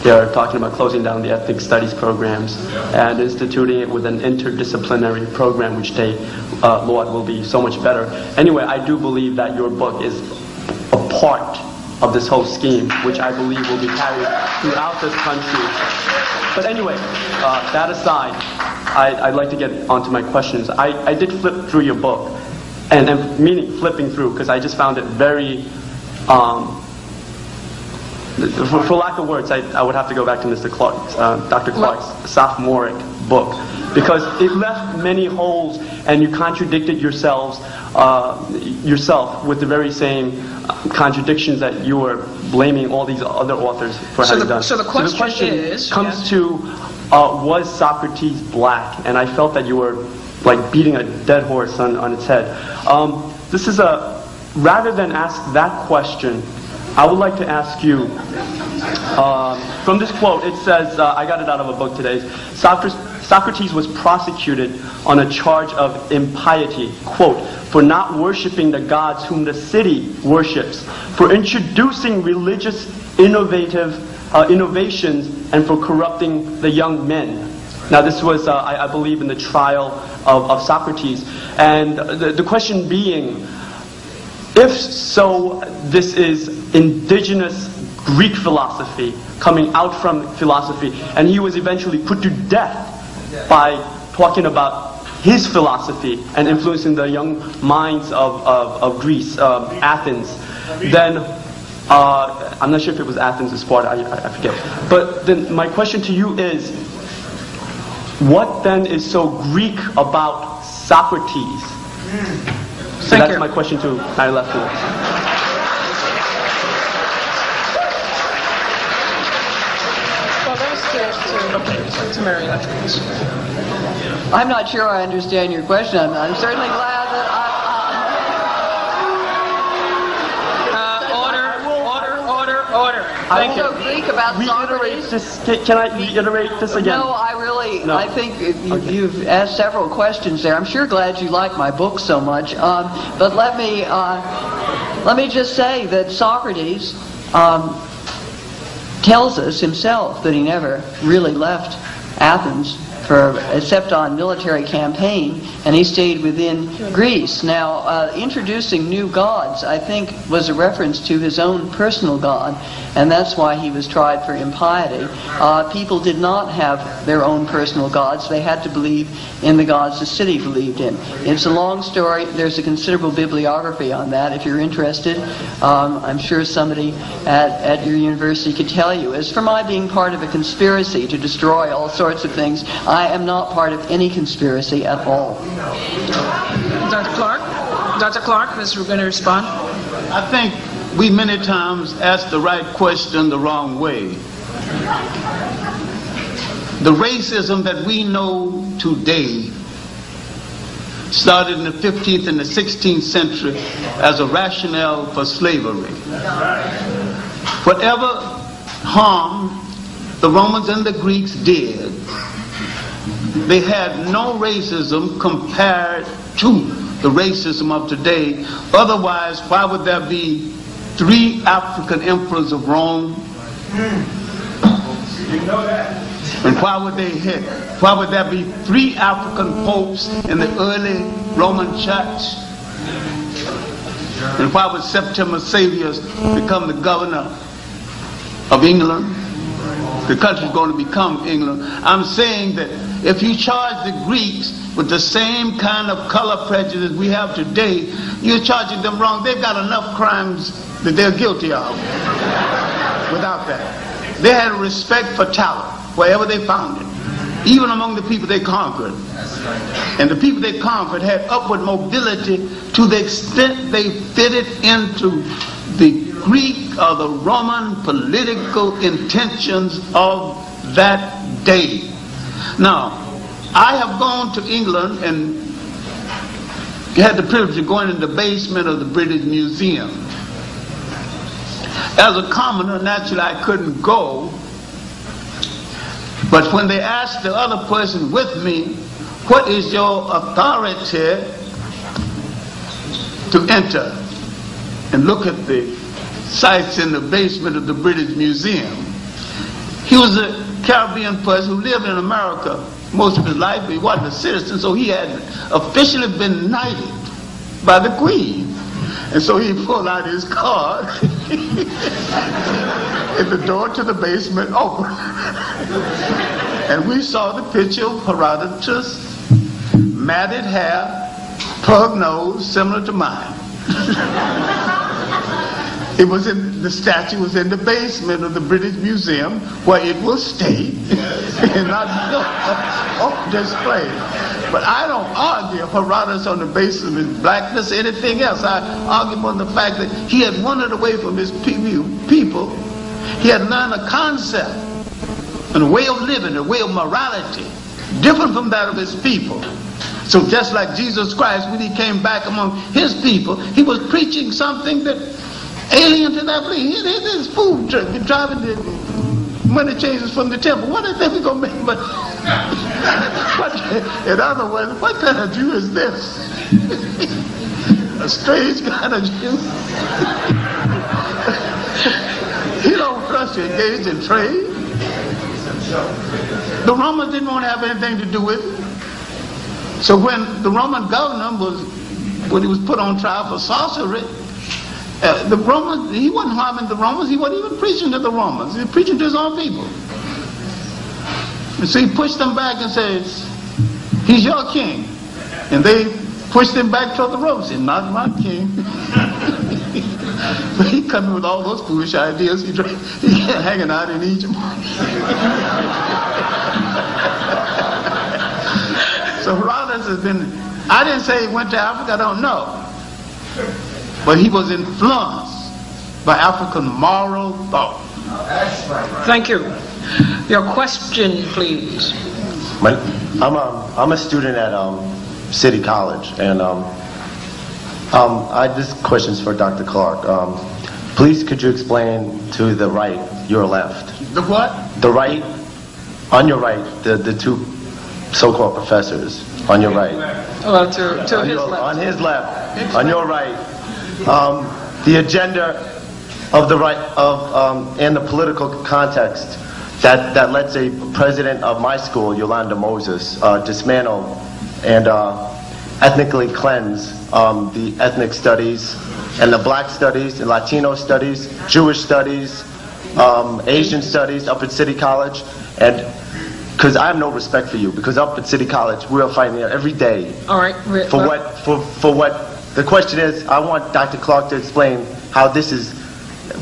they're talking about closing down the ethnic studies programs and instituting it with an interdisciplinary program, which they laud will be so much better. Anyway, I do believe that your book is a part of this whole scheme, which I believe will be carried throughout this country. But anyway, that aside, I'd like to get onto my questions. I did flip through your book, and meaning flipping through, because I just found it very, for lack of words, I would have to go back to Mr. Clark's, Dr. Clark's sophomoric book, because it left many holes, and you contradicted yourself with the very same contradictions that you were blaming all these other authors for having done. So the question comes to, was Socrates black? And I felt that you were like beating a dead horse on its head. Rather than ask that question, I would like to ask you, from this quote, it says, I got it out of a book today, Socrates was prosecuted on a charge of impiety, quote, for not worshiping the gods whom the city worships, for introducing religious innovations, and for corrupting the young men. Now this was, I believe, in the trial of Socrates. And the question being, if so, this is indigenous Greek philosophy coming out from philosophy, and he was eventually put to death by talking about his philosophy and influencing the young minds of Greece, Athens. Then, I'm not sure if it was Athens or Sparta, I forget. But then my question to you is, what then is so Greek about Socrates? So that's my question to my left. Well, to Mary Lefkowitz. I'm not sure I understand your question. I'm certainly glad that Order. Thank you. I will Greek about Socrates. Can I reiterate this again? No, I think you've asked several questions there. I'm sure glad you like my book so much. But let me just say that Socrates tells us himself that he never really left Athens except on military campaign, and he stayed within Greece. Now, introducing new gods, I think, was a reference to his own personal god, and that's why he was tried for impiety. People did not have their own personal gods. They had to believe in the gods the city believed in. It's a long story. There's a considerable bibliography on that if you're interested. I'm sure somebody at your university could tell you. As for my being part of a conspiracy to destroy all sorts of things, I am not part of any conspiracy at all. Dr. Clark, is going to respond? I think we many times ask the right question the wrong way. The racism that we know today started in the 15th and the 16th century as a rationale for slavery. Whatever harm the Romans and the Greeks did, they had no racism compared to the racism of today. Otherwise, why would there be 3 African emperors of Rome? You know that. And why would there be 3 African popes in the early Roman Church? And why would Septimus Severus become the governor of England? The country's going to become England. I'm saying that if you charge the Greeks with the same kind of color prejudice we have today, you're charging them wrong. They've got enough crimes that they're guilty of without that. They had a respect for talent wherever they found it, even among the people they conquered. And the people they conquered had upward mobility to the extent they fitted into the Greek or the Roman political intentions of that day. Now, I have gone to England and had the privilege of going in the basement of the British Museum. As a commoner, naturally I couldn't go, but when they asked the other person with me, what is your authority to enter and look at the sites in the basement of the British Museum? He was a Caribbean person who lived in America most of his life, but he wasn't a citizen, so he hadn't officially been knighted by the Queen. And so he pulled out his card and the door to the basement opened. And we saw the picture of Herodotus, matted hair, pug nose, similar to mine. The statue was in the basement of the British Museum, where it will stay and not on display. But I don't argue Herodotus on the basis of his blackness or anything else. I argue on the fact that he had wandered away from his people. He had learned a concept and a way of living, a way of morality, different from that of his people. So just like Jesus Christ, when he came back among his people, he was preaching something that alien to that place. His food driving the money changers from the temple. What is that we gonna make? But in other words, what kind of Jew is this? A strange kind of Jew. He don't want us to engage in trade. The Romans didn't want to have anything to do with it. So when the Roman governor when he was put on trial for sorcery, the Romans, he wasn't harming the Romans, he wasn't even preaching to the Romans, he was preaching to his own people. And so he pushed them back and said, he's your king. And they pushed him back toward the Romans, said, not my king. But he come in with all those foolish ideas, he hanging out in Egypt. So Herodotus has been, I didn't say he went to Africa, I don't know. But he was influenced by African moral thought. Thank you. Your question, please. I'm a student at City College, and this question's for Dr. Clark. Please, could you explain to the right, your left? The what? The right, on your right, the two so-called professors on your right. Well, to his left. On his left, on your right, the agenda of the right in the political context that lets a president of my school, Yolanda Moses, dismantle and ethnically cleanse the ethnic studies and the black studies, the Latino studies, Jewish studies, Asian studies up at City College, and because I have no respect for you, because up at City College we are fighting there every day. All right. For what the question is, I want Dr. Clark to explain how this is.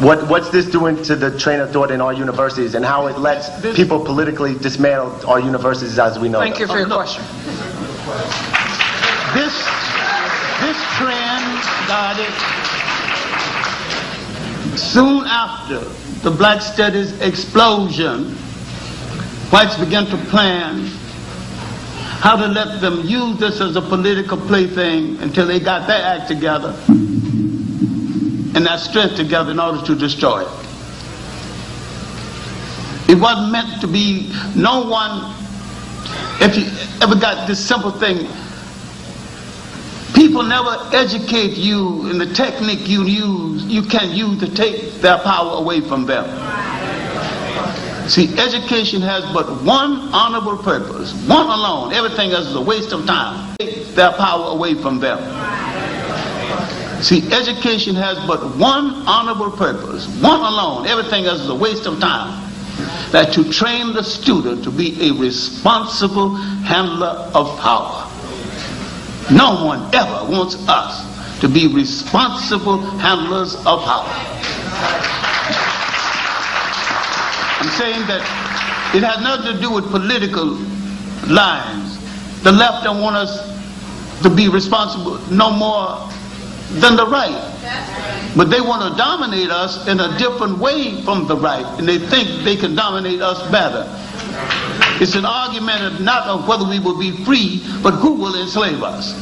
What's this doing to the train of thought in our universities, and how it lets people politically dismantle our universities as we know Thank them? you for your question. This trend started soon after the Black Studies explosion. Whites began to plan how to let them use this as a political plaything until they got their act together and that strength together in order to destroy it. It wasn't meant to be, no one, if you ever got this simple thing, people never educate you in the technique you can use to take their power away from them. See, education has but one honorable purpose, one alone. Everything else is a waste of time. Take their power away from them. See, education has but one honorable purpose, one alone. Everything else is a waste of time. That to train the student to be a responsible handler of power. No one ever wants us to be responsible handlers of power. I'm saying that it has nothing to do with political lines. The left don't want us to be responsible no more than the right. But they want to dominate us in a different way from the right, and they think they can dominate us better. It's an argument of not of whether we will be free, but who will enslave us.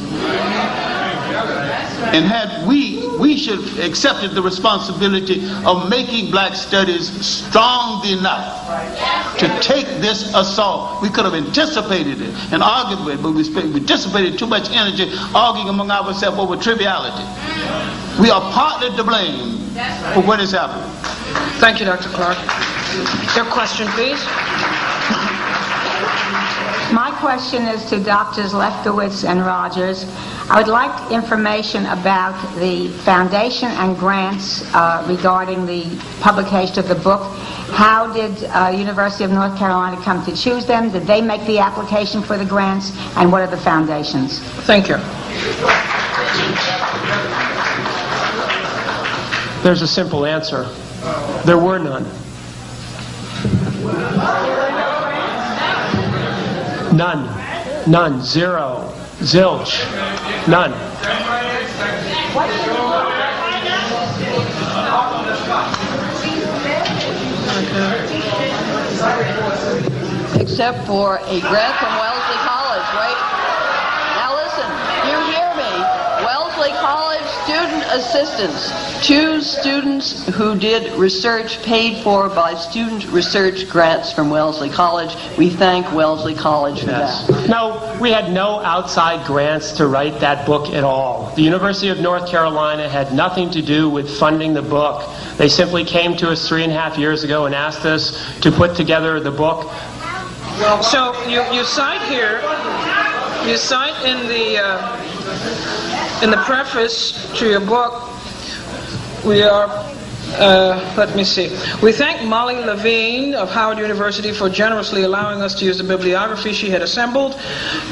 And had we should have accepted the responsibility of making black studies strong enough to take this assault. We could have anticipated it and argued with it, but we dissipated too much energy arguing among ourselves over triviality. We are partly to blame for what has happened. Thank you, Dr. Clark. Your question, please. My question is to Drs. Lefkowitz and Rogers. I would like information about the foundation and grants regarding the publication of the book. How did University of North Carolina come to choose them? Did they make the application for the grants? And what are the foundations? Thank you. There's a simple answer. There were none. None. None. Zero. Zilch. None. Except for a grant from Wellesley College, right? Now listen, you hear me. Wellesley College student assistants. 2 students who did research paid for by student research grants from Wellesley College. We thank Wellesley College for that. No, we had no outside grants to write that book at all. The University of North Carolina had nothing to do with funding the book. They simply came to us 3.5 years ago and asked us to put together the book. So you cite here, you cite in the preface to your book, we are, let me see. We thank Molly Levine of Howard University for generously allowing us to use the bibliography she had assembled,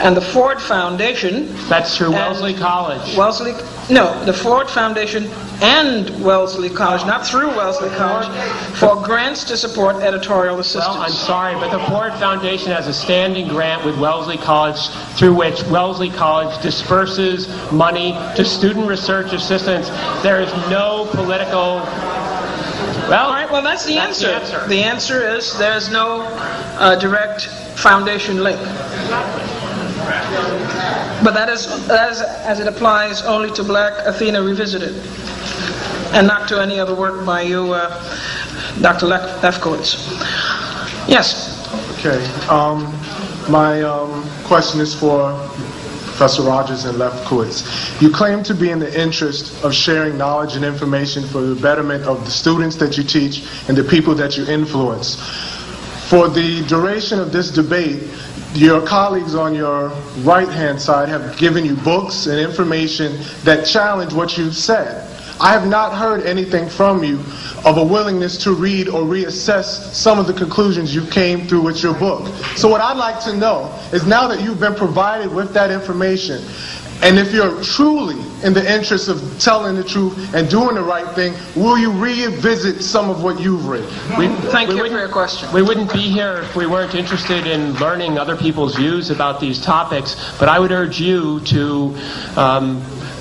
and the Ford Foundation. That's through Wellesley College. The Ford Foundation and Wellesley College, not through Wellesley College, for grants to support editorial assistance. Well, I'm sorry, but the Ford Foundation has a standing grant with Wellesley College through which Wellesley College disperses money to student research assistants. There is no political Well, all right, well, that's the answer. The answer is there's no direct foundation link. But that is as it applies only to Black Athena Revisited, and not to any other work by you, Dr. Lefkowitz. Yes? Okay. My question is for Professor Rogers and Lefkowitz. You claim to be in the interest of sharing knowledge and information for the betterment of the students that you teach and the people that you influence. For the duration of this debate, your colleagues on your right-hand side have given you books and information that challenge what you've said. I have not heard anything from you of a willingness to read or reassess some of the conclusions you came through with your book. So what I'd like to know is, now that you've been provided with that information, and if you're truly in the interest of telling the truth and doing the right thing, will you revisit some of what you've written? Thank you for your question. We wouldn't be here if we weren't interested in learning other people's views about these topics, but I would urge you to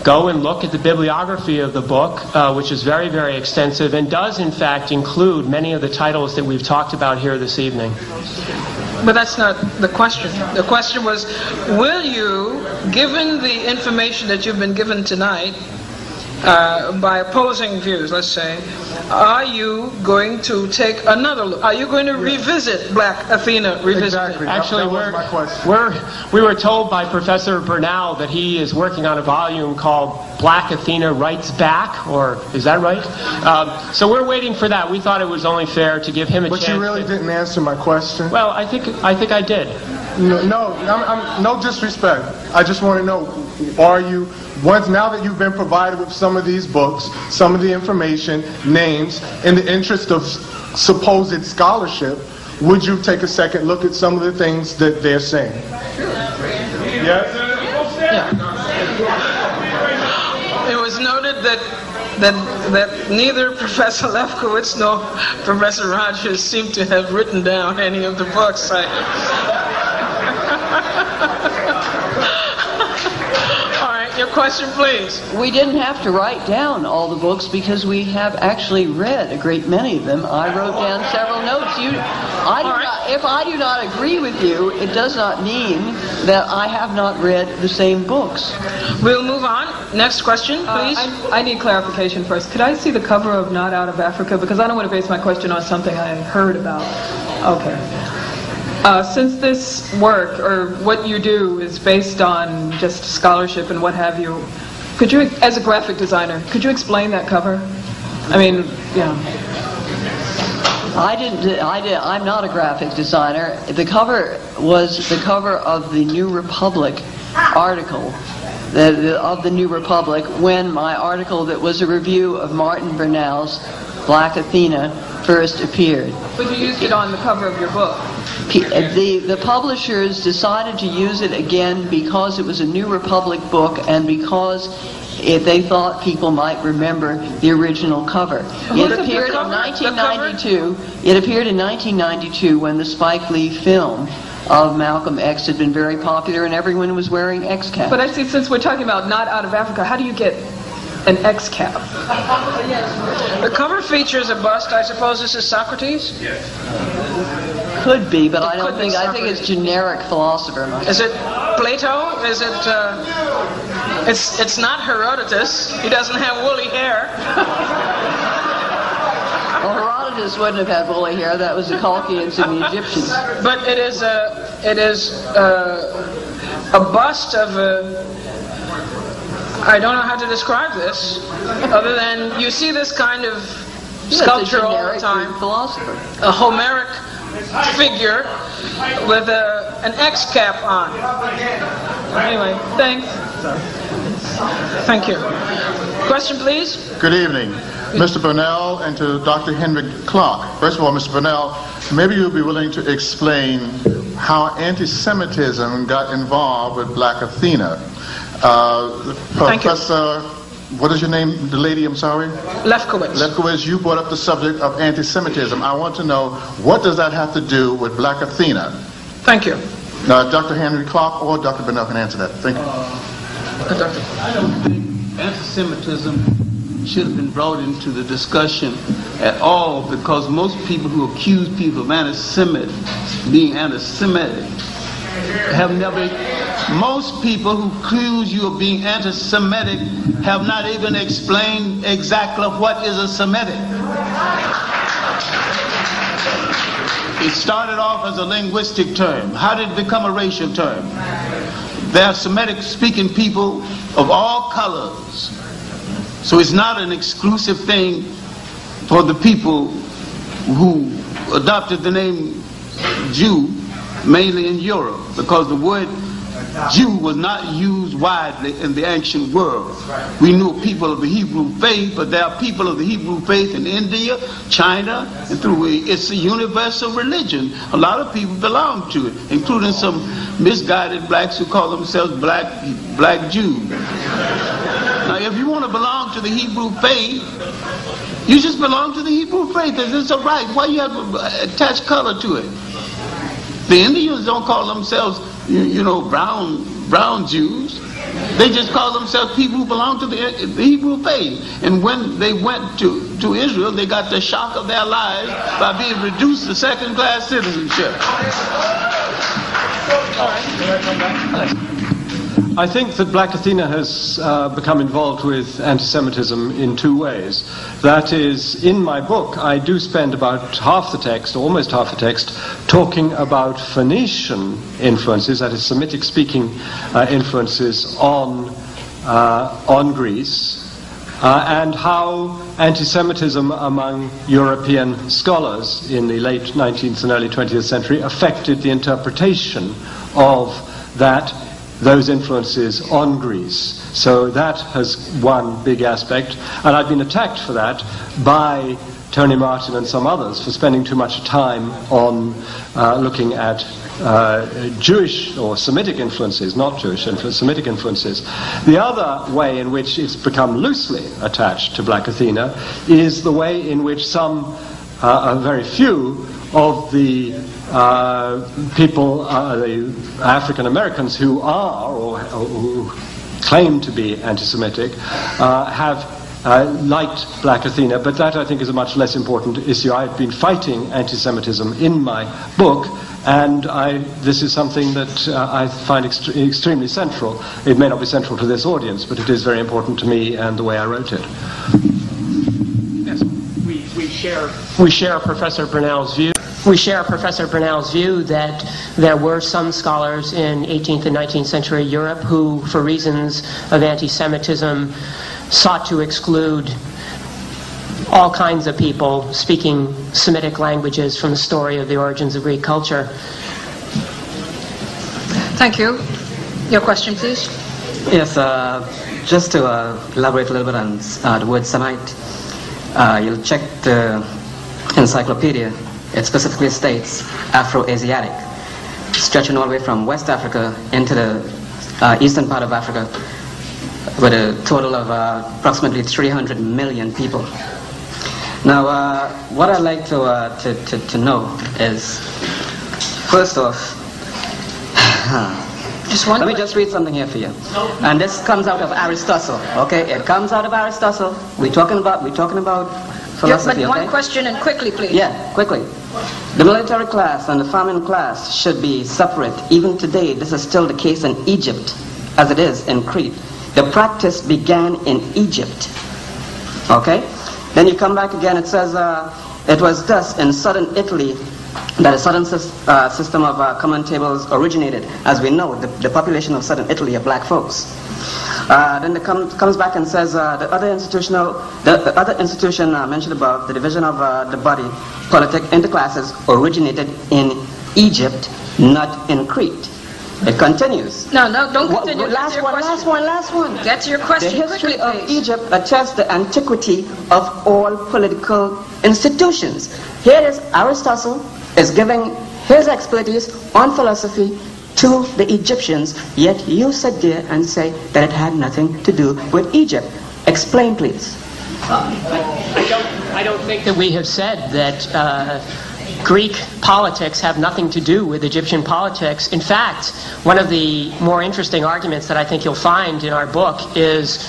go and look at the bibliography of the book, which is very, very extensive and does, in fact, include many of the titles that we've talked about here this evening. But that's not the question. The question was, will you, given the information that you've been given tonight, by opposing views, let's say, are you going to take another look? Are you going to revisit Black Athena Revisited? Exactly. Actually, that was my question. we were told by Professor Bernal that he is working on a volume called Black Athena Writes Back, or is that right? So we're waiting for that. We thought it was only fair to give him a chance. But you really didn't answer my question. Well, I think I did. No disrespect. I just want to know, are you, now that you've been provided with some of these books, some of the information, names, in the interest of supposed scholarship, would you take a second look at some of the things that they're saying? Yes? Yeah. It was noted that neither Professor Lefkowitz nor Professor Rogers seem to have written down any of the books. Your question, please. We didn't have to write down all the books because we have actually read a great many of them. I wrote down several notes. If I do not agree with you, it does not mean that I have not read the same books. We'll move on. Next question, please. I need clarification first. Could I see the cover of Not Out of Africa? Because I don't want to base my question on something I heard about. Okay. Since this work, or what you do, is based on just scholarship and what have you, could you, as a graphic designer, could you explain that cover? I mean, yeah. I'm not a graphic designer. The cover was the cover of the New Republic article, of the New Republic, when my article that was a review of Martin Bernal's Black Athena first appeared. But you used it on the cover of your book. The publishers decided to use it again because it was a New Republic book and because they thought people might remember the original cover. It appeared in 1992. It appeared in 1992 when the Spike Lee film of Malcolm X had been very popular and everyone was wearing X caps. But I see, since we're talking about Not Out of Africa, how do you get an X cap? The cover features a bust. I suppose this is Socrates? Yes. Could be, but I don't think. I think it's generic philosopher. Is it Plato? Is it? It's not Herodotus. He doesn't have woolly hair. Well, Herodotus wouldn't have had woolly hair. That was the Colchians and the Egyptians. But it is a bust of a. I don't know how to describe this, other than you see this kind of sculpture all the time. Philosopher. A Homeric figure with an X cap on. Anyway, thanks. Thank you. Question, please. Good evening, Mr. Bernal, and to Dr. Henry Clark. First of all, Mr. Bernal, maybe you'll be willing to explain how anti-Semitism got involved with Black Athena. Professor, what is your name, the lady, I'm sorry? Lefkowitz. Lefkowitz, you brought up the subject of anti-Semitism. I want to know, what does that have to do with Black Athena? Thank you. Dr. Henry Clark or Dr. Bernal can answer that. Thank you. I don't think anti-Semitism should have been brought into the discussion at all, because most people who accuse people of being anti-Semitic have never, most people who accuse you of being anti-Semitic have not even explained exactly what is a Semitic. It started off as a linguistic term. How did it become a racial term? There are Semitic-speaking people of all colors. So it's not an exclusive thing for the people who adopted the name Jew, mainly in Europe, because the word Jew was not used widely in the ancient world. We knew people of the Hebrew faith, but there are people of the Hebrew faith in India, China, and it's a universal religion. A lot of people belong to it, including some misguided blacks who call themselves black Jews. Now, if you want to belong to the Hebrew faith, you just belong to the Hebrew faith. It's a right. Why you have to attach color to it? The Indians don't call themselves, brown Jews. They just call themselves people who belong to the Hebrew faith. And when they went to Israel, they got the shock of their lives by being reduced to second-class citizenship. I think that Black Athena has become involved with anti-Semitism in two ways. That is, in my book, I do spend about half the text, almost half the text, talking about Phoenician influences, that is, Semitic-speaking influences on Greece, and how anti-Semitism among European scholars in the late 19th and early 20th century affected the interpretation of those influences on Greece. So that has one big aspect, and I've been attacked for that by Tony Martin and some others for spending too much time on looking at Jewish or Semitic influences, not Jewish influences, Semitic influences. The other way in which it's become loosely attached to Black Athena is the way in which some, very few, of the people, the African Americans who are or who claim to be anti-Semitic, have liked Black Athena, but that I think is a much less important issue. I've been fighting anti-Semitism in my book, and this is something that I find extremely central. It may not be central to this audience, but it is very important to me and the way I wrote it. Yes, we share Professor Brunel's view. We share Professor Brunel's view that there were some scholars in 18th and 19th century Europe who, for reasons of anti-Semitism, sought to exclude all kinds of people speaking Semitic languages from the story of the origins of Greek culture. Thank you. Your question, please. Yes, just to elaborate a little bit on the word Semite, you'll check the encyclopedia. It specifically states Afro-Asiatic, stretching all the way from West Africa into the eastern part of Africa, with a total of approximately 300 million people. Now, what I'd like to know is, first off, let me just read something here for you. And this comes out of Aristotle. Okay, it comes out of Aristotle. We're talking about philosophy. But one question, and quickly, please. Yeah, quickly. The military class and the farming class should be separate. Even today, this is still the case in Egypt, as it is in Crete. The practice began in Egypt. Okay? Then you come back again, it says, it was thus in southern Italy that a southern system of common tables originated. As we know, the population of southern Italy are black folks. Then it comes back and says the other institution mentioned above, the division of the body politic into classes, originated in Egypt, not in Crete. It continues. No, don't continue. Last one. Get to your question. The history of Egypt attests the antiquity of all political institutions. Here is Aristotle is giving his expertise on philosophy to the Egyptians, yet you sit there and say that it had nothing to do with Egypt. Explain, please. I don't think that we have said that Greek politics have nothing to do with Egyptian politics. In fact, one of the more interesting arguments that I think you'll find in our book is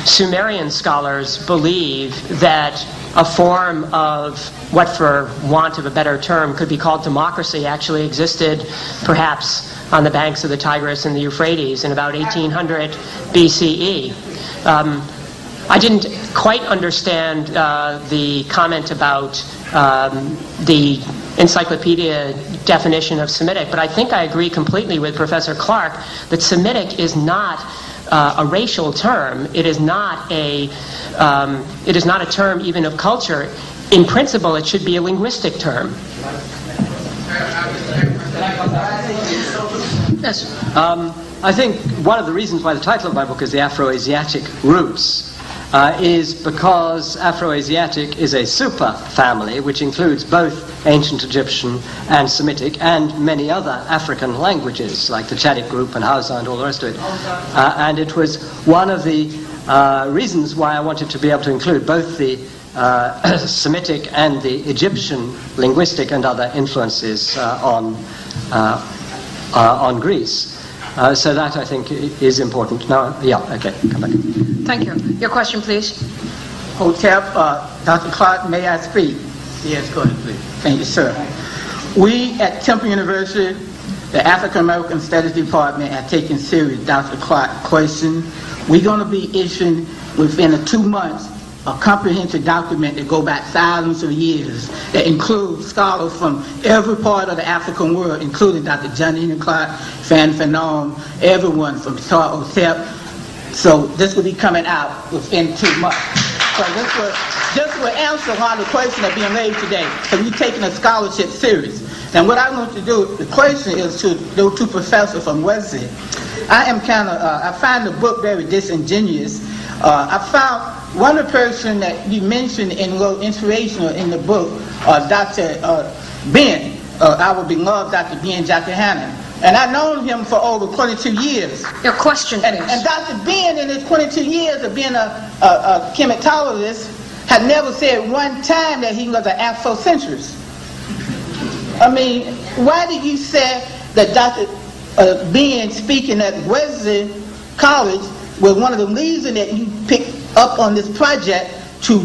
Sumerian scholars believe that a form of what, for want of a better term, could be called democracy actually existed perhaps on the banks of the Tigris and the Euphrates in about 1800 BCE. I didn't quite understand the comment about the encyclopedia definition of Semitic, but I think I agree completely with Professor Clark that Semitic is not a racial term. It is not a term even of culture. In principle, it should be a linguistic term. Yes. I think one of the reasons why the title of my book is The Afro-Asiatic Roots is because Afro-Asiatic is a super family which includes both ancient Egyptian and Semitic and many other African languages like the Chadic group and Hausa and all the rest of it. And it was one of the reasons why I wanted to be able to include both the Semitic and the Egyptian linguistic and other influences on Greece. So that, I think, is important. Now, yeah, okay, come back. Thank you. Your question, please. Hotep, Dr. Clark, may I speak? Yes, go ahead, please. Thank you, sir. We at Temple University, the African American Studies Department, have taken serious Dr. Clark's question. We're going to be issuing within 2 months a comprehensive document that go back thousands of years that includes scholars from every part of the African world, including Dr. John Henry Clark, Fan Fanon, everyone from Hotep. So this will be coming out within 2 months. So this will answer a lot of the questions that are being raised today, because we're taking a scholarship serious. And what I want to do, the question is to those two professors from Wesley. I find the book very disingenuous. I found one of the person that you mentioned and wrote inspirational in the book, Dr. Ben, our beloved Dr. Ben Jackahannon. And I've known him for over 22 years. Your question, please. And Dr. Ben, in his 22 years of being a chematologist, had never said one time that he was an Afrocentrist. I mean, why did you say that Dr. Ben speaking at Wesley College was one of the reasons that you picked up on this project to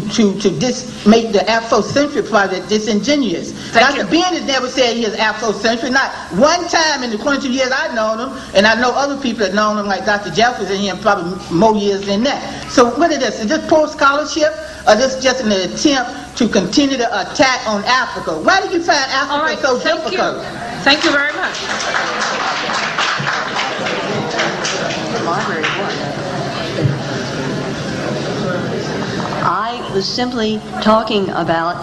make the Afrocentric project disingenuous? Dr. Ben has never said he is Afrocentric, not one time in the 22 years I've known him, and I know other people that known him like Dr. Jeffers and him probably more years than that. So what is this? Is this poor scholarship, or this just an attempt to continue the attack on Africa? Why do you find Africa so difficult? Thank you very much. I was simply talking about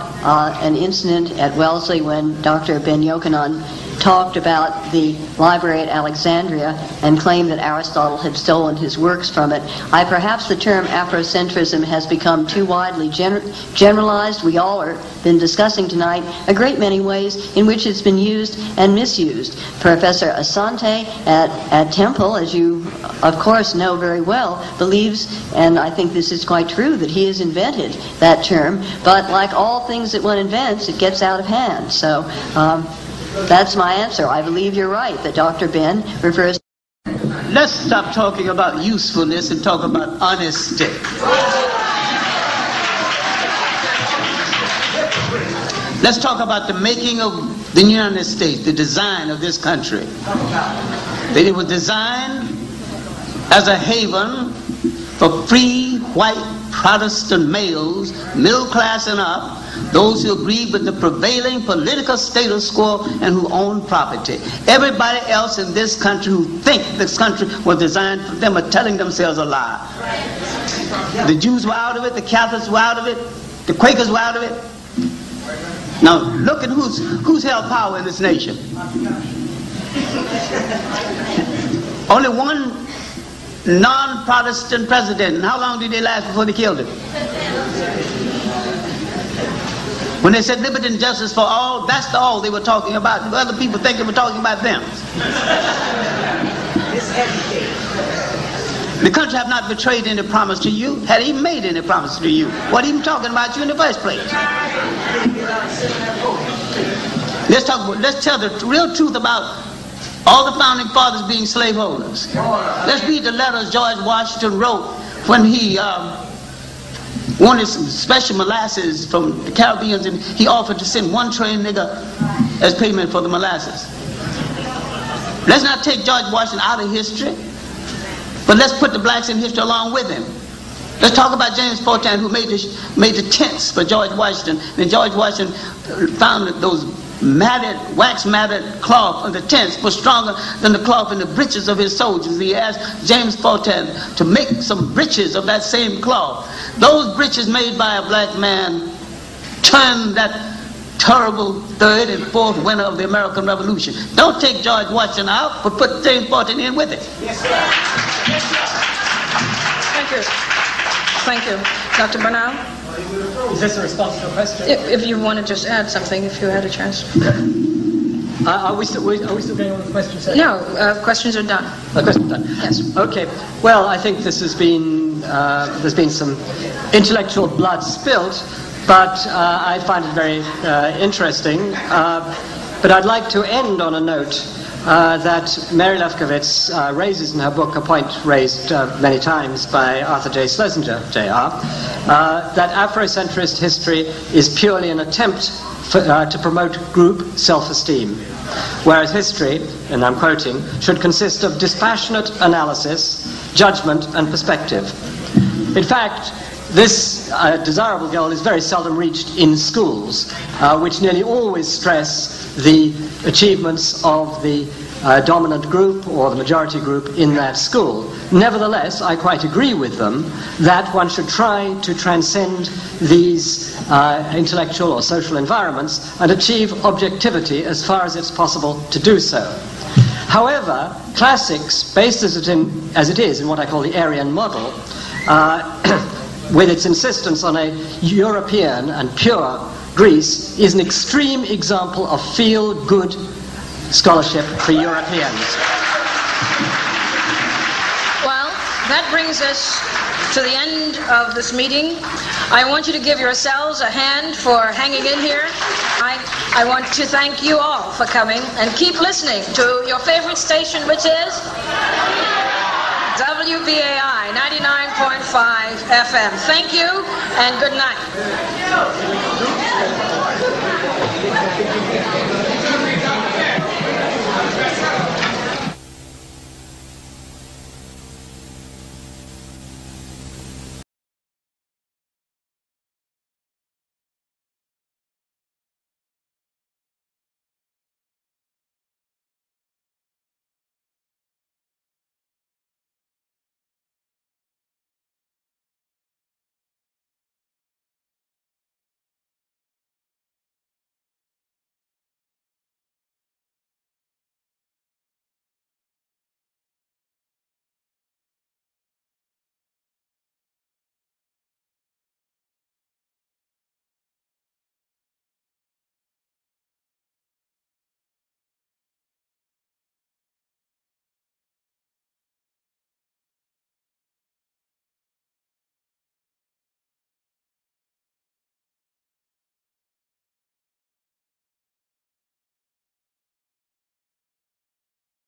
an incident at Wellesley when Dr. Ben Yochanan talked about the library at Alexandria and claimed that Aristotle had stolen his works from it. Perhaps the term Afrocentrism has become too widely generalized. We all have been discussing tonight a great many ways in which it's been used and misused. Professor Asante at Temple, as you of course know very well, believes, and I think this is quite true, that he has invented that term, but like all things that one invents, it gets out of hand. So that's my answer. I believe you're right that Dr. Ben refers. Let's stop talking about usefulness and talk about honesty. Let's talk about the making of the United States, the design of this country. That it was designed as a haven for free white Protestant males, middle class and up, those who agree with the prevailing political status quo and who own property. Everybody else in this country who think this country was designed for them are telling themselves a lie. The Jews were out of it, the Catholics were out of it, the Quakers were out of it. Now look at who's held power in this nation. Only one non-Protestant president, and how long did they last before they killed him? When they said liberty and justice for all, that's the all they were talking about. Other people think they were talking about them. The country have not betrayed any promise to you, had even made any promise to you. What even talking about you in the first place? Let's tell the real truth about all the founding fathers being slaveholders. Let's read the letters George Washington wrote when he wanted some special molasses from the Caribbeans, and he offered to send one trained nigger as payment for the molasses. Let's not take George Washington out of history, but let's put the blacks in history along with him. Let's talk about James Fortan, who made the tents for George Washington. And George Washington found that those wax-matted cloth of the tents was stronger than the cloth in the breeches of his soldiers. He asked James Fortan to make some breeches of that same cloth. Those breeches made by a black man turned that terrible third and fourth winter of the American Revolution. Don't take George Washington out, but put James Fortan in with it. Yes, sir. Thank you. Thank you. Dr. Bernal? Is this a response to a question? If you want to just add something, if you had a chance. Are we still going on with the questions? No, questions are done. Questions done? Yes. Okay. Well, I think this has been, there's been some intellectual blood spilt, but I find it very interesting. But I'd like to end on a note that Mary Lefkowitz raises in her book, a point raised many times by Arthur J. Schlesinger, Jr., that Afrocentrist history is purely an attempt to promote group self-esteem, whereas history, and I'm quoting, should consist of dispassionate analysis, judgment, and perspective. In fact, this desirable goal is very seldom reached in schools, which nearly always stress the achievements of the dominant group or the majority group in that school. Nevertheless, I quite agree with them that one should try to transcend these intellectual or social environments and achieve objectivity as far as it's possible to do so. However, classics, based as it is in what I call the Aryan model, with its insistence on a European and pure Greece, is an extreme example of feel-good scholarship for Europeans. Well, that brings us to the end of this meeting. I want you to give yourselves a hand for hanging in here. I want to thank you all for coming, and keep listening to your favorite station, which is WBAI 99.5 FM. Thank you, and good night.